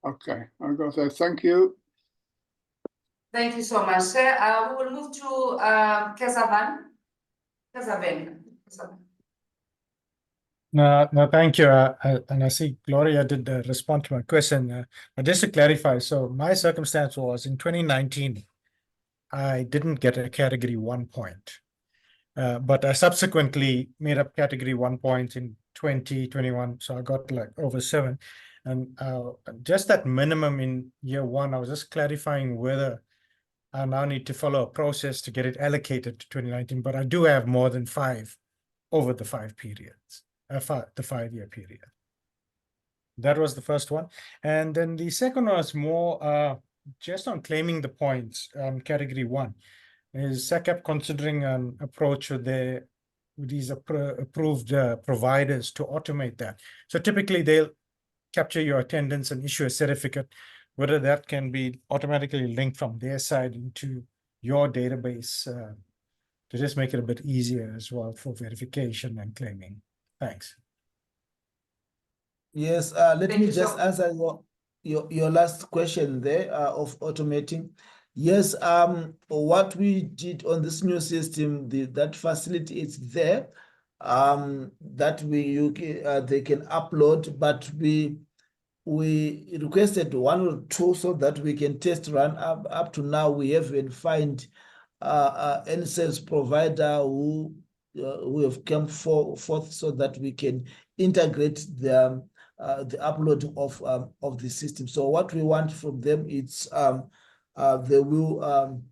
Okay, I got that. Thank you. Thank you so much, sir. We will move to Kesavan. Kesavan. No, thank you. And I see Gloria did respond to my question. But just to clarify, so my circumstance was in 2019, I didn't get a category 1 point. But I subsequently made up category 1 point in 2021. So I got like over 7. And just that minimum in year 1, I was just clarifying whether I now need to follow a process to get it allocated to 2019. But I do have more than 5 over the 5 periods, the 5-year period. That was the first one. And then the second one was more just on claiming the points on category 1. Is SACAP considering an approach with these approved providers to automate that? So typically they'll capture your attendance and issue a certificate, whether that can be automatically linked from their side into your database to just make it a bit easier as well for verification and claiming. Thanks. Yes, let me just answer your last question there of automating. Yes, what we did on this new system, that facility is there, that they can upload, but we requested 1 or 2 so that we can test run. Up to now, we haven't find any service provider who have come forth so that we can integrate the upload of the system. So what we want from them is they will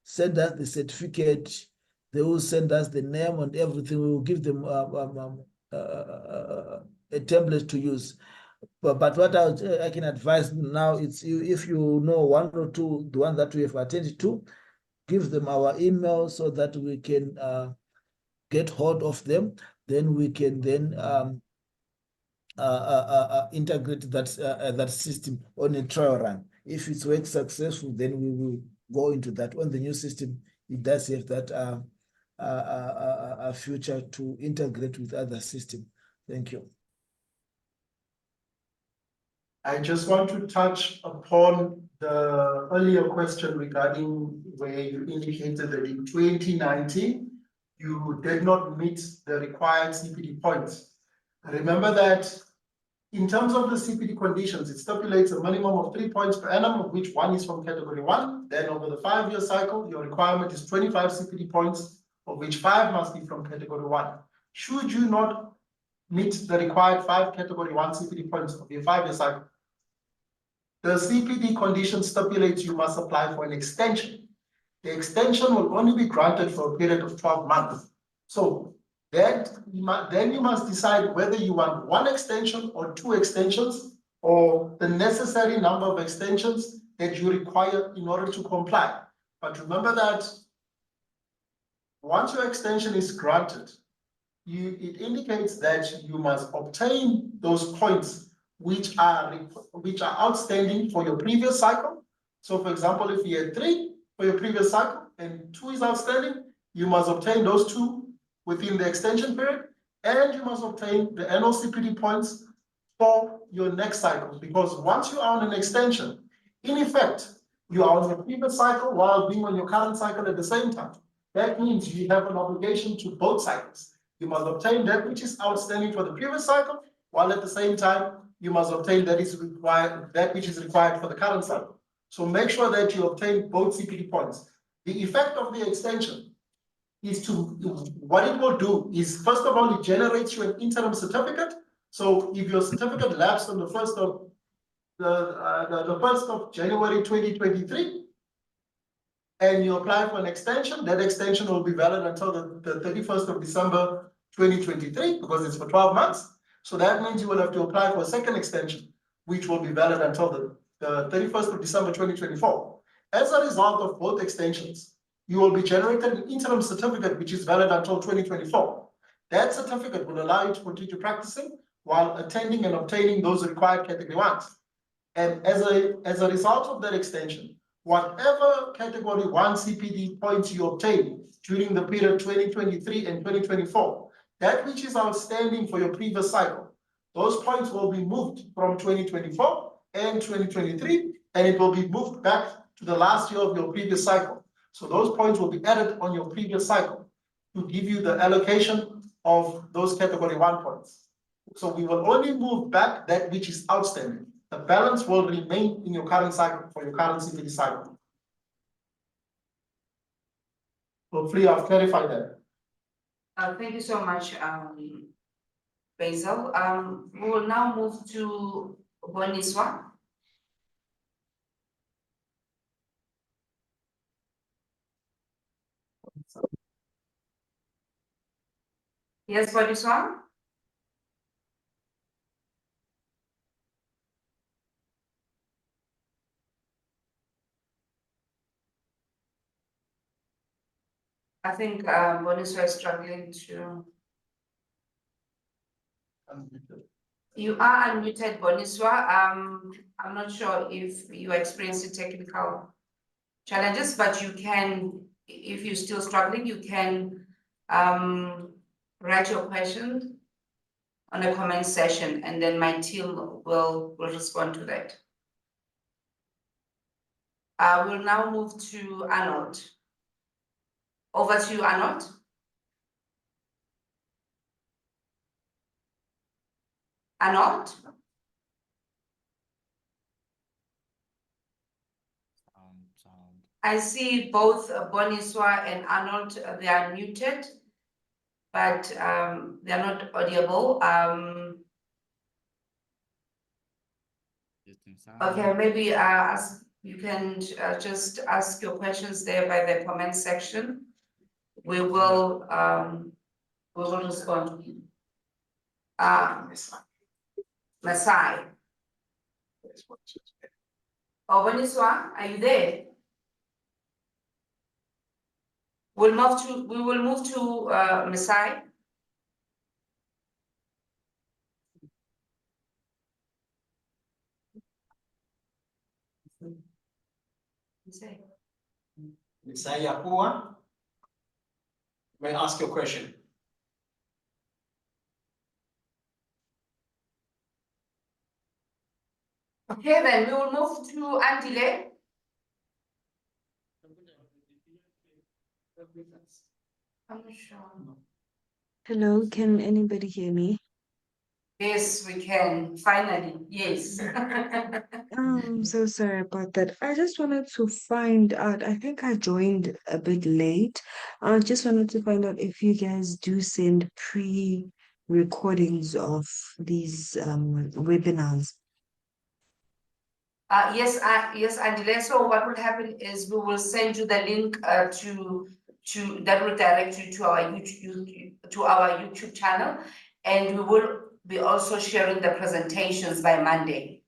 send us the certificate. They will send us the name and everything. We will give them a template to use. But what I can advise now is if you know 1 or 2, the one that we have attended to, give them our email so that we can get hold of them. Then we can then integrate that system on a trial run. If it's works successful, then we will go into that. On the new system, it does have that a future to integrate with other systems. Thank you. I just want to touch upon the earlier question regarding where you indicated that in 2019, you did not meet the required CPD points. Remember that in terms of the CPD conditions, it stipulates a minimum of 3 points per annum, of which 1 is from category 1. Then over the 5-year cycle, your requirement is 25 CPD points, of which 5 must be from category 1. Should you not meet the required 5 category 1 CPD points of your 5-year cycle, the CPD condition stipulates you must apply for an extension. The extension will only be granted for a period of 12 months. So then you must decide whether you want 1 extension or 2 extensions, or the necessary number of extensions that you require in order to comply. But remember that once your extension is granted, it indicates that you must obtain those points which are outstanding for your previous cycle. So for example, if you had 3 for your previous cycle and 2 is outstanding, you must obtain those 2 within the extension period, and you must obtain the annual CPD points for your next cycle. Because once you are on an extension, in effect, You are on your previous cycle while being on your current cycle at the same time. That means you have an obligation to both cycles. You must obtain that which is outstanding for the previous cycle, while at the same time, you must obtain that which is required for the current cycle. So make sure that you obtain both CPD points. The effect of the extension is what it will do is, first of all, it generates you an interim certificate. So if your certificate lapsed on the 1st of the 1st of January 2023, and you apply for an extension, that extension will be valid until the 31st of December 2023, because it's for 12 months. So that means you will have to apply for a second extension, which will be valid until the 31st of December 2024. As a result of both extensions, you will be generated an interim certificate, which is valid until 2024. That certificate will allow you to continue practicing while attending and obtaining those required category 1s. And as a result of that extension, whatever category 1 CPD points you obtain during the period 2023 and 2024, that which is outstanding for your previous cycle, those points will be moved from 2024 and 2023, and it will be moved back to the last year of your previous cycle. So those points will be added on your previous cycle to give you the allocation of those category 1 points. So we will only move back that which is outstanding. The balance will remain in your current cycle for your current CPD cycle. Hopefully I've clarified that. Thank you so much, Basil. We will now move to Boniswa. Yes, Boniswa? I think Boniswa is struggling to. You are unmuted, Boniswa. I'm not sure if you are experiencing technical challenges, but you can, if you're still struggling, you can write your question on a comment section, and then my team will respond to that. I will now move to Arnold. Over to you, Arnold. Arnold? I see both Boniswa and Arnold, they are muted, but they're not audible. Okay, maybe you can just ask your questions there by the comment section. We will respond. Masai. Oh, Boniswa, are you there? We will move to Masai. Masai Yapua, may I ask your question? Okay, then we will move to Andile. I'm not sure. Hello, can anybody hear me? Yes, we can. Finally, yes. I'm so sorry about that. I just wanted to find out. I think I joined a bit late. I just wanted to find out if you guys do send pre-recordings of these webinars. Yes, Andile. So what will happen is we will send you the link to that will direct you to our YouTube channel, and we will be also sharing the presentations by Monday.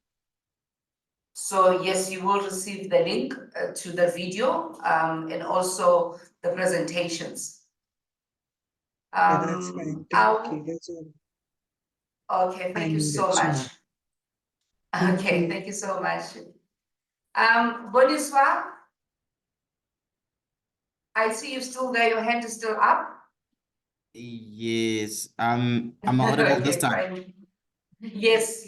So yes, you will receive the link to the video and also the presentations. Yeah, that's fine. Thank you. That's all. Okay, thank you so much. Okay, thank you so much. Boniswa, I see you still there. Your hand is still up. Yes. I'm audible this time. Fine. Yes.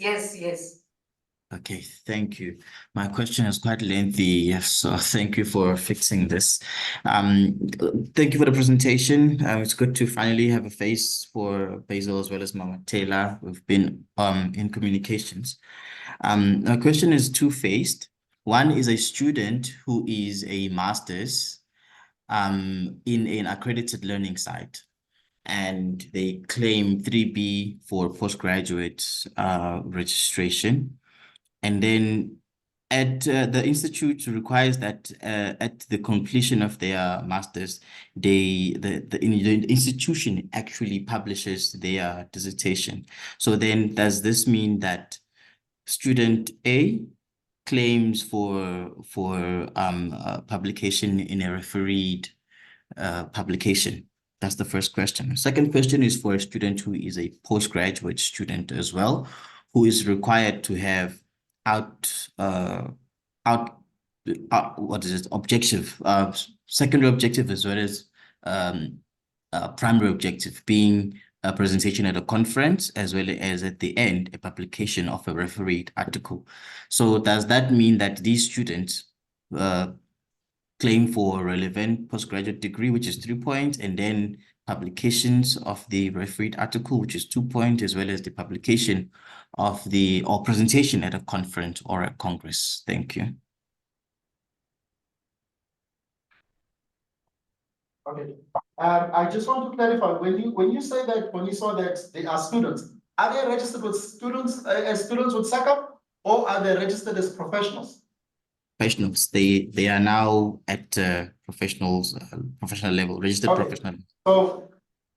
Okay, thank you. My question is quite lengthy, yes, so thank you for fixing this. Thank you for the presentation. It's good to finally have a face for Basil as well as Mama Taylor. We've been in communications. My question is two-faced. One is a student who is a master's in an accredited learning site, and they claim 3B for postgraduate registration. And then at the institute requires that at the completion of their masters, the institution actually publishes their dissertation. So then does this mean that student A claims for publication in a refereed publication? That's the first question. Second question is for a student who is a postgraduate student as well, who is required to have secondary objective as well as primary objective, being a presentation at a conference as well as at the end a publication of a refereed article. So does that mean that these students claim for relevant postgraduate degree, which is 3 points, and then publications of the refereed article, which is 2 points, as well as the publication of or presentation at a conference or a congress? Thank you. Okay. I just want to clarify, when you say that, when you saw that they are students, are they registered with students as students with SACP, or are they registered as professionals? Professionals. They are now at professional level, registered professional. So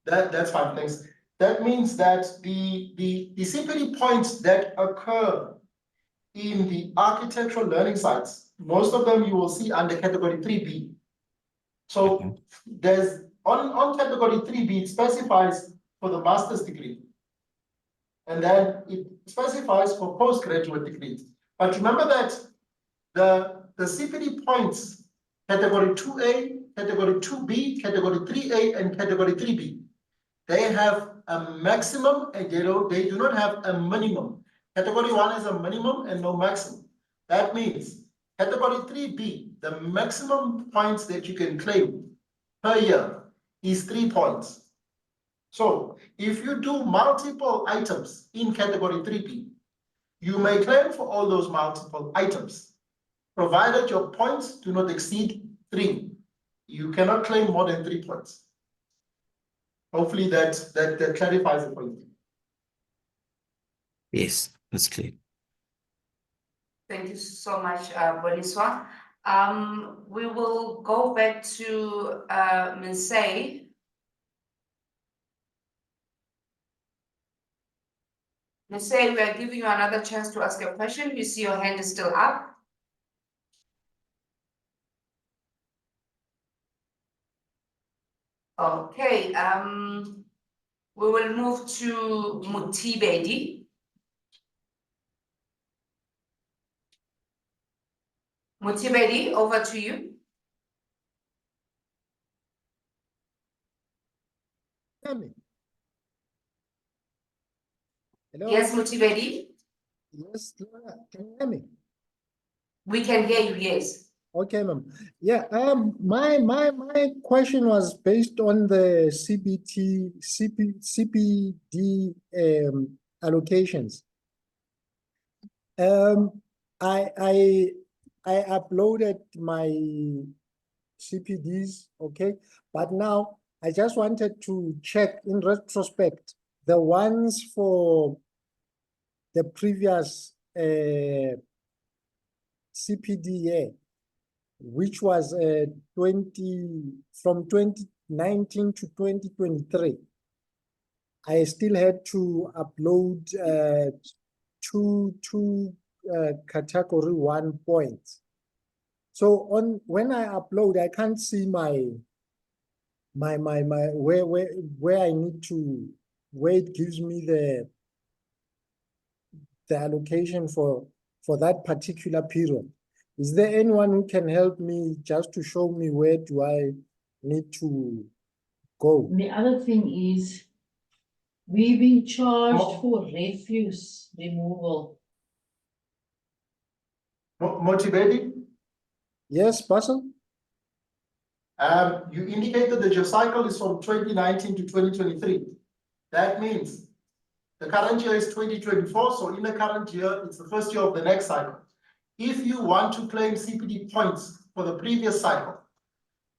that's fine, thanks. That means that the CPD points that occur in the architectural learning sites, most of them you will see under category 3B. So there's on category 3B, it specifies for the master's degree. And then it specifies for postgraduate degrees. But remember that the CPD points, category 2A, category 2B, category 3A, and category 3B, they have a maximum and they do not have a minimum. Category 1 is a minimum and no maximum. That means category 3B, the maximum points that you can claim per year is 3 points. So if you do multiple items in category 3B, you may claim for all those multiple items, provided your points do not exceed 3. You cannot claim more than 3 points. Hopefully that clarifies it for you. Yes, that's clear. Thank you so much, Boniswa. We will go back to Minsei. Minsei, we are giving you another chance to ask a question. You see your hand is still up. Okay, we will move to Mutibedi. Mutibedi, over to you. Hello. Yes, Mutibedi. Yes, can you hear me? We can hear you, yes. Okay, ma'am. Yeah, my question was based on the CPD allocations. I uploaded my CPDs, okay, but now I just wanted to check in retrospect the ones for the previous CPD, which was from 2019 to 2023. I still had to upload two category 1 points. So when I upload, I can't see my where I need to, where it gives me the allocation for that particular period. Is there anyone who can help me just to show me where do I need to go? The other thing is we've been charged for refuse removal. Motibedi? Yes, Basil? You indicated that your cycle is from 2019 to 2023. That means the current year is 2024, so in the current year, it's the first year of the next cycle. If you want to claim CPD points for the previous cycle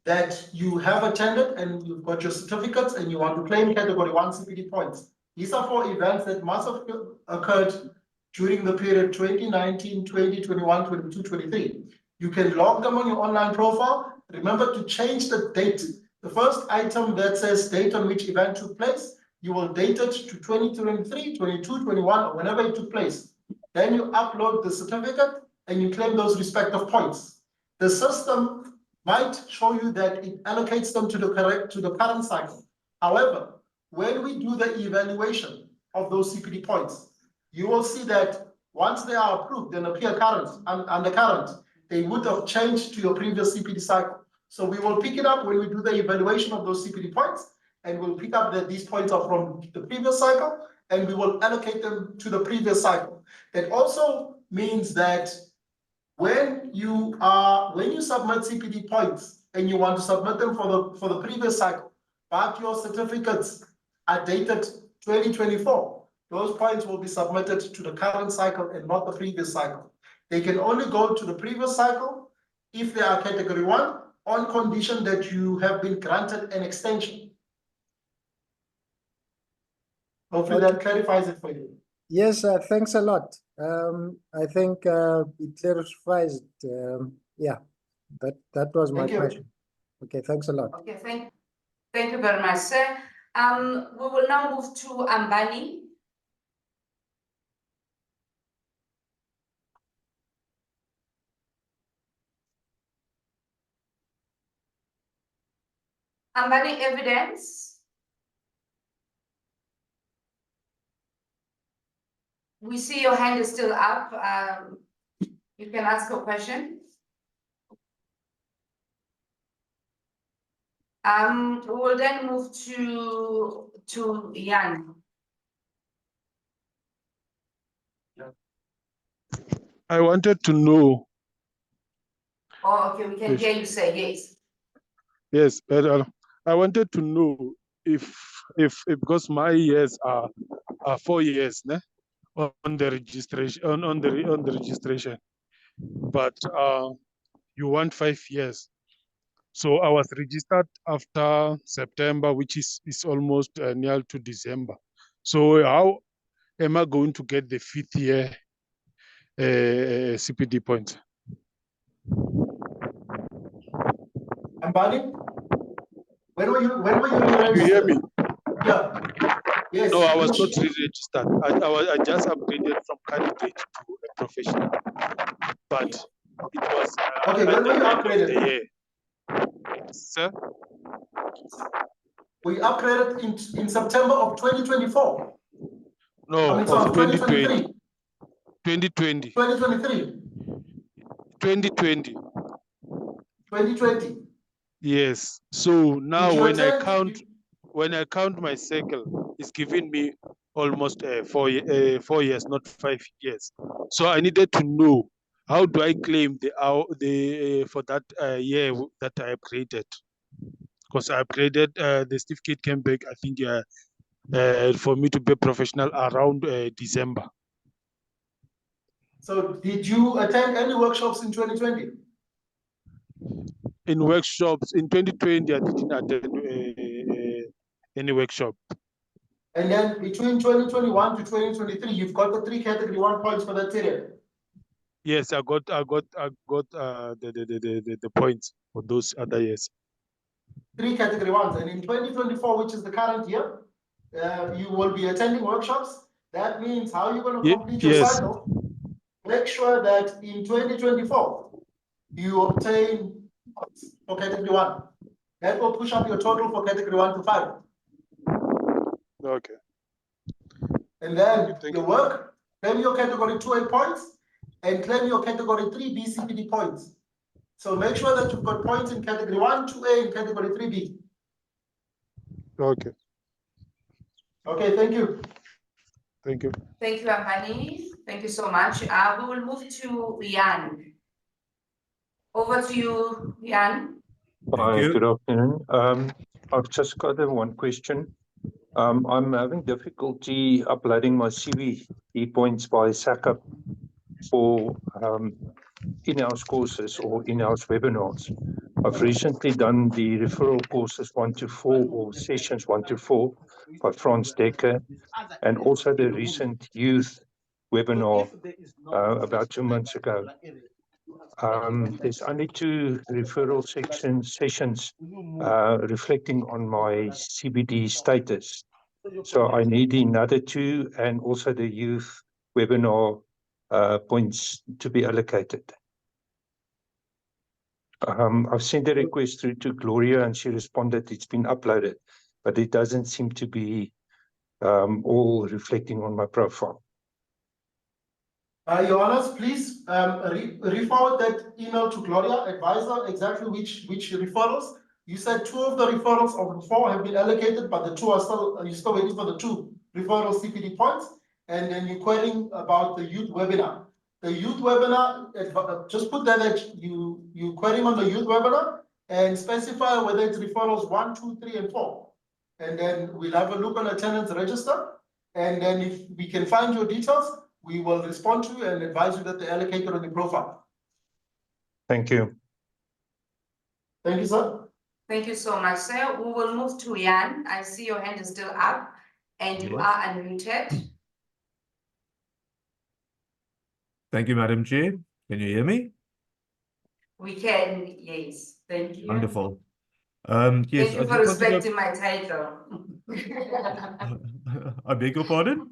that you have attended and you've got your certificates and you want to claim category 1 CPD points, these are for events that must have occurred during the period 2019, 2021, 22, 23. You can log them on your online profile. Remember to change the date. The first item that says date on which event took place, you will date it to 2023, 22, 21, or whenever it took place. Then you upload the certificate and you claim those respective points. The system might show you that it allocates them to the current cycle. However, when we do the evaluation of those CPD points, you will see that once they are approved and appear current under current, they would have changed to your previous CPD cycle. So we will pick it up when we do the evaluation of those CPD points, and we'll pick up that these points are from the previous cycle, and we will allocate them to the previous cycle. That also means that when you submit CPD points and you want to submit them for the previous cycle, but your certificates are dated 2024, those points will be submitted to the current cycle and not the previous cycle. They can only go to the previous cycle if they are category 1 on condition that you have been granted an extension. Hopefully that clarifies it for you. Yes, thanks a lot. I think it clarifies it. Yeah, that was my question. Okay, thanks a lot. Okay, thank you very much, sir. We will now move to Ambani. Ambani, evidence. We see your hand is still up. You can ask a question. We will then move to Jan. I wanted to know. Oh, okay, we can hear you say yes. Yes, but I wanted to know if because my years are 4 years on the registration on the registration, but you want 5 years. So I was registered after September, which is almost near to December. So how am I going to get the 5th year CPD points? Ambani, when were you registered? You hear me? Yeah. Yes. No, I was not re-registered. I just upgraded from candidate to a professional. But it was okay. When were you upgraded? Sir? We upgraded in September of 2024. No, I mean, sorry, 2023. 2020. 2023. 2020. 2020. Yes. So now when I count my cycle, it's giving me almost 4 years, not 5 years. So I needed to know, how do I claim the for that year that I upgraded? Because I upgraded, the certificate came back, I think, for me to be professional around December. So did you attend any workshops in 2020? In workshops in 2020, I didn't attend any workshop. And then between 2021 to 2023, you've got the 3 category 1 points for that period. Yes, I got the points for those other years. 3 category 1s, and in 2024, which is the current year, you will be attending workshops. That means how you're going to complete your cycle. Make sure that in 2024 you obtain points for category 1. That will push up your total for category 1 to 5. Okay. And then your work, claim your category 2A points and claim your category 3 BCPD points. So make sure that you've got points in category 1, 2A, and category 3B. Okay. Okay, thank you. Thank you. Thank you, Ambani. Thank you so much. We will move to Jan. Over to you, Jan. Hi, you. good afternoon. I've just got one question. I'm having difficulty uploading my CPD points by SACP for in-house courses or in-house webinars. I've recently done the referral courses 1 to 4 or sessions 1 to 4 by Franz Decker, and also the recent youth webinar about 2 months ago. There's only 2 referral sessions reflecting on my CPD status. So I need another 2 and also the youth webinar points to be allocated. I've sent a request through to Gloria and she responded it's been uploaded, but it doesn't seem to be all reflecting on my profile. Johannes, please re-forward that email to Gloria, advisor exactly which referrals. You said 2 of the referrals of the 4 have been allocated, but the 2 are still, you're still waiting for the 2 referral CPD points. And then you're querying about the youth webinar. The youth webinar, just put that you querying on the youth webinar and specify whether it's referrals 1, 2, 3, and 4. And then we'll have a look on attendance register. And then if we can find your details, we will respond to you and advise you that they're allocated on the profile. Thank you. Thank you, sir. Thank you so much, sir. We will move to Jan. I see your hand is still up and you are unmuted. Thank you, Madam Chair. Can you hear me? We can, yes. Thank you. Wonderful. Yes, Thank you I for just wanted respecting my title. I beg your pardon?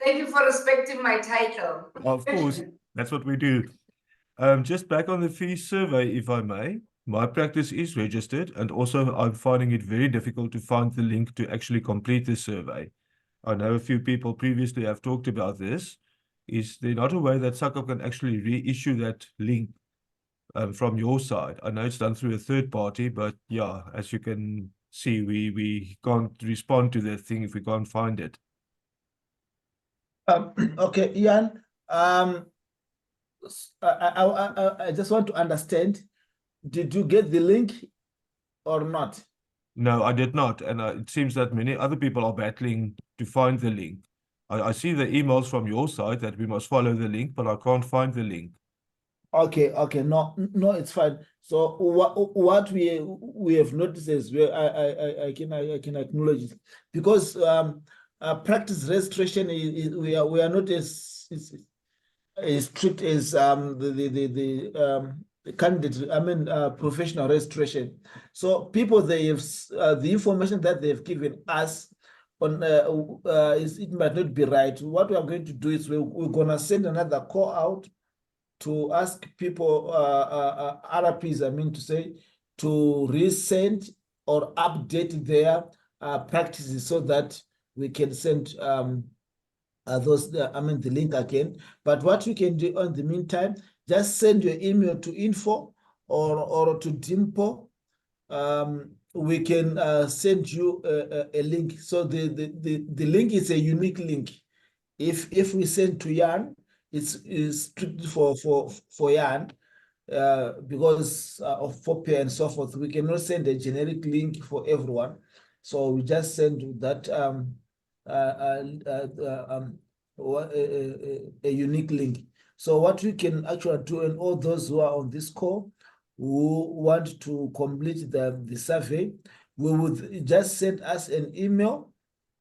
Thank you for respecting my title. Of course, that's what we do. Just back on the fee survey, if I may. My practice is registered, and also I'm finding it very difficult to find the link to actually complete the survey. I know a few people previously have talked about this. Is there not a way that SACP can actually reissue that link from your side? I know it's done through a third party, but yeah, as you can see, we can't respond to that thing if we can't find it. Okay, Ian, I just want to understand, did you get the link or not? No, I did not. And it seems that many other people are battling to find the link. I see the emails from your side that we must follow the link, but I can't find the link. Okay, no, it's fine. So what we have noticed is I can acknowledge it, because practice registration we are not as strict as the candidate, professional registration. So people, they have the information that they've given us on it might not be right. What we are going to do is we're gonna send another call out to ask people, RPs, I mean to say, to resend or update their practices so that we can send the link again. But what you can do in the meantime, just send your email to info or to Dimpo. We can send you a link. So the link is a unique link. If we send to Jan, it's strictly for Jan, because of FOPIA and so forth. We cannot send a generic link for everyone. So we just send that a unique link. So what we can actually do, and all those who are on this call who want to complete the survey, we would just send us an email,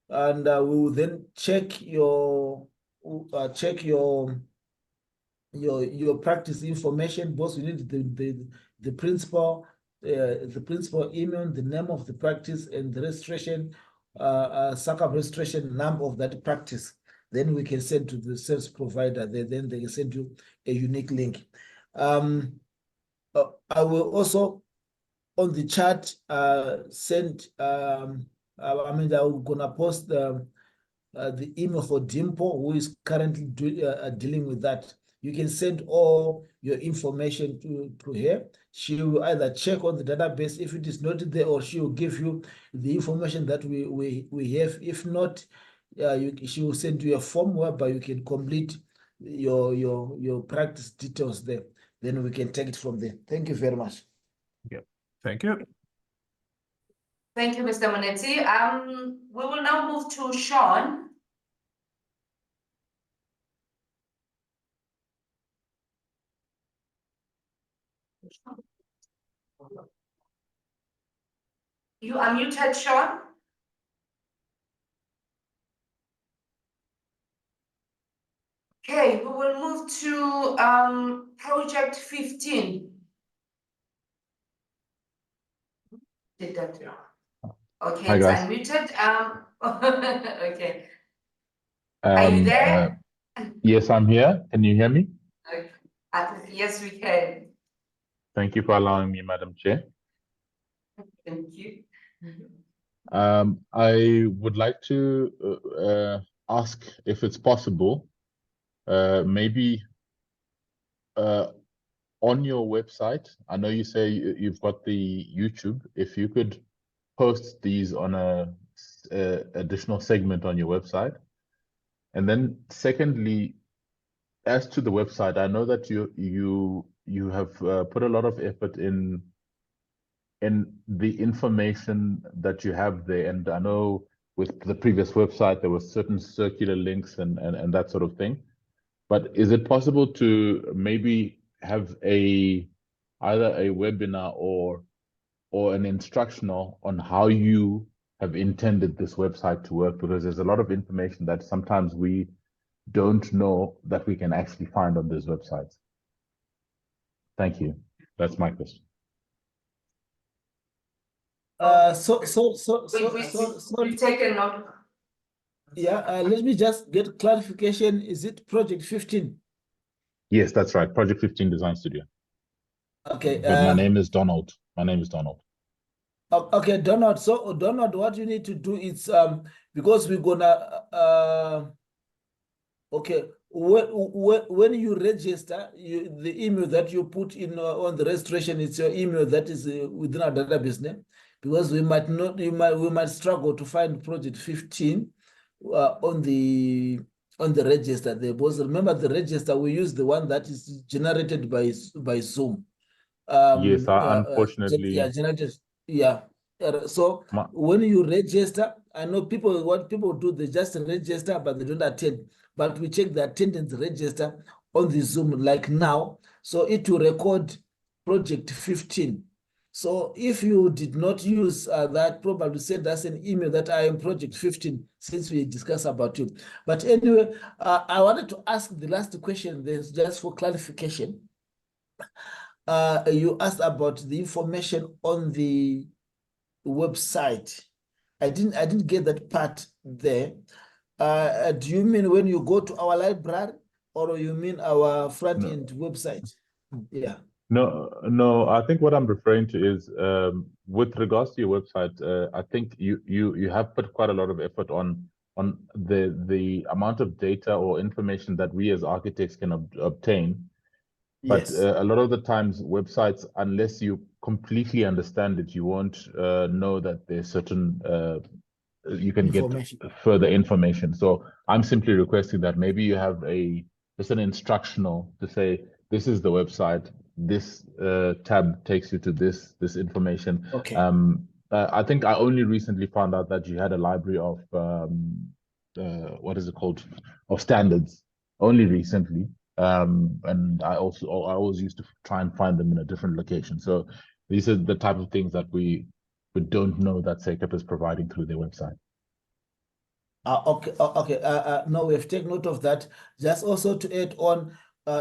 and we will then check your practice information. Both we need the principal email, the name of the practice, and the registration SACP registration number of that practice. Then we can send to the service provider. Then they can send you a unique link. I will also on the chat send. I'm gonna post the email for Dimpo, who is currently dealing with that. You can send all your information to her. She will either check on the database if it is not there, or she will give you the information that we have. If not, she will send you a form whereby you can complete your practice details there. then we can take it from there. Thank you very much. Yeah, thank you. Thank you, Mr. Monetti. We will now move to Sean. You are muted, Sean. Okay, we will move to project 15. Did that? Okay, Hi, it's guys. unmuted. Okay. Are you there? Yes, I'm here. Can you hear me? Okay. Yes, we can. Thank you for allowing me, Madam Chair. Thank you. I would like to ask if it's possible, maybe on your website, I know you say you've got the YouTube, if you could post these on a additional segment on your website. And then secondly, as to the website, I know that you have put a lot of effort in the information that you have there. And I know with the previous website, there were certain circular links and that sort of thing. But is it possible to maybe have either a webinar or an instructional on how you have intended this website to work? Because there's a lot of information that sometimes we don't know that we can actually find on those websites. Thank you. That's my question. We've taken note. Yeah, let me just get clarification. Is it project 15? Yes, that's right. Project 15 Design Studio. Okay. But my name is Donald. My name is Donald. Okay, Donald. So Donald, what you need to do is because we're gonna okay, when you register, the email that you put in on the registration, it's your email that is within our database name, because we might struggle to find project 15 on the register there. Because remember, the register, we use the one that is generated by Zoom. Yes, unfortunately. Generated. Yeah. So when you register, I know what people do, they just register, but they don't attend. But we check the attendance register on the Zoom like now. So it will record project 15. So if you did not use that, probably send us an email that I am project 15, since we discussed about you. But anyway, I wanted to ask the last question, there's just for clarification. You asked about the information on the website. I didn't get that part there. Do you mean when you go to our library, or you mean our front end website? Yeah. No, I think what I'm referring to is with regards to your website, I think you have put quite a lot of effort on the amount of data or information that we as architects can obtain. But Yes. a lot of the times websites, unless you completely understand it, you won't know that there's certain you can get further information. So I'm simply requesting that maybe you have just an instructional to say, this is the website, this tab takes you to this information. Okay. I think I only recently found out that you had a library of what is it called, of standards, only recently. And I always used to try and find them in a different location. So these are the type of things that we don't know that SECAP is providing through their website. Okay. No, we have taken note of that. Just also to add on,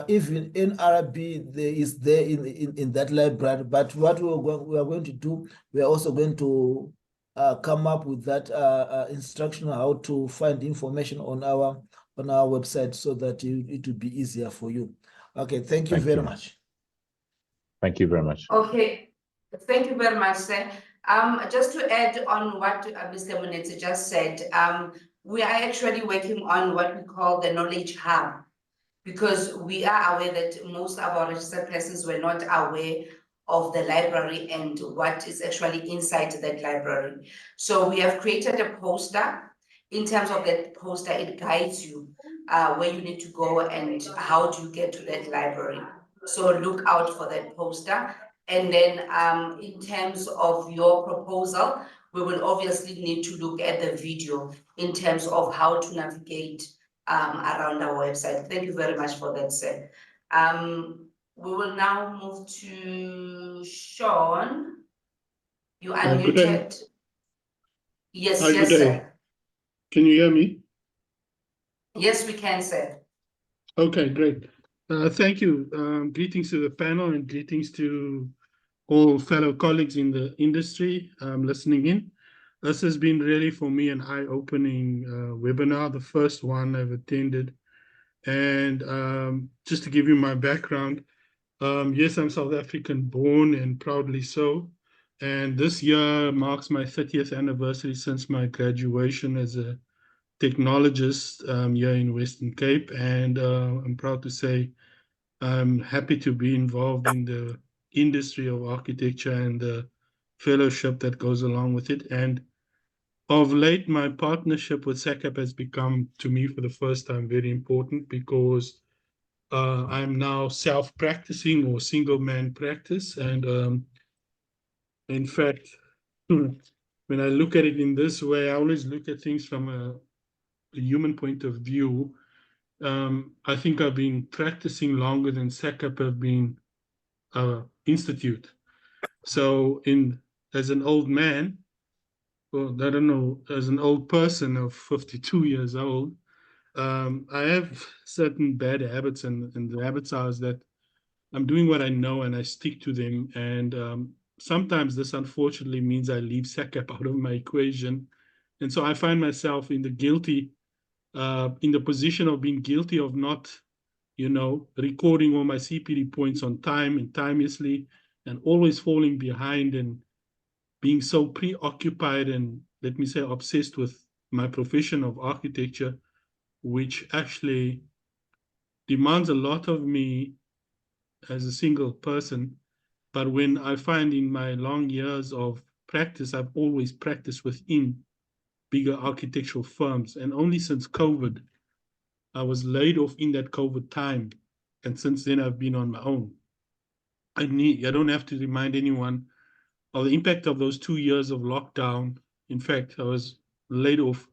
even NRB is there in that library. But what we are going to do, we are also going to come up with that instruction on how to find information on our website, so that it will be easier for you. Okay, thank you very much. Thank you very much. Okay, thank you very much, sir. Just to add on what Mr. Monetti just said, we are actually working on what we call the knowledge hub, because we are aware that most of our registered persons were not aware of the library and what is actually inside that library. So we have created a poster. In terms of that poster, it guides you where you need to go and how do you get to that library. So look out for that poster. And then in terms of your proposal, we will obviously need to look at the video in terms of how to navigate around our website. Thank you very much for that, sir. We will now move to Sean. You Good day. unmuted. Yes, Hi, yes, good day. sir. Can you hear me? Yes, we can, sir. Okay, great. Thank you. Greetings to the panel and greetings to all fellow colleagues in the industry listening in. This has been really for me an eye-opening webinar, the first one I've attended. And just to give you my background, yes, I'm South African born and proudly so. And this year marks my 30th anniversary since my graduation as a technologist here in Western Cape. And I'm proud to say I'm happy to be involved in the industry of architecture and the fellowship that goes along with it. And of late, my partnership with SACAP has become, to me, for the first time, very important because I'm now self-practicing or single-man practice. And in fact, when I look at it in this way, I always look at things from a human point of view. I think I've been practicing longer than SACAP have been institute. So as an old man, well, I don't know, as an old person of 52 years old, I have certain bad habits, and the habits are is that I'm doing what I know and I stick to them. And sometimes this unfortunately means I leave SACAP out of my equation. And so I find myself in the position of being guilty of not, recording all my CPD points on time and timelessly, and always falling behind and being so preoccupied and, let me say, obsessed with my profession of architecture, which actually demands a lot of me as a single person. But when I find in my long years of practice, I've always practiced within bigger architectural firms. And only since COVID, I was laid off in that COVID time. And since then, I've been on my own. I don't have to remind anyone of the impact of those 2 years of lockdown. In fact, I was laid off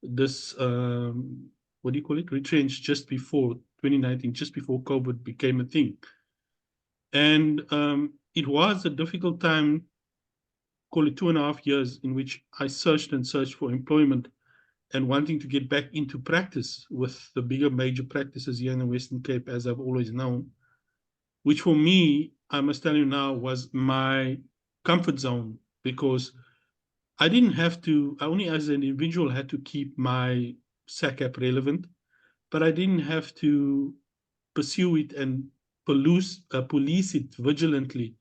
this, what do you call it? Retrenched just before 2019, just before COVID became a thing. And it was a difficult time, call it 2.5 years, in which I searched and searched for employment and wanting to get back into practice with the bigger major practices here in the Western Cape, as I've always known, which for me, I must tell you now, was my comfort zone, because I didn't have to, I only as an individual had to keep my SACAP relevant, but I didn't have to pursue it and police it vigilantly,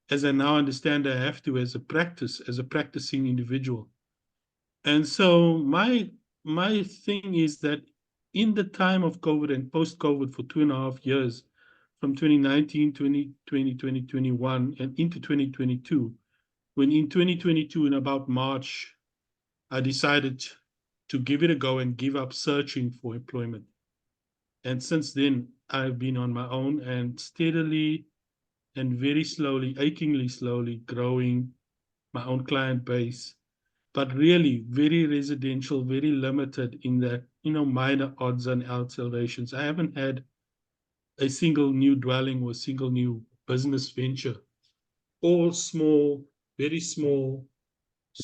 as I now understand I have to as a practicing individual. And so my thing is that in the time of COVID and post-COVID for 2.5 years, from 2019, 2020, 2021, and into 2022, when in 2022, in about March, I decided to give it a go and give up searching for employment. And since then, I've been on my own and steadily and very slowly, achingly slowly, growing my own client base, but really very residential, very limited in that, minor odds and alterations. I haven't had a single new dwelling or single new business venture. All small, very small,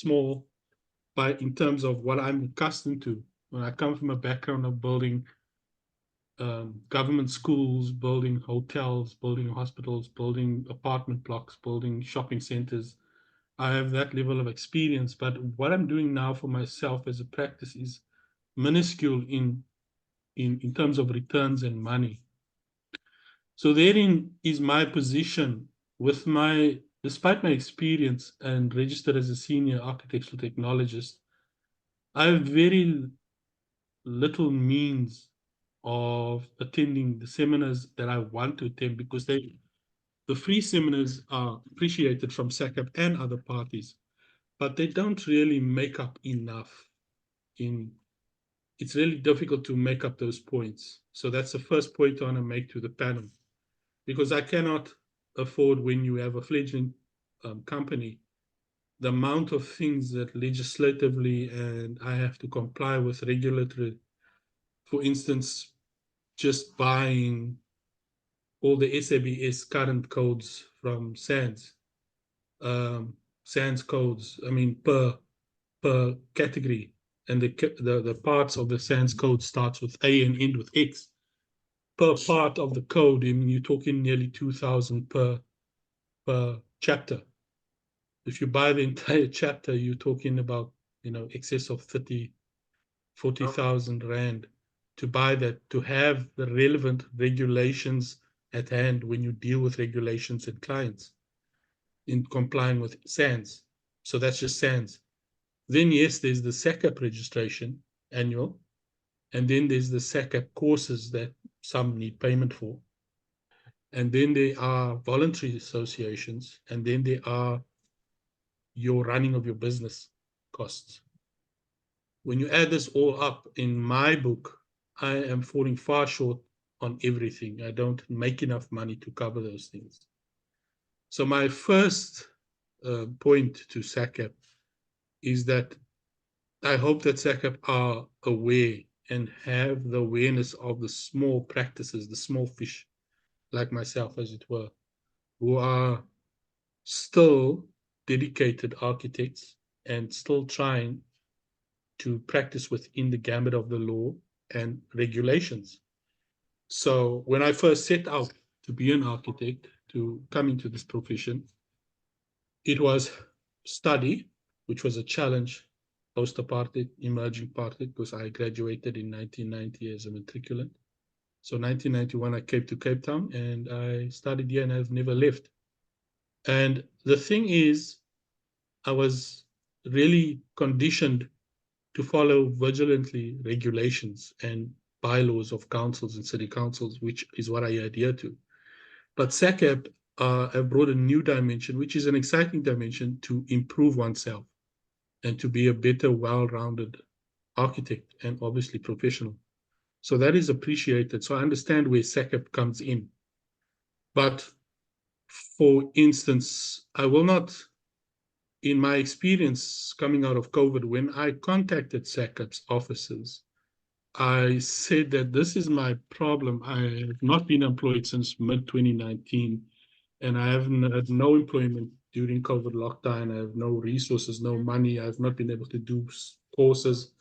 in terms of what I'm accustomed to. When I come from a background of building government schools, building hotels, building hospitals, building apartment blocks, building shopping centers, I have that level of experience. But what I'm doing now for myself as a practice is minuscule in terms of returns and money. So therein is my position with despite my experience and registered as a senior architectural technologist, I have very little means of attending the seminars that I want to attend, because the free seminars are appreciated from SACAP and other parties, but they don't really make up enough. It's really difficult to make up those points. So that's the first point I want to make to the panel. because I cannot afford, when you have a fledgling company, the amount of things that legislatively and I have to comply with regulatory. For instance, just buying all the SABS current codes from SANS, SANS codes, I mean, per category, and the parts of the SANS code starts with A and end with X. Per part of the code, I mean, you're talking nearly 2,000 per chapter. If you buy the entire chapter, you're talking about, excess of 40,000 Rand to buy that, to have the relevant regulations at hand when you deal with regulations and clients in complying with SANS. So that's just SANS. Then, yes, there's the SACAP registration annual, and then there's the SACAP courses that some need payment for. And then there are voluntary associations, and then there are your running of your business costs. When you add this all up, in my book, I am falling far short on everything. I don't make enough money to cover those things. So my first point to SACAP is that I hope that SACAP are aware and have the awareness of the small practices, the small fish, like myself, as it were, who are still dedicated architects and still trying to practice within the gambit of the law and regulations. So when I first set out to be an architect, to come into this profession, it was study, which was a challenge, post-apartheid, emerging apartheid, because I graduated in 1990 as a matriculant. So 1991, I came to Cape Town and I studied here and I've never left. And the thing is, I was really conditioned to follow vigilantly regulations and bylaws of councils and city councils, which is what I adhere to. But SACAP have brought a new dimension, which is an exciting dimension to improve oneself and to be a better, well-rounded architect and obviously professional. So that is appreciated. So I understand where SACAP comes in. But for instance, I will not, in my experience coming out of COVID, when I contacted SACAP's offices, I said that this is my problem. I have not been employed since mid-2019, and I haven't had no employment during COVID lockdown. I have no resources, no money. I've not been able to do courses.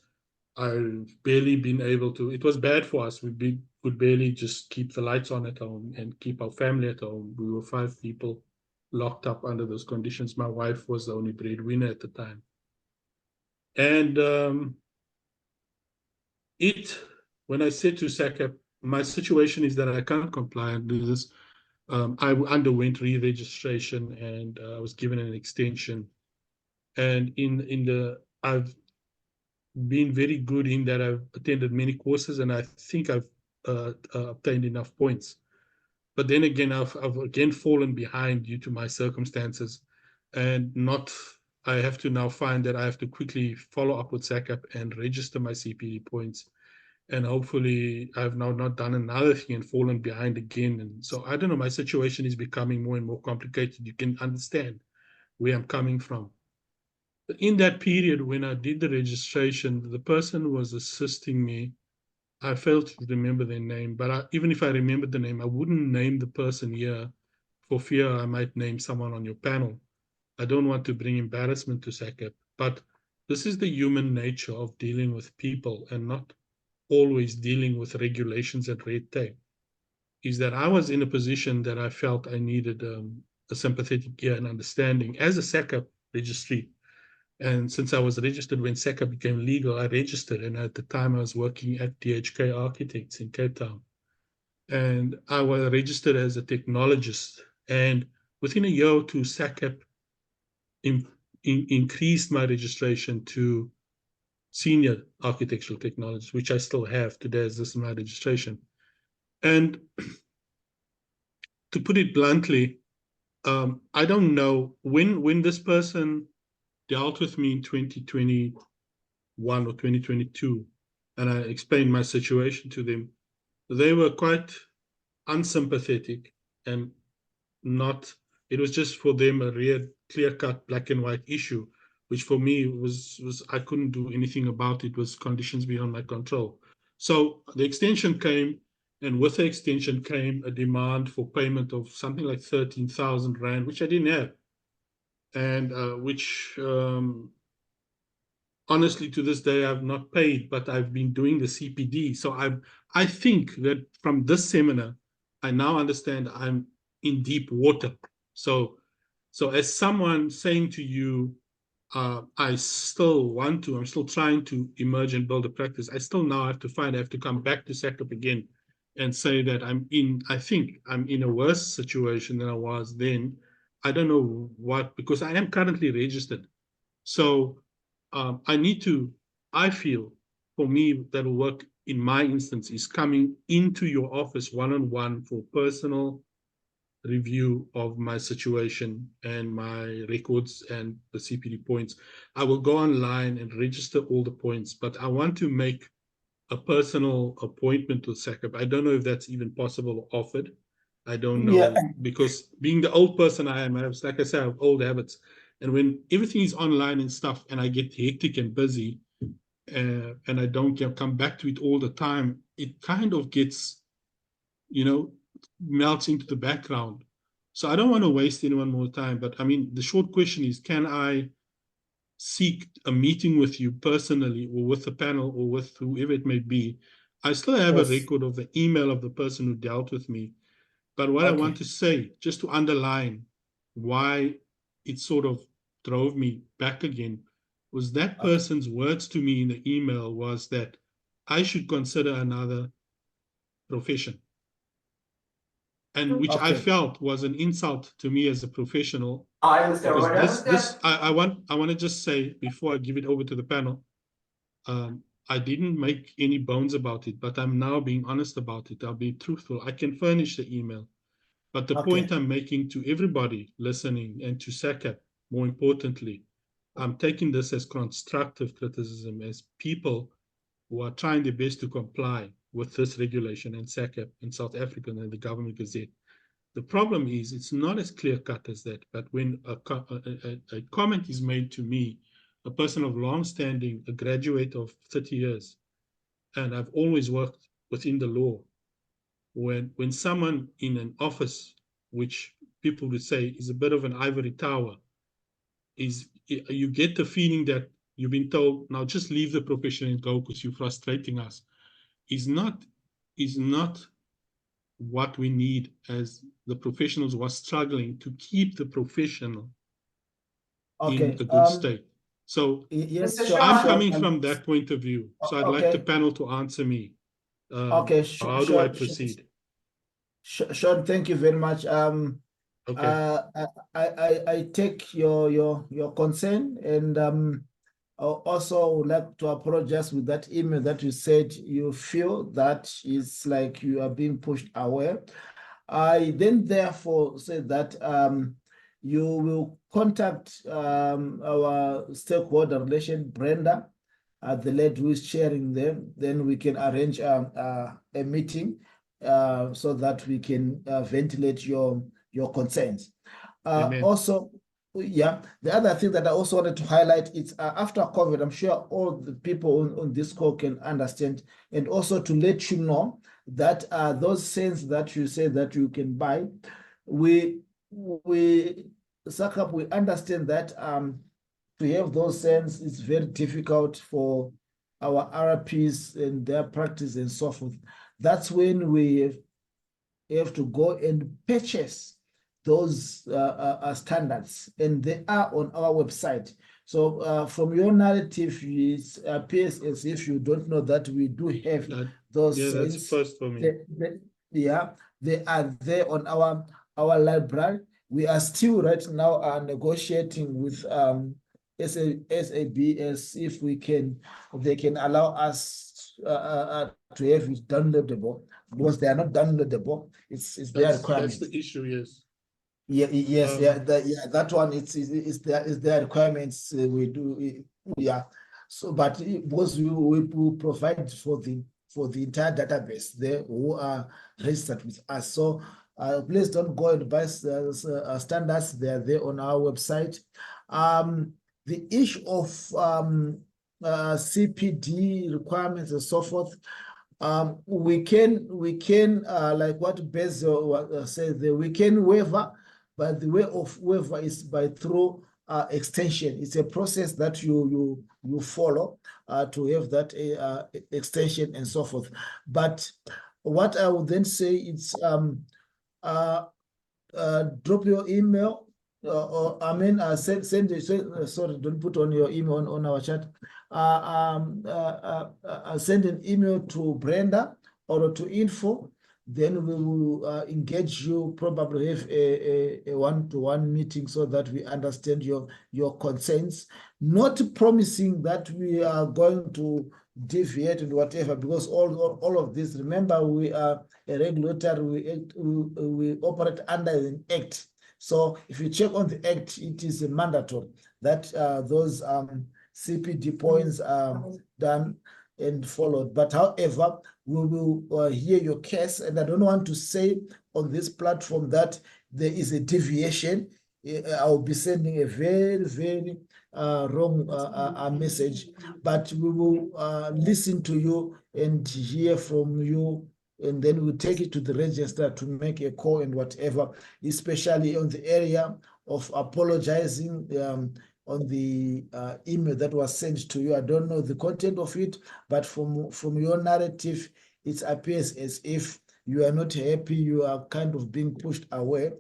I've barely been able to. It was bad for us. We could barely just keep the lights on at home and keep our family at home. We were 5 people locked up under those conditions. My wife was the only breadwinner at the time. And when I said to SACAP, my situation is that I can't comply and do this. I underwent re-registration and I was given an extension. And I've been very good in that I've attended many courses and I think I've obtained enough points. But then again, I've again fallen behind due to my circumstances, and I have to now find that I have to quickly follow up with SACAP and register my CPD points. And hopefully I've now not done another thing and fallen behind again. And so I don't know, my situation is becoming more and more complicated. You can understand where I'm coming from. But in that period, when I did the registration, the person who was assisting me, I failed to remember their name, but even if I remembered the name, I wouldn't name the person here for fear I might name someone on your panel. I don't want to bring embarrassment to SACAP, but this is the human nature of dealing with people and not always dealing with regulations and red tape, is that I was in a position that I felt I needed a sympathetic ear and understanding as a SACAP registry. And since I was registered when SACAP became legal, I registered. And at the time I was working at DHK Architects in Cape Town. And I was registered as a technologist. And within a year or two, SACAP increased my registration to senior architectural technologist, which I still have today as this is my registration. And to put it bluntly, I don't know when this person dealt with me in 2021 or 2022, and I explained my situation to them, they were quite unsympathetic and not, it was just for them a real clear-cut black and white issue, which for me was I couldn't do anything about. It was conditions beyond my control. So the extension came, and with the extension came a demand for payment of something like 13,000 Rand, which I didn't have, and which honestly to this day I've not paid, but I've been doing the CPD. So I think that from this seminar, I now understand I'm in deep water. So as someone saying to you, I'm still trying to emerge and build a practice, I still now have to come back to SACP again and say that I think I'm in a worse situation than I was then. I don't know what, because I am currently registered. So I feel for me that'll work in my instance is coming into your office one-on-one for personal review of my situation and my records and the CPD points. I will go online and register all the points, but I want to make a personal appointment with SACP. I don't know if that's even possible or offered. I don't know, because being the old person I am, like I said, I have old habits. And when everything is online and stuff, and I get hectic and busy, and I don't come back to it all the time, it kind of gets, melts into the background. So I don't want to waste anyone more time, but I mean, the short question is, can I seek a meeting with you personally or with the panel or with whoever it may be? I still have a record of the email of the person who dealt with me. But what I want to say, just to underline why it sort of drove me back again, was that person's words to me in the email was that I should consider another profession. And which I felt was an insult to me as a professional. Because I want to just say, before I give it over to the panel, I didn't make any bones about it, but I'm now being honest about it. I'll be truthful. I can furnish the email. But the point I'm making to everybody listening and to SACP, more importantly, I'm taking this as constructive criticism, as people who are trying their best to comply with this regulation and SACP in South Africa and the Government Gazette. The problem is it's not as clear-cut as that, but when a comment is made to me, a person of long-standing, a graduate of 30 years, and I've always worked within the law, when someone in an office, which people would say is a bit of an ivory tower, you get the feeling that you've been told, now just leave the profession and go because you're frustrating us, is not what we need as the professionals who are struggling to keep the professional in a good state. So I'm coming from that point of view. So I'd like the panel to answer me. How do I proceed? Sean, thank you very much. I take your concern, and I also would like to apologize with that email that you said you feel that it's like you are being pushed away. I then therefore said that you will contact our stakeholder relation, Brenda, the lady who is chairing them. Then we can arrange a meeting so that we can ventilate your concerns. Also, the other thing that I also wanted to highlight is after COVID, I'm sure all the people on this call can understand, and also to let you know that those cents that you say that you can buy, SACP, we understand that to have those cents is very difficult for our RPs and their practice and so forth. That's when we have to go and purchase those standards, and they are on our website. So from your narrative, it appears as if you don't know that we do have those. Yeah, that's first for me. They are there on our library. We are still right now negotiating with SABS if they can allow us to have it downloadable, because they are not downloadable. It's their requirement. That's the issue, yes. That one is their requirements. We do, So, but because we will provide for the entire database there who are registered with us. So Please don't go and buy standards. They are there on our website. The issue of CPD requirements and so forth, we can like what Bezo said, we can waiver, but the way of waiver is by through extension. It's a process that you follow to have that extension and so forth. But what I would then say is drop your email, or I mean, send sorry, don't put on your email on our chat. Send an email to Brenda or to info. Then we will engage you, probably have a one-to-one meeting so that we understand your concerns. Not promising that we are going to deviate and whatever, because all of this, remember, we are a regulator, we operate under an act. So if you check on the act, it is mandatory that those CPD points are done and followed. But however, we will hear your case, and I don't want to say on this platform that there is a deviation. I will be sending a very, very wrong message, but we will listen to you and hear from you, and then we'll take it to the register to make a call and whatever, especially on the area of apologizing on the email that was sent to you. I don't know the content of it, but from your narrative, it appears as if you are not happy, you are kind of being pushed away.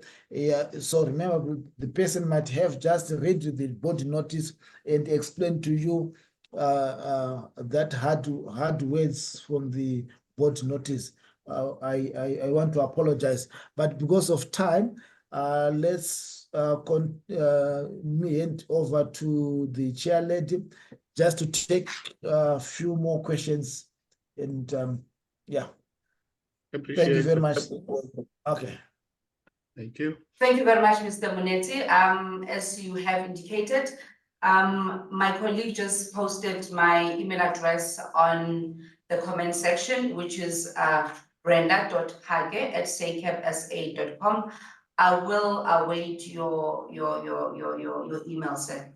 So remember, the person might have just read the body notice and explained to you that hard words from the body notice. I want to apologize, but because of time, let's me hand over to the chair lady just to take a few more questions, and yeah. Appreciate Thank you very it. much. Okay. Thank you. Thank you very much, Mr. Muneti. As you have indicated, my colleague just posted my email address on the comment section, which is brenda.hage@sacapsa.com. I will await your email, sir.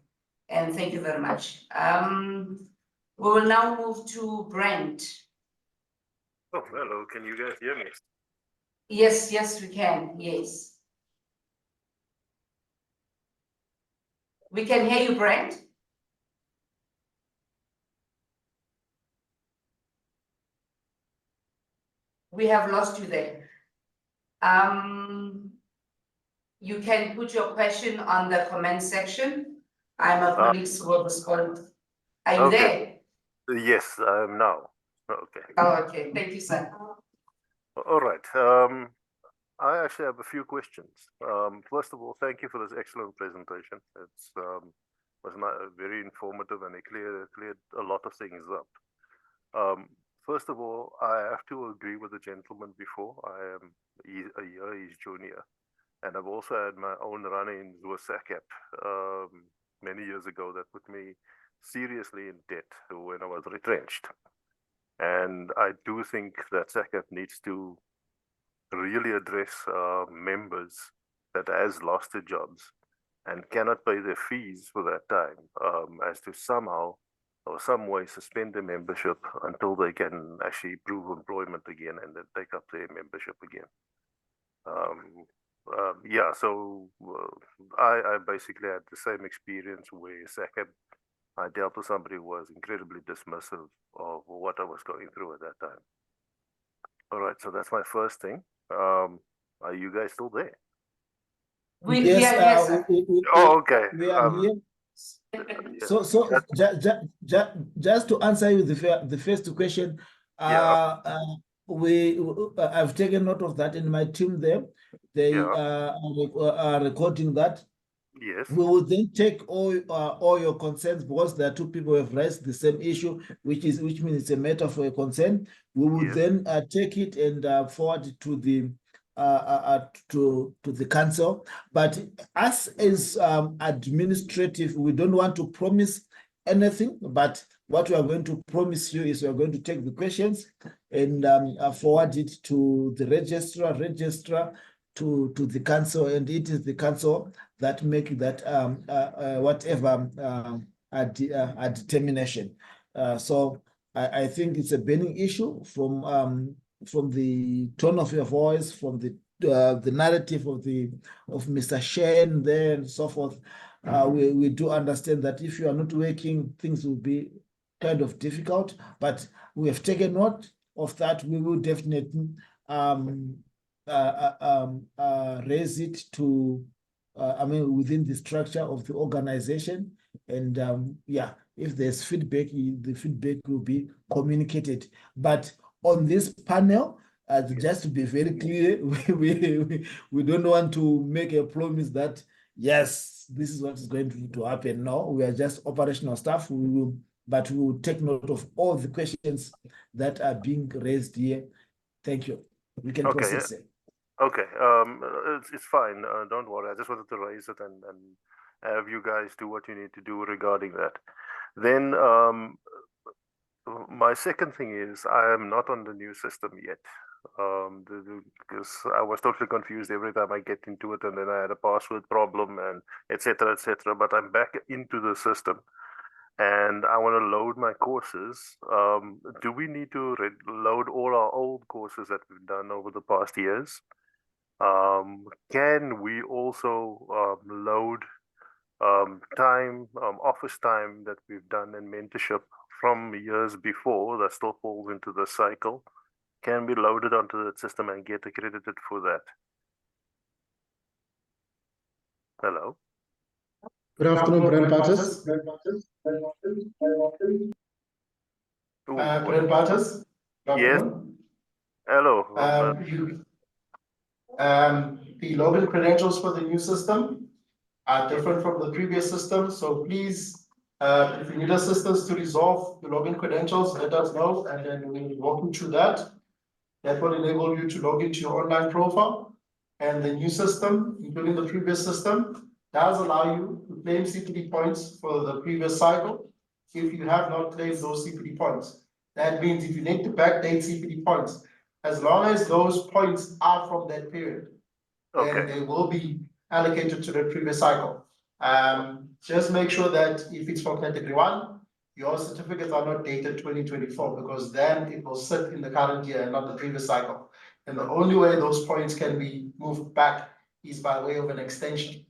And thank you very much. We will now move to Brent. Oh, hello, can you guys hear me? Yes, we can, yes. We can hear you, Brent. We have lost you there. You can put your question on the comment section. My colleagues will respond. Are you there? Yes, I am now. Okay. Oh, okay, thank you, sir. All right. I actually have a few questions. First of all, thank you for this excellent presentation. It's was very informative, and it cleared a lot of things up. First of all, I have to agree with the gentleman before. I am a year his junior, and I've also had my own run-ins with SACAP many years ago that put me seriously in debt when I was retrenched. And I do think that SACAP needs to really address members that has lost their jobs and cannot pay their fees for that time, as to somehow or some way suspend their membership until they can actually prove employment again and then take up their membership again. Yeah, so I basically had the same experience where SACAP, I dealt with somebody who was incredibly dismissive of what I was going through at that time. All right, so that's my first thing. Are you guys still there? We are here, sir. Okay. We are here. So just to answer you the first question, I've taken note of that in my team there. They are recording that. Yes. We will then take all your concerns, because there are two people who have raised the same issue, which means it's a matter for a concern. We will then take it and forward it to the council. But us as administrative, we don't want to promise anything, but what we are going to promise you is we are going to take the questions and forward it to the registrar to the council, and it is the council that make that whatever a determination. So I think it's a burning issue from the tone of your voice, from the narrative of Mr. Shen there and so forth. We do understand that if you are not working, things will be kind of difficult, but we have taken note of that. We will definitely raise it to, within the structure of the organization. And yeah, if there's feedback, the feedback will be communicated. But on this panel, just to be very clear, we don't want to make a promise that, yes, this is what is going to happen. No, we are just operational staff. But we will take note of all the questions that are being raised here. Thank you. We can Okay, process it. Okay, it's fine. Don't worry. I just wanted to raise it and have you guys do what you need to do regarding that. Then my second thing is I am not on the new system yet. Because I was totally confused every time I get into it, and then I had a password problem and etc. etc. But I'm back into the system, and I want to load my courses. Do we need to load all our old courses that we've done over the past years? Can we also load office time that we've done in mentorship from years before that still falls into the cycle? Can be loaded onto the system and get accredited for that? Hello? Good afternoon, Brent Bartes. Brent Bartes. Yes. Hello. The login credentials for the new system are different from the previous system. So please, if you need assistance to resolve the login credentials, let us know, and then we'll walk you through that. That will enable you to log into your online profile. And the new system, including the previous system, does allow you to claim CPD points for the previous cycle if you have not claimed those CPD points. That means if you need to backdate CPD points, as long as those points are from that period, then they will be allocated to the previous cycle. Just make sure that if it's for category 1, your certificates are not dated 2024, because then it will sit in the current year and not the previous cycle. And the only way those points can be moved back is by way of an extension.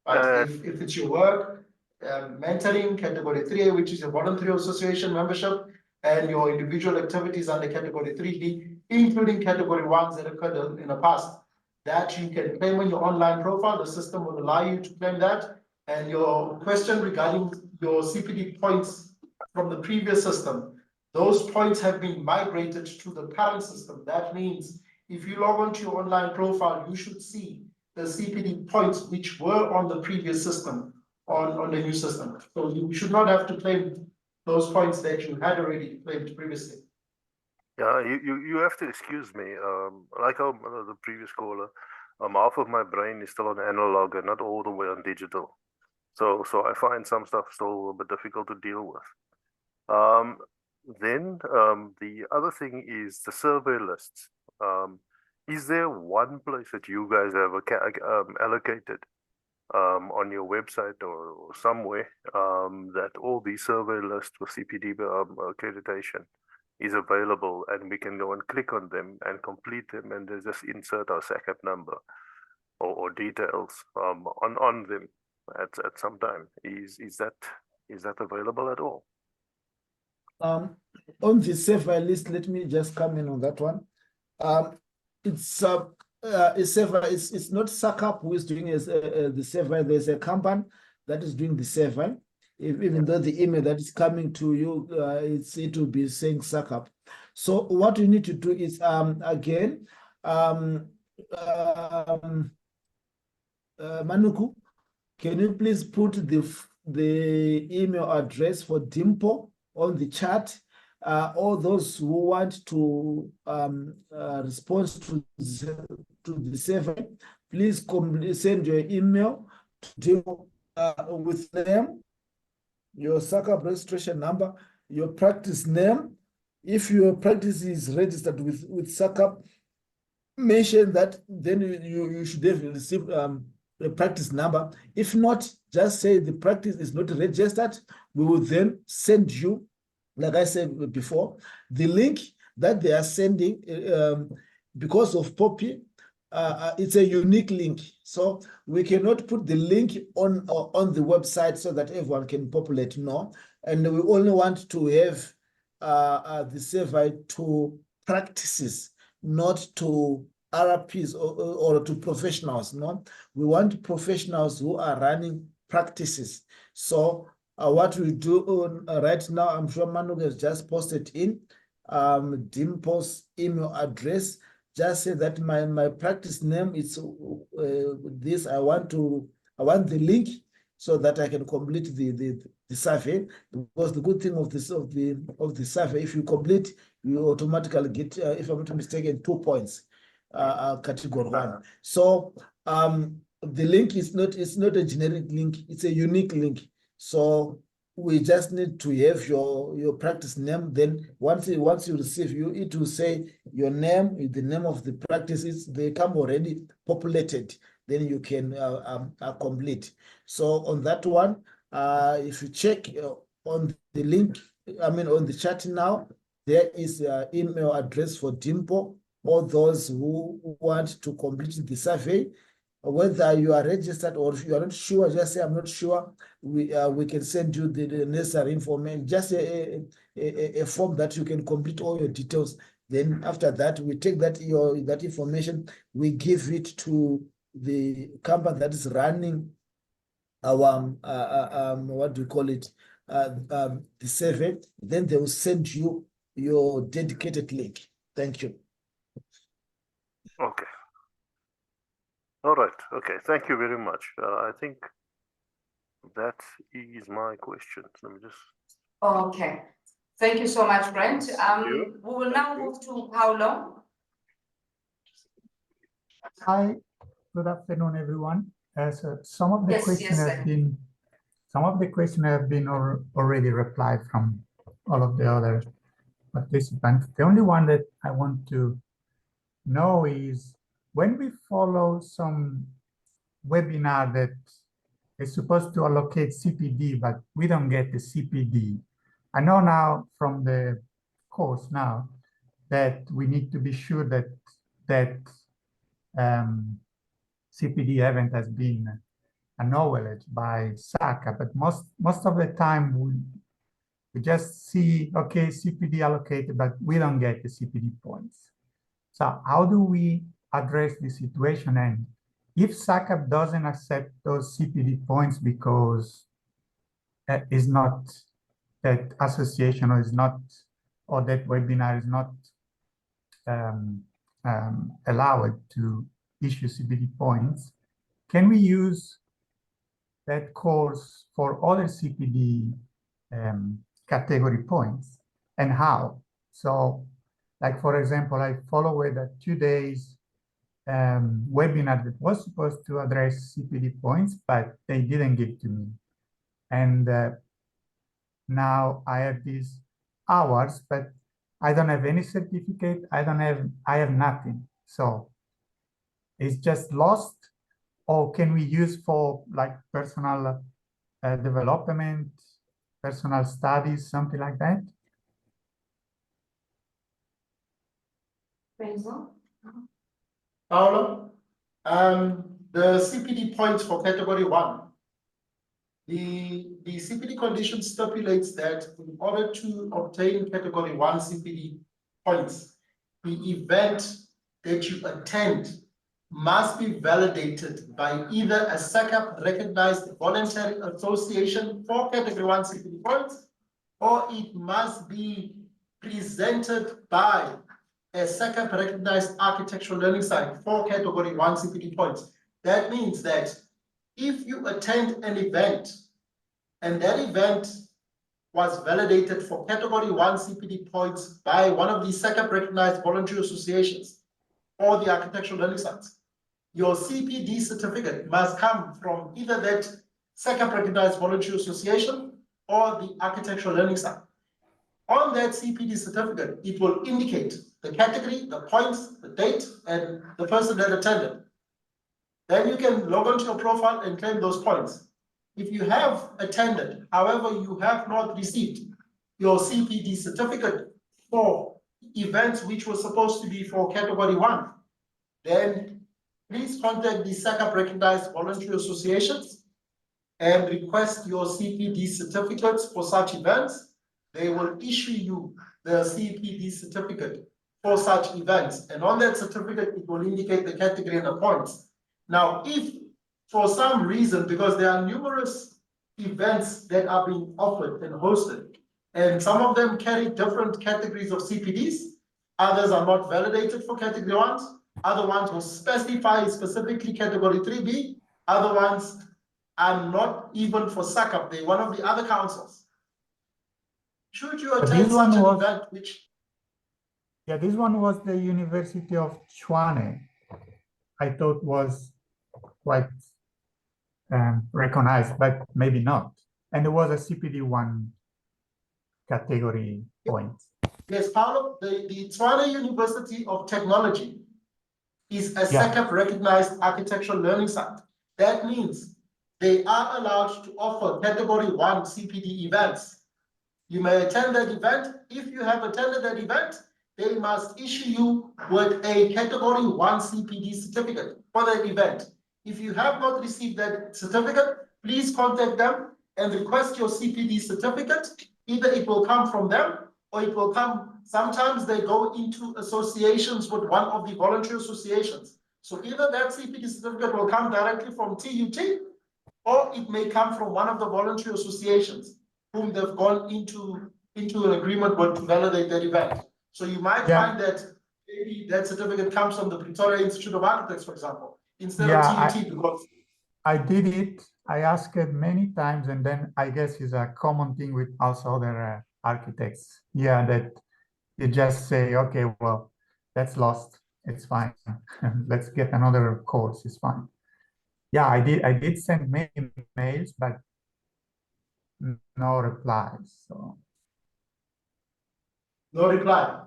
But if it's your work, mentoring category 3A, which is a voluntary association membership, and your individual activities under category 3D, including category 1s that occurred in the past, that you can claim on your online profile, the system will allow you to claim that. And your question regarding your CPD points from the previous system, those points have been migrated to the current system. That means if you log onto your online profile, you should see the CPD points which were on the previous system on the new system. So you should not have to claim those points that you had already claimed previously. Yeah, you have to excuse me. Like the previous caller, half of my brain is still on analog and not all the way on digital. So I find some stuff still a bit difficult to deal with. Then the other thing is the survey lists. Is there one place that you guys have allocated on your website or somewhere that all these survey lists for CPD accreditation is available, and we can go and click on them and complete them, and they just insert our SACAP number or details on them at some time? Is that available at all? On the survey list, let me just come in on that one. It's not SACAP who is doing the survey. There's a company that is doing the survey. Even though the email that is coming to you, it will be saying SACAP. So what you need to do is again, Manuku, can you please put the email address for Dimpo on the chat? All those who want to respond to the survey, please send your email to Dimpo with them, your SACAP registration number, your practice name. If your practice is registered with SACAP, mention that, then you should have received a practice number. If not, just say the practice is not registered. We will then send you, like I said before, the link that they are sending because of POPI. It's a unique link, so we cannot put the link on the website so that everyone can populate. No, and we only want to have the survey to practices, not to RPs or to professionals. No, we want professionals who are running practices. So what we do right now, I'm sure Manu has just posted in Dimple's email address. Just say that my practice name is this. I want the link so that I can complete the survey. Because the good thing of the survey, if you complete, you automatically get, if I'm not mistaken, 2 points, category 1. So the link is not a generic link; it's a unique link. So we just need to have your practice name. Then once you receive, it will say your name, the name of the practices. They come already populated. Then you can complete. So on that one, if you check on the link, on the chat now, there is an email address for Dimple. All those who want to complete the survey, whether you are registered or if you are not sure, just say I'm not sure. We can send you the necessary information, just a form that you can complete all your details. Then after that, we take that information, we give it to the company that is running our what do you call it, the survey. Then they will send you your dedicated link. Thank you. Okay. All right. Okay. Thank you very much. I think that is my question. Let me just. Okay. Thank you so much, Brent. We will now move to Paulo. Hi, good afternoon, everyone. So some of the Yes, questions yes, have been already replied from all of the other participants. The only one that I want to know is when we follow some webinar that is supposed to allocate CPD, but we don't get the CPD. I know now from the course now that we need to be sure that CPD event has been acknowledged by SACA, but most of the time we just see, okay, CPD allocated, but we don't get the CPD points. So how do we address this situation? And if SACA doesn't accept those CPD points because is not that association or is not, or that webinar is not allowed to issue CPD points, can we use that course for other CPD category points, and how? So, like for example, I follow a 2 days webinar that was supposed to address CPD points, but they didn't give to me. And now I have these hours, but I don't have any certificate. I have nothing. So it's just lost. Or can we use for like personal development, personal studies, something like that? Paolo, the CPD points for category 1. The CPD condition stipulates that in order to obtain category 1 CPD points, the event that you attend must be validated by either a SACAP recognized voluntary association for category 1 CPD points, or it must be presented by a SACAP recognized architectural learning site for category 1 CPD points. That means that if you attend an event and that event was validated for category 1 CPD points by one of the SACAP recognized voluntary associations or the architectural learning sites, your CPD certificate must come from either that SACAP recognized voluntary association or the architectural learning site. On that CPD certificate, it will indicate the category, the points, the date, and the person that attended. Then you can log onto your profile and claim those points. If you have attended, however, you have not received your CPD certificate for events which were supposed to be for category 1, then please contact the SACAP recognized voluntary associations and request your CPD certificates for such events. They will issue you the CPD certificate for such events. And on that certificate, it will indicate the category and the points. Now, if for some reason, because there are numerous events that are being offered and hosted, and some of them carry different categories of CPDs, others are not validated for category 1s, other ones will specify specifically category 3B, other ones are not even for SACAP, they're one of the other councils. Should you attend such an event, which... Yeah, this one was the University of Tshwane. I thought was quite recognized, but maybe not. And there was a CPD 1 category point. Yes, Paulo, the Tshwane University of Technology is a SACAP recognized architectural learning site. That means they are allowed to offer category 1 CPD events. You may attend that event. If you have attended that event, they must issue you with a category 1 CPD certificate for that event. If you have not received that certificate, please contact them and request your CPD certificate. Either it will come from them or it will come, sometimes they go into associations with one of the voluntary associations. So either that CPD certificate will come directly from TUT or it may come from one of the voluntary associations whom they've gone into an agreement with to validate that event. So you might find that maybe that certificate comes from the Pretoria Institute of Architects, for example, instead of TUT, because I did it. I asked it many times, and then I guess it's a common thing with also other architects. Yeah, that you just say, okay, well, that's lost. It's fine. Let's get another course. It's fine. Yeah, I did send many emails, but no replies. So no reply.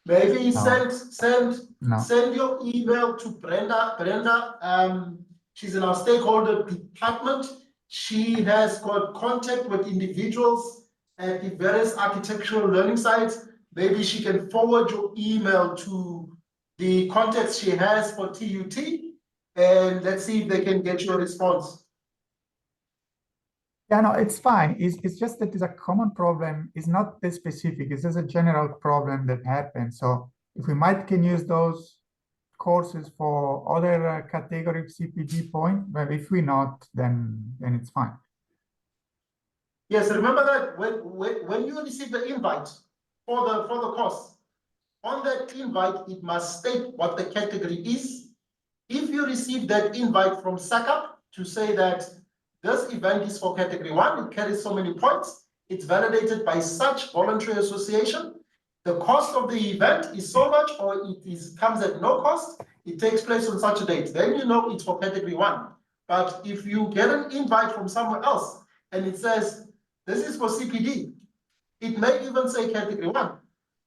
Maybe send your email to Brenda. Brenda, she's in our stakeholder department. She has got contact with individuals at the various architectural learning sites. Maybe she can forward your email to the contacts she has for TUT, and let's see if they can get you a response. Yeah, no, it's fine. It's just that it's a common problem. It's not this specific. It's just a general problem that happens. So if we can use those courses for other category of CPD point, but if we not, then it's fine. Yes, remember that when you receive the invite for the course, on that invite, it must state what the category is. If you receive that invite from SACAP to say that this event is for category 1, it carries so many points, it's validated by such voluntary association, the cost of the event is so much, or comes at no cost, it takes place on such a date, then you know it's for category 1. But if you get an invite from somewhere else and it says, this is for CPD, it may even say category 1,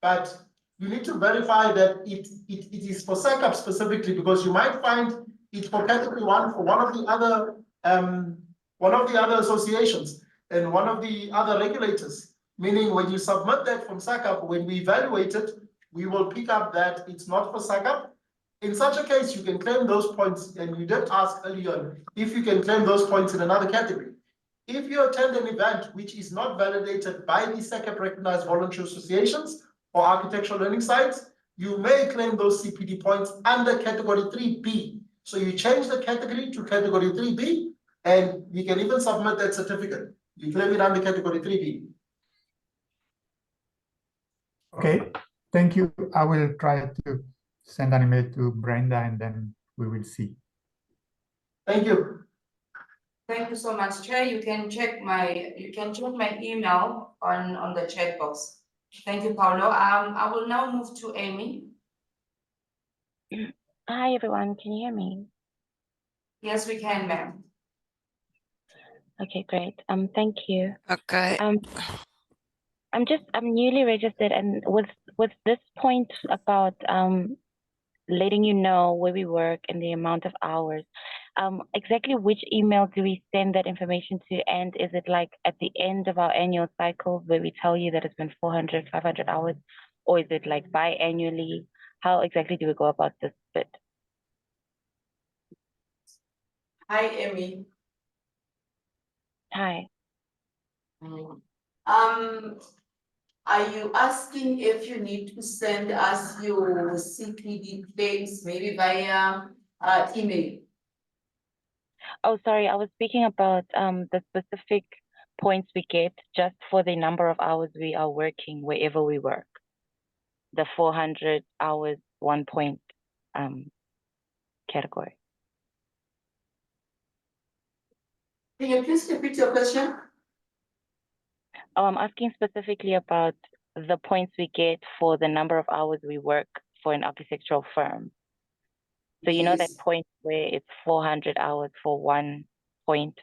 but you need to verify that it is for SACAP specifically, because you might find it's for category 1 for one of the other associations and one of the other regulators, meaning when you submit that from SACAP, when we evaluate it, we will pick up that it's not for SACAP. In such a case, you can claim those points, and you did ask earlier if you can claim those points in another category. If you attend an event which is not validated by the SACAP recognized voluntary associations or architectural learning sites, you may claim those CPD points under category 3B. So you change the category to category 3B, and you can even submit that certificate. You claim it under category 3B. Okay, thank you. I will try to send an email to Brenda, and then we will see. Thank you. Thank you so much, Chair. You can check my email on the chat box. Thank you, Paulo. I will now move to Amy. Hi, everyone. Can you hear me? Yes, we can, ma'am. Okay, great. Thank you. Okay. I'm newly registered, and with this point about letting you know where we work and the amount of hours, exactly which email do we send that information to? And is it like at the end of our annual cycle where we tell you that it's been 400, 500 hours, or is it like biannually? How exactly do we go about this bit? Hi, Emmy. Hi. Are you asking if you need to send us your CPD claims maybe via email? Oh, sorry, I was speaking about the specific points we get just for the number of hours we are working wherever we work. The 400 hours, 1 point category. Can you please repeat your question? Oh, I'm asking specifically about the points we get for the number of hours we work for an architectural firm. So you know that point where it's 400 hours for 1 point.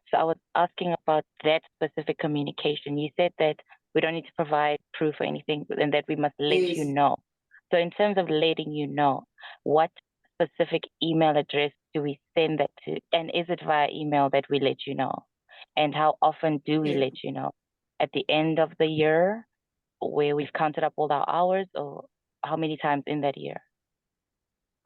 So I was asking about that specific communication. You said that we don't need to provide proof or anything, and that we must let you know. So in terms of letting you know, what specific email address do we send that to? And is it via email that we let you know? And how often do we let you know? At the end of the year, where we've counted up all our hours, or how many times in that year?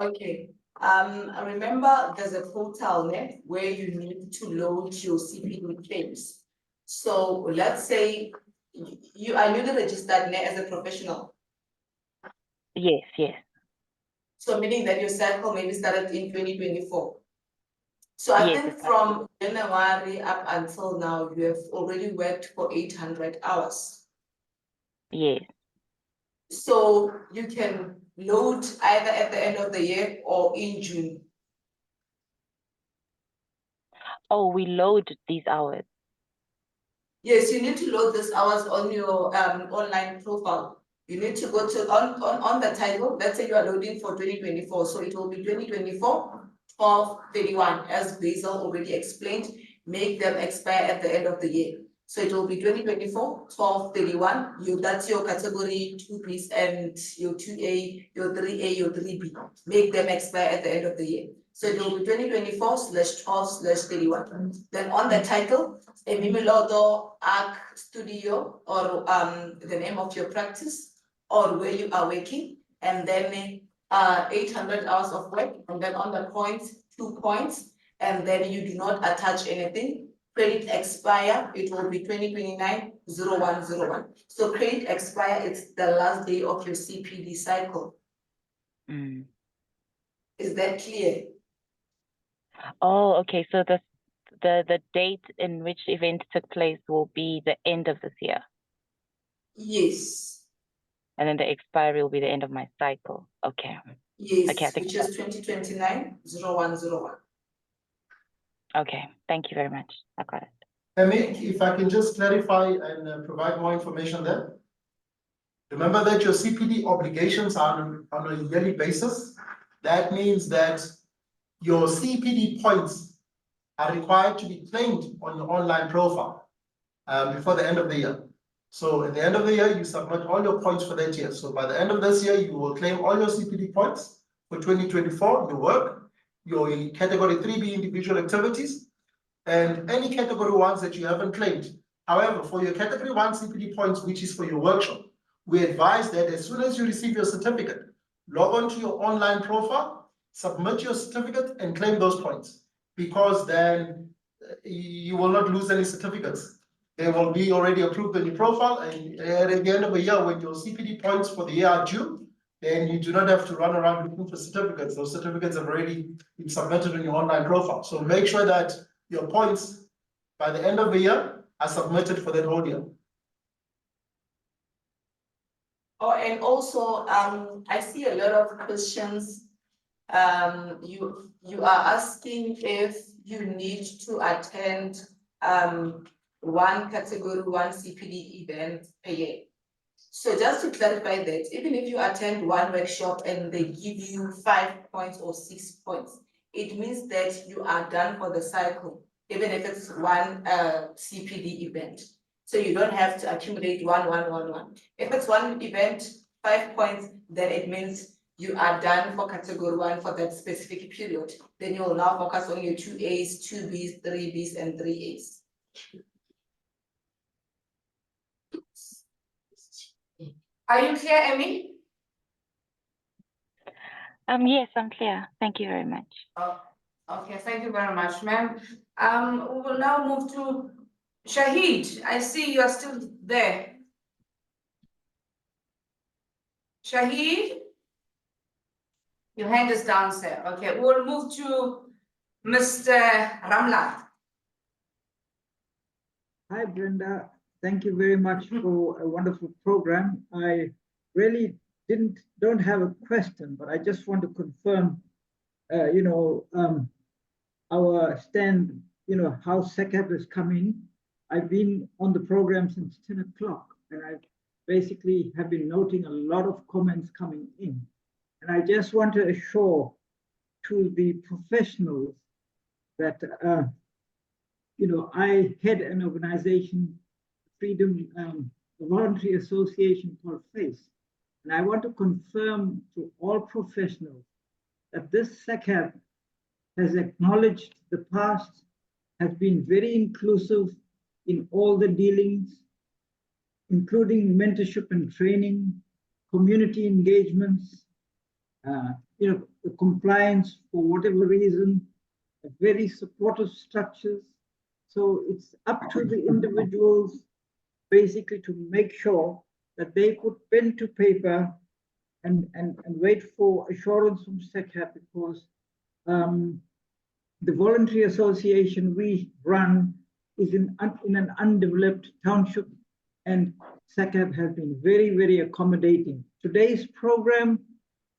Okay. Remember there's a portal net where you need to load your CPD claims. So let's say you are newly registered as a professional. Yes, yes. So meaning that your cycle maybe started in 2024. So I Yes, think from January up until now, you have already worked for 800 hours. Yes. So you can load either at the end of the year or in June. Oh, we load these hours. Yes, you need to load these hours on your online profile. You need to go to on the title. Let's say you are loading for 2024. So it will be 2024, 12/31, as Basil already explained. Make them expire at the end of the year. So it will be 2024, 12/31. That's your category 2Bs and your 2A, your 3A, your 3B. Make them expire at the end of the year. So it will be 2024/12/31. Then on the title, a Mimilodo Arc Studio, or the name of your practice, or where you are working, and then 800 hours of work, and then on the points, 2 points, and then you do not attach anything. Credit expire, it will be 2029-0101. So credit expire, it's the last day of your CPD cycle. Is that clear? Oh, okay. So the date in which the event took place will be the end of this year. Yes. And then the expiry will be the end of my cycle. Okay. Yes, okay, I think which is 2029-0101. Okay, thank you very much. I got it. Emmy, if I can just clarify and provide more information there. Remember that your CPD obligations are on a yearly basis. That means that your CPD points are required to be claimed on your online profile before the end of the year. So at the end of the year, you submit all your points for that year. So by the end of this year, you will claim all your CPD points for 2024, your work, your category 3B individual activities, and any category 1s that you haven't claimed. However, for your category 1 CPD points, which is for your workshop, we advise that as soon as you receive your certificate, log on to your online profile, submit your certificate, and claim those points, because then you will not lose any certificates. They will be already approved on your profile, and at the end of the year, when your CPD points for the year are due, then you do not have to run around looking for certificates. Those certificates have already been submitted on your online profile. So make sure that your points by the end of the year are submitted for that whole year. Oh, and also, I see a lot of questions. You are asking if you need to attend one category 1 CPD event per year. So just to clarify that, even if you attend one workshop and they give you 5 points or 6 points, it means that you are done for the cycle, even if it's one CPD event. So you don't have to accumulate 1, 1, 1, 1. If it's one event, 5 points, then it means you are done for category 1 for that specific period. Then you will now focus on your 2 A's, 2 B's, 3 B's, and 3 A's. Are you clear, Emmy? Yes, I'm clear. Thank you very much. Oh, okay, thank you very much, ma'am. We will now move to Shahid. I see you are still there. Shahid? Your hand is down, sir. Okay, we'll move to Mr. Ramla. Hi, Brenda. Thank you very much for a wonderful program. I really don't have a question, but I just want to confirm, our stand, how SECAP is coming. I've been on the program since 10 o'clock, and I basically have been noting a lot of comments coming in. And I just want to assure to the professionals that, I head an organization, Freedom, a voluntary association called FACE. And I want to confirm to all professionals that this SECAP has acknowledged the past, has been very inclusive in all the dealings, including mentorship and training, community engagements, the compliance for whatever reason, very supportive structures. So it's up to the individuals basically to make sure that they put pen to paper and wait for assurance from SECAP, because the voluntary association we run is in an undeveloped township, and SECAP has been very, very accommodating. Today's program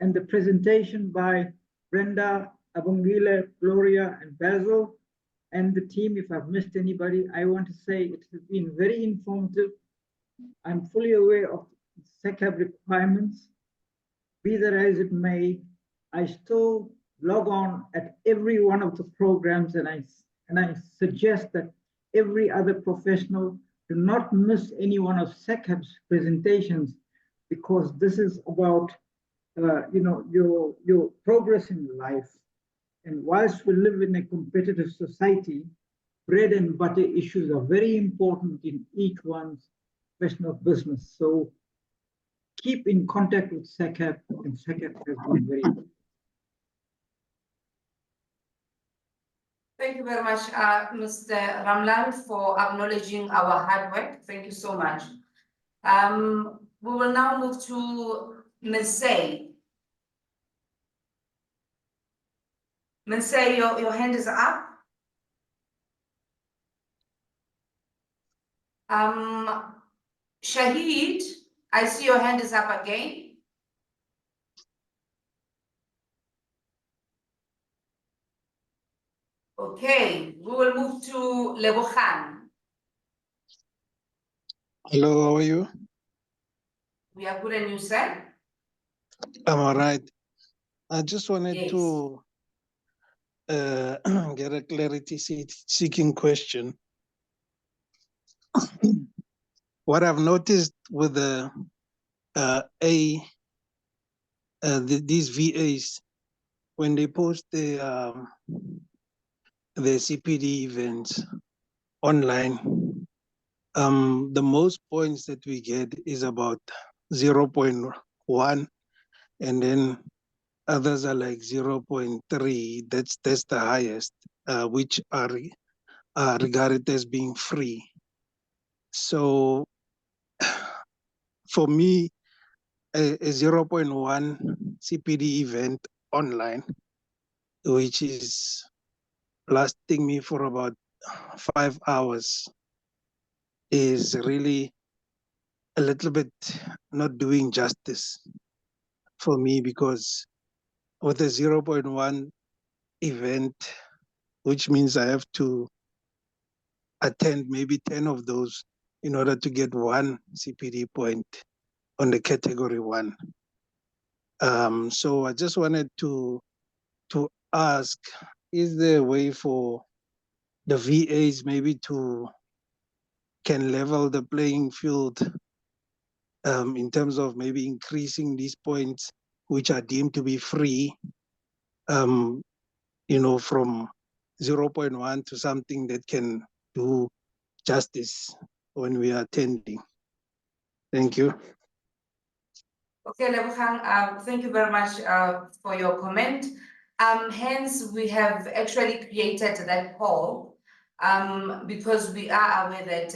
and the presentation by Brenda, Abongile, Gloria, and Basil, and the team, if I've missed anybody, I want to say it has been very informative. I'm fully aware of SECAP requirements. Be that as it may, I still log on at every one of the programs, and I suggest that every other professional do not miss any one of SECAP's presentations, because this is about your progress in life. And whilst we live in a competitive society, bread and butter issues are very important in each one's professional business. So keep in contact with SECAP, and SECAP has been very good. Thank you very much, Mr. Ramlan, for acknowledging our hard work. Thank you so much. We will now move to Ms. Say. Ms. Say, your hand is up. Shahid, I see your hand is up again. Okay, we will move to Lebogan. Hello, how are you? We are good, and you, sir? I'm all right. I just wanted to get a clarity seeking question. What I've noticed with these VAs, when they post the CPD events online, the most points that we get is about 0.1, and then others are like 0.3. That's the highest, which are regarded as being free. So for me, a 0.1 CPD event online, which is lasting me for about 5 hours, is really a little bit not doing justice for me, because with a 0.1 event, which means I have to attend maybe 10 of those in order to get 1 CPD point on the category 1. So I just wanted to ask, is there a way for the VAs maybe to can level the playing field in terms of maybe increasing these points, which are deemed to be free, from 0.1 to something that can do justice when we are attending. Thank you. Okay, Lebogang, thank you very much for your comment. Hence, we have actually created that poll because we are aware that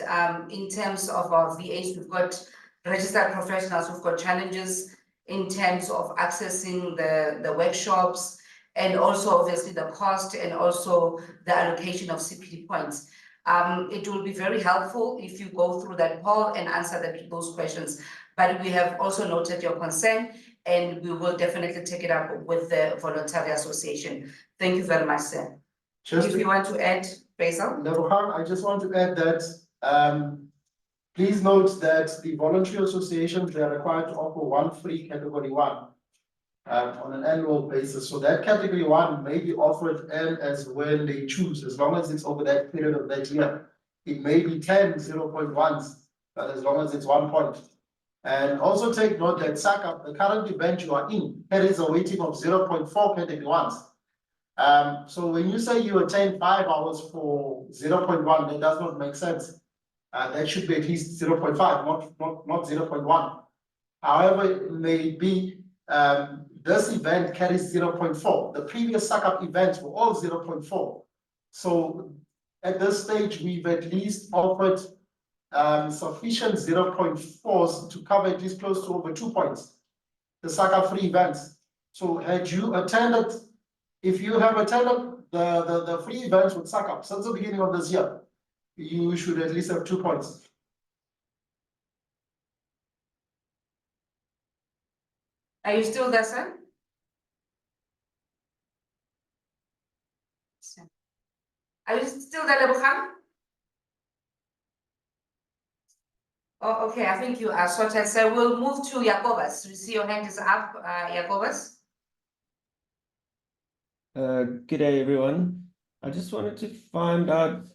in terms of our VAs, we've got registered professionals, we've got challenges in terms of accessing the workshops and also obviously the cost and also the allocation of CPD points. It will be very helpful if you go through that poll and answer those questions. But we have also noted your concern and we will definitely take it up with the Voluntary Association. Thank you very much, sir. If you want to add, Basil? Lebogang, I just want to add that please note that the voluntary associations, they are required to offer one free category 1 on an annual basis. So that category 1 may be offered and as when they choose, as long as it's over that period of that year. It may be 10 0.1s, but as long as it's 1 point. And also take note that SACA, the current event you are in, carries a weighting of 0.4 category 1s. So when you say you attain 5 hours for 0.1, that does not make sense. That should be at least 0.5, not 0.1. However, it may be this event carries 0.4. The previous SACA events were all 0.4. So at this stage, we've at least offered sufficient 0.4s to cover at least close to over 2 points, the SACA free events. So had you attended, if you have attended the free events with SACA since the beginning of this year, you should at least have 2 points. Are you still there, sir? Are you still there, Lebogang? Oh, okay, I think you are sorted. So we'll move to Jacobus. We see your hand is up, Jacobus. Good day, everyone. I just wanted to find out,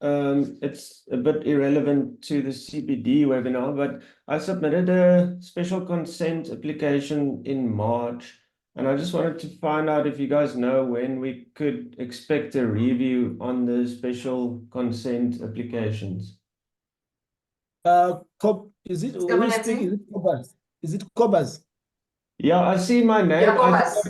it's a bit irrelevant to the CPD webinar, but I submitted a special consent application in March, and I just wanted to find out if you guys know when we could expect a review on the special consent applications. Is it who is speaking? Is it Cobas? Is it Cobas? Yeah, I see my name. Jacobus.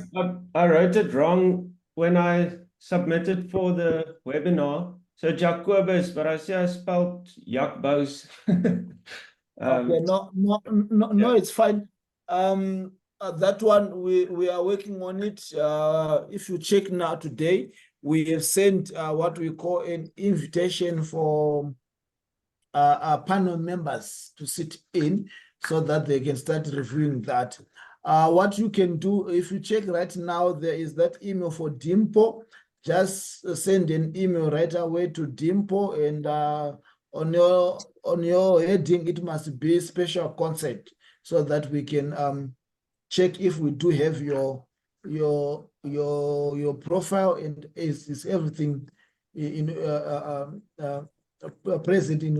I wrote it wrong when I submitted for the webinar. So Jacobus, but I see I spelled Jakbous. Okay, no, it's fine. That one we are working on it. If you check now today, we have sent what we call an invitation for our panel members to sit in so that they can start reviewing that. What you can do, if you check right now, there is that email for Dimpo. Just send an email right away to Dimpo, and on your heading, it must be special consent so that we can check if we do have your profile and is everything in present in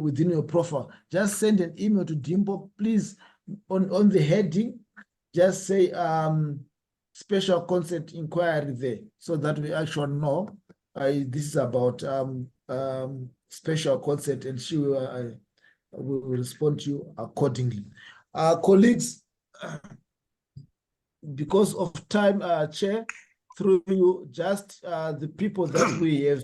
within your profile. Just send an email to Dimpo, please. On the heading, just say special consent inquiry there, so that we actually know this is about special consent, and she will respond to you accordingly. Colleagues, because of time, Chair, through you, just the people that we have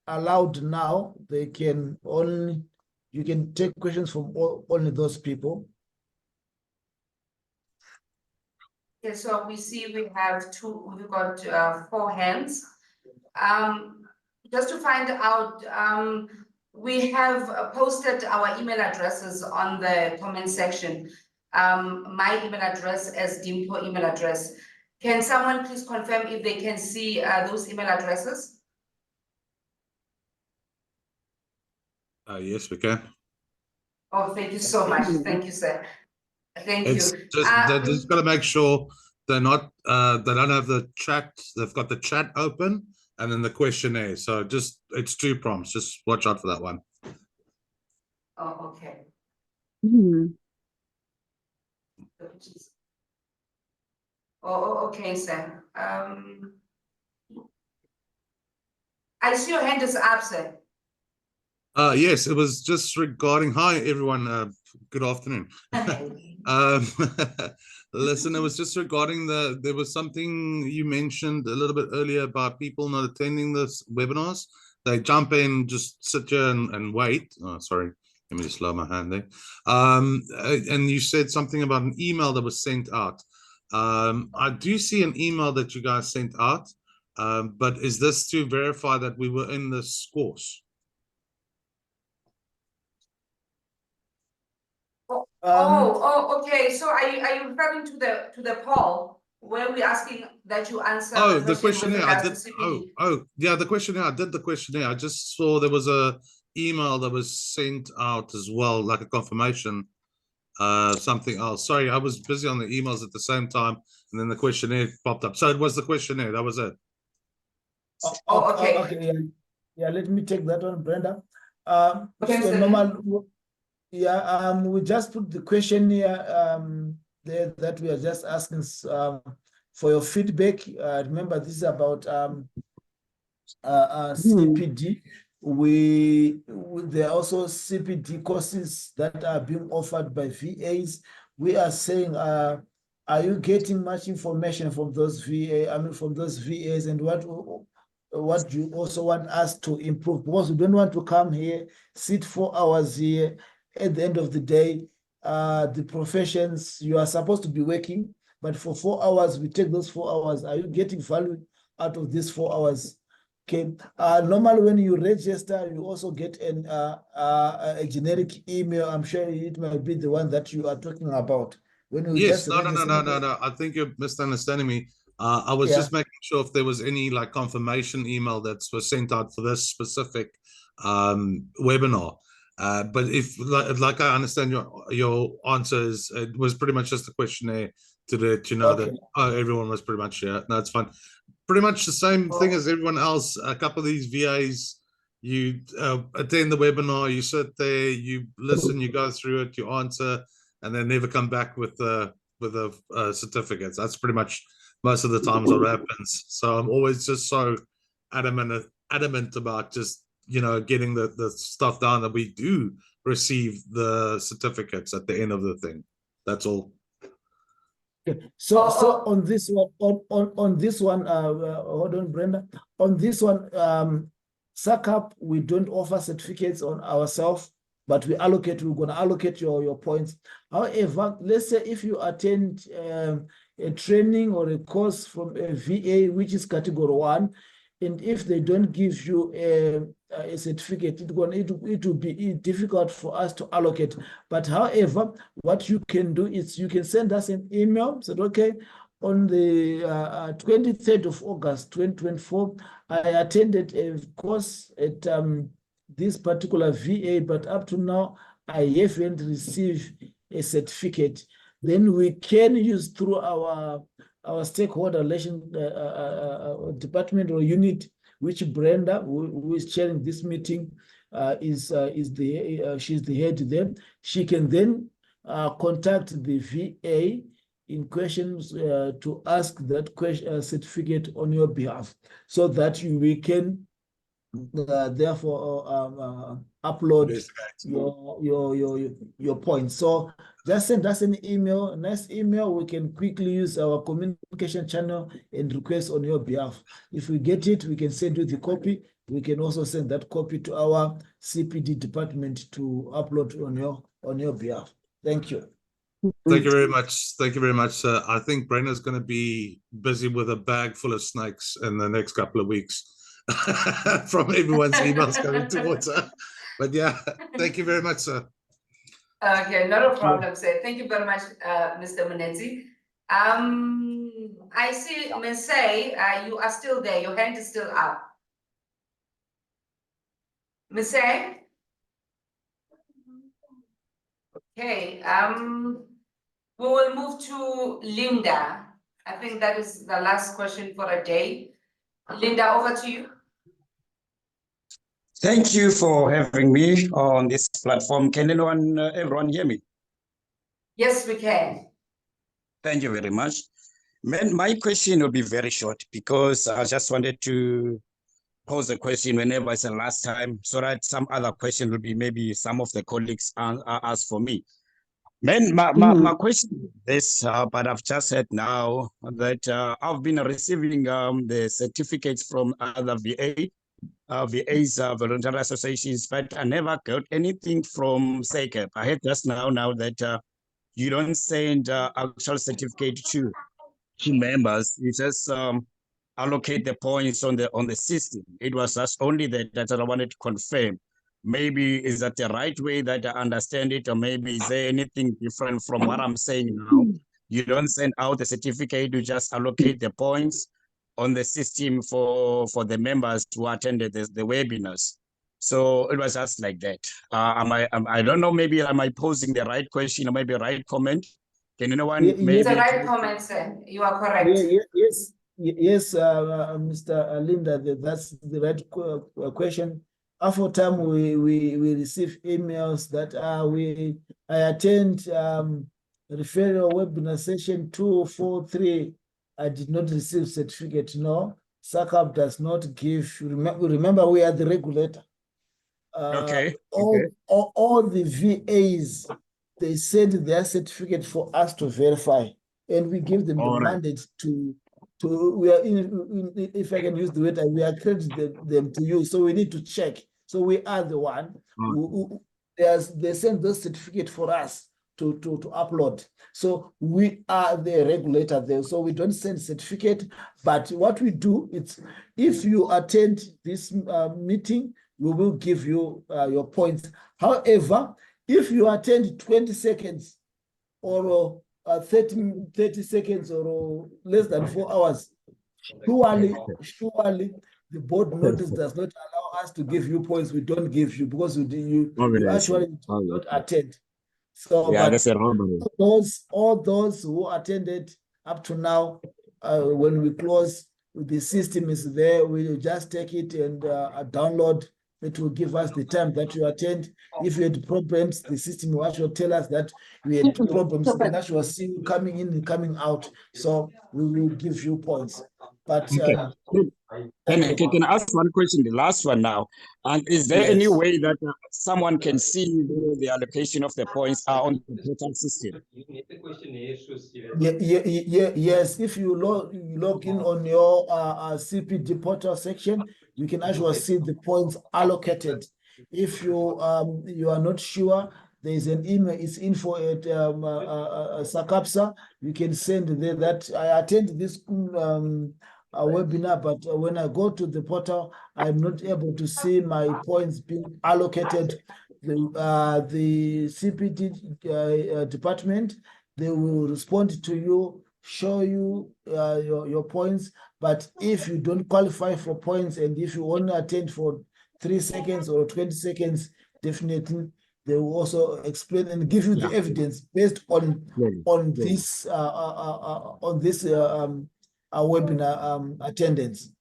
allowed now, they can only, you can take questions from only those people. Okay, so we see we have we've got 4 hands. Just to find out, we have posted our email addresses on the comment section. My email address as Dimpo email address. Can someone please confirm if they can see those email addresses? Yes, we can. Oh, thank you so much. Thank you, sir. Thank you. They're just got to make sure they're not, they don't have the chat. They've got the chat open and then the questionnaire. So just, it's 2 prompts. Just watch out for that one. Oh, okay. Oh, okay, sir. I see your hand is up, sir. Yes, it was just regarding, hi everyone, good afternoon. Um, listen, it was just regarding there was something you mentioned a little bit earlier about people not attending this webinars. They jump in, just sit here and wait. Oh, sorry, let me just lower my hand there. And you said something about an email that was sent out. I do see an email that you guys sent out, but is this to verify that we were in this course? Okay. So are you referring to the poll where we're asking that you answer The questionnaire. I did. to CPD? Yeah, the questionnaire. I did the questionnaire. I just saw there was a email that was sent out as well, like a confirmation. Something else. Sorry, I was busy on the emails at the same time, and then the questionnaire popped up. So it was the questionnaire. That was it. Okay. Okay, yeah. Let me take that one, Brenda. Okay, So normal. Yeah, we just put the question here there that we are just asking for your feedback. Remember, this is about CPD. There are also CPD courses that are being offered by VAs. We are saying, are you getting much information from those from those VAs, and what do you also want us to improve? Because we don't want to come here, sit 4 hours here. At the end of the day, the professions, you are supposed to be working, but for 4 hours, we take those 4 hours. Are you getting value out of these 4 hours? Okay. Normally, when you register, you also get a generic email. I'm sure it might be the one that you are talking about. When you Yes, just no. register. I think you're misunderstanding me. I was just making sure if there was any like confirmation email that was sent out for this specific webinar. But if like I understand your answer is, it was pretty much just a questionnaire to let you know that everyone was pretty much here. No, it's fine. Pretty much the same thing as everyone else. A couple of these VAs, you attend the webinar, you sit there, you listen, you go through it, you answer, and then never come back with the certificates. That's pretty much most of the times what happens. So I'm always just so adamant about just getting the stuff down that we do receive the certificates at the end of the thing. That's all. Okay. So on this one, on this one, hold on, Brenda. On this one, SACAP, we don't offer certificates on ourselves, but we're going to allocate your points. However, let's say if you attend a training or a course from a VA, which is category 1, and if they don't give you a certificate, it will be difficult for us to allocate. But however, what you can do is you can send us an email. Said, okay, on the 23rd of August, 2024, I attended a course at this particular VA, but up to now, I haven't received a certificate. Then we can use through our stakeholder relation department or unit, which Brenda, who is chairing this meeting, she's the head there. She can then contact the VA in questions to ask that certificate on your behalf, so that we can therefore upload your points. So just send us an email, a nice email. We can quickly use our communication channel and request on your behalf. If we get it, we can send you the copy. We can also send that copy to our CPD department to upload on your behalf. Thank you. Thank you very much. Thank you very much, sir. I think Brenna's going to be busy with a bag full of snakes in the next couple of weeks from everyone's emails coming towards her. But yeah, thank you very much, sir. Okay, not a problem, sir. Thank you very much, Mr. Munetsi. I see, Mesay, you are still there. Your hand is still up. Mesay? Okay, we will move to Linda. I think that is the last question for a day. Linda, over to you. Thank you for having me on this platform. Can everyone hear me? Yes, we can. Thank you very much. My question will be very short because I just wanted to pose a question whenever it's the last time so that some other question will be maybe some of the colleagues ask for me. My question is this, but I've just heard now that I've been receiving the certificates from other VAs, voluntary associations, but I never got anything from SACEP. I heard just now that you don't send actual certificate to members. You just allocate the points on the system. It was just only that I wanted to confirm. Maybe is that the right way that I understand it, or maybe is there anything different from what I'm saying now? You don't send out the certificate, you just allocate the points on the system for the members who attended the webinars. So it was just like that. I don't know, maybe am I posing the right question or maybe right comment? Can anyone maybe? It's the right comment, sir. You are correct. Yes, Mr. Linda, that's the right question. After time, we receive emails that I attend referral webinar session 243. I did not receive certificate. No, SACAP does not give. Remember, we are the regulator. Okay. All the VAs, they send their certificate for us to verify, and we give them the mandate to we are if I can use the word, we accredit them to you. So we need to check. So we are the one who they send those certificate for us to upload. So we are the regulator there. So we don't send certificate, but what we do, it's if you attend this meeting, we will give you your points. However, if you attend 20 seconds or 30 seconds or less than 4 hours, surely the board notice does not allow us to give you points. We don't give you because you actually do not attend. So, yeah, but that's a robbery. all those who attended up to now, when we close, the system is there. We will just take it and download. It will give us the time that you attend. If you had problems, the system will actually tell us that we had problems. We can actually see you coming in and coming out. So we will give you points. But Can I ask one question, the last one now? And is there any way that someone can see the allocation of the points are on the portal system? Yes, if you log in on your CPD portal section, you can actually see the points allocated. If you are not sure, there is an email. It's info at SACAPSA. You can send there that I attend this webinar, but when I go to the portal, I'm not able to see my points being allocated. The CPD department, they will respond to you, show you your points. But if you don't qualify for points and if you only attend for 3 seconds or 20 seconds, definitely they will also explain and give you the evidence based on this webinar attendance.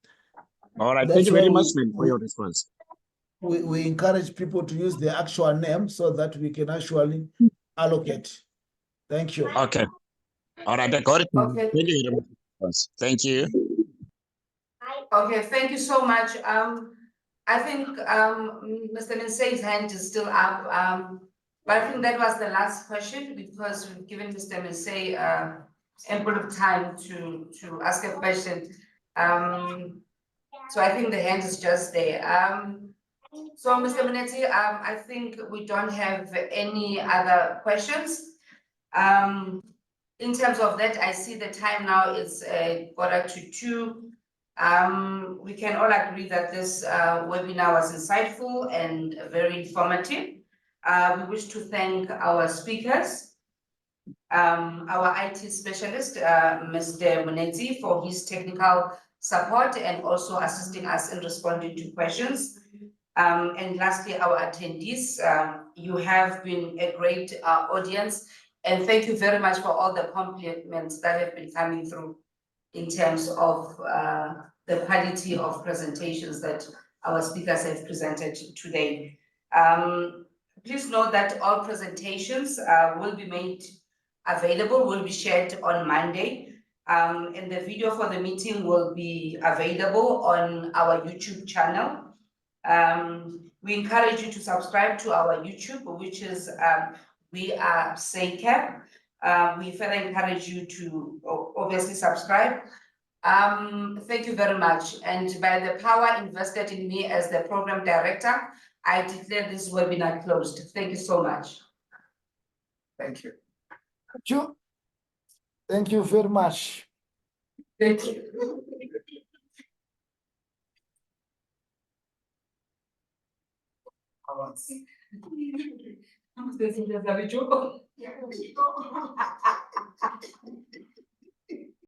All right, That's thank you very why much for your response. We encourage people to use the actual name so that we can actually allocate. Thank you. Okay. All right, I got it. Okay. Thank you very much. Thank you. Okay, thank you so much. I think Mr. Mensei's hand is still up. But I think that was the last question because we've given Mr. Mensei ample of time to ask a question. So I think the hand is just there. So Mr. Muneti, I think we don't have any other questions. In terms of that, I see the time now is 1:45. We can all agree that this webinar was insightful and very informative. We wish to thank our speakers, our IT specialist, Mr. Muneti, for his technical support and also assisting us in responding to questions. And lastly, our attendees, you have been a great audience, and thank you very much for all the compliments that have been coming through. in terms of the quality of presentations that our speakers have presented today. Please note that all presentations will be made available, will be shared on Monday. And the video for the meeting will be available on our YouTube channel. We encourage you to subscribe to our YouTube, which is we are SACAP. We further encourage you to obviously subscribe. Thank you very much. And by the power invested in me as the program director, I declare this webinar closed. Thank you so much. Thank you. Thank you. Thank you very much. Thank you. Vamos ver se já sabe de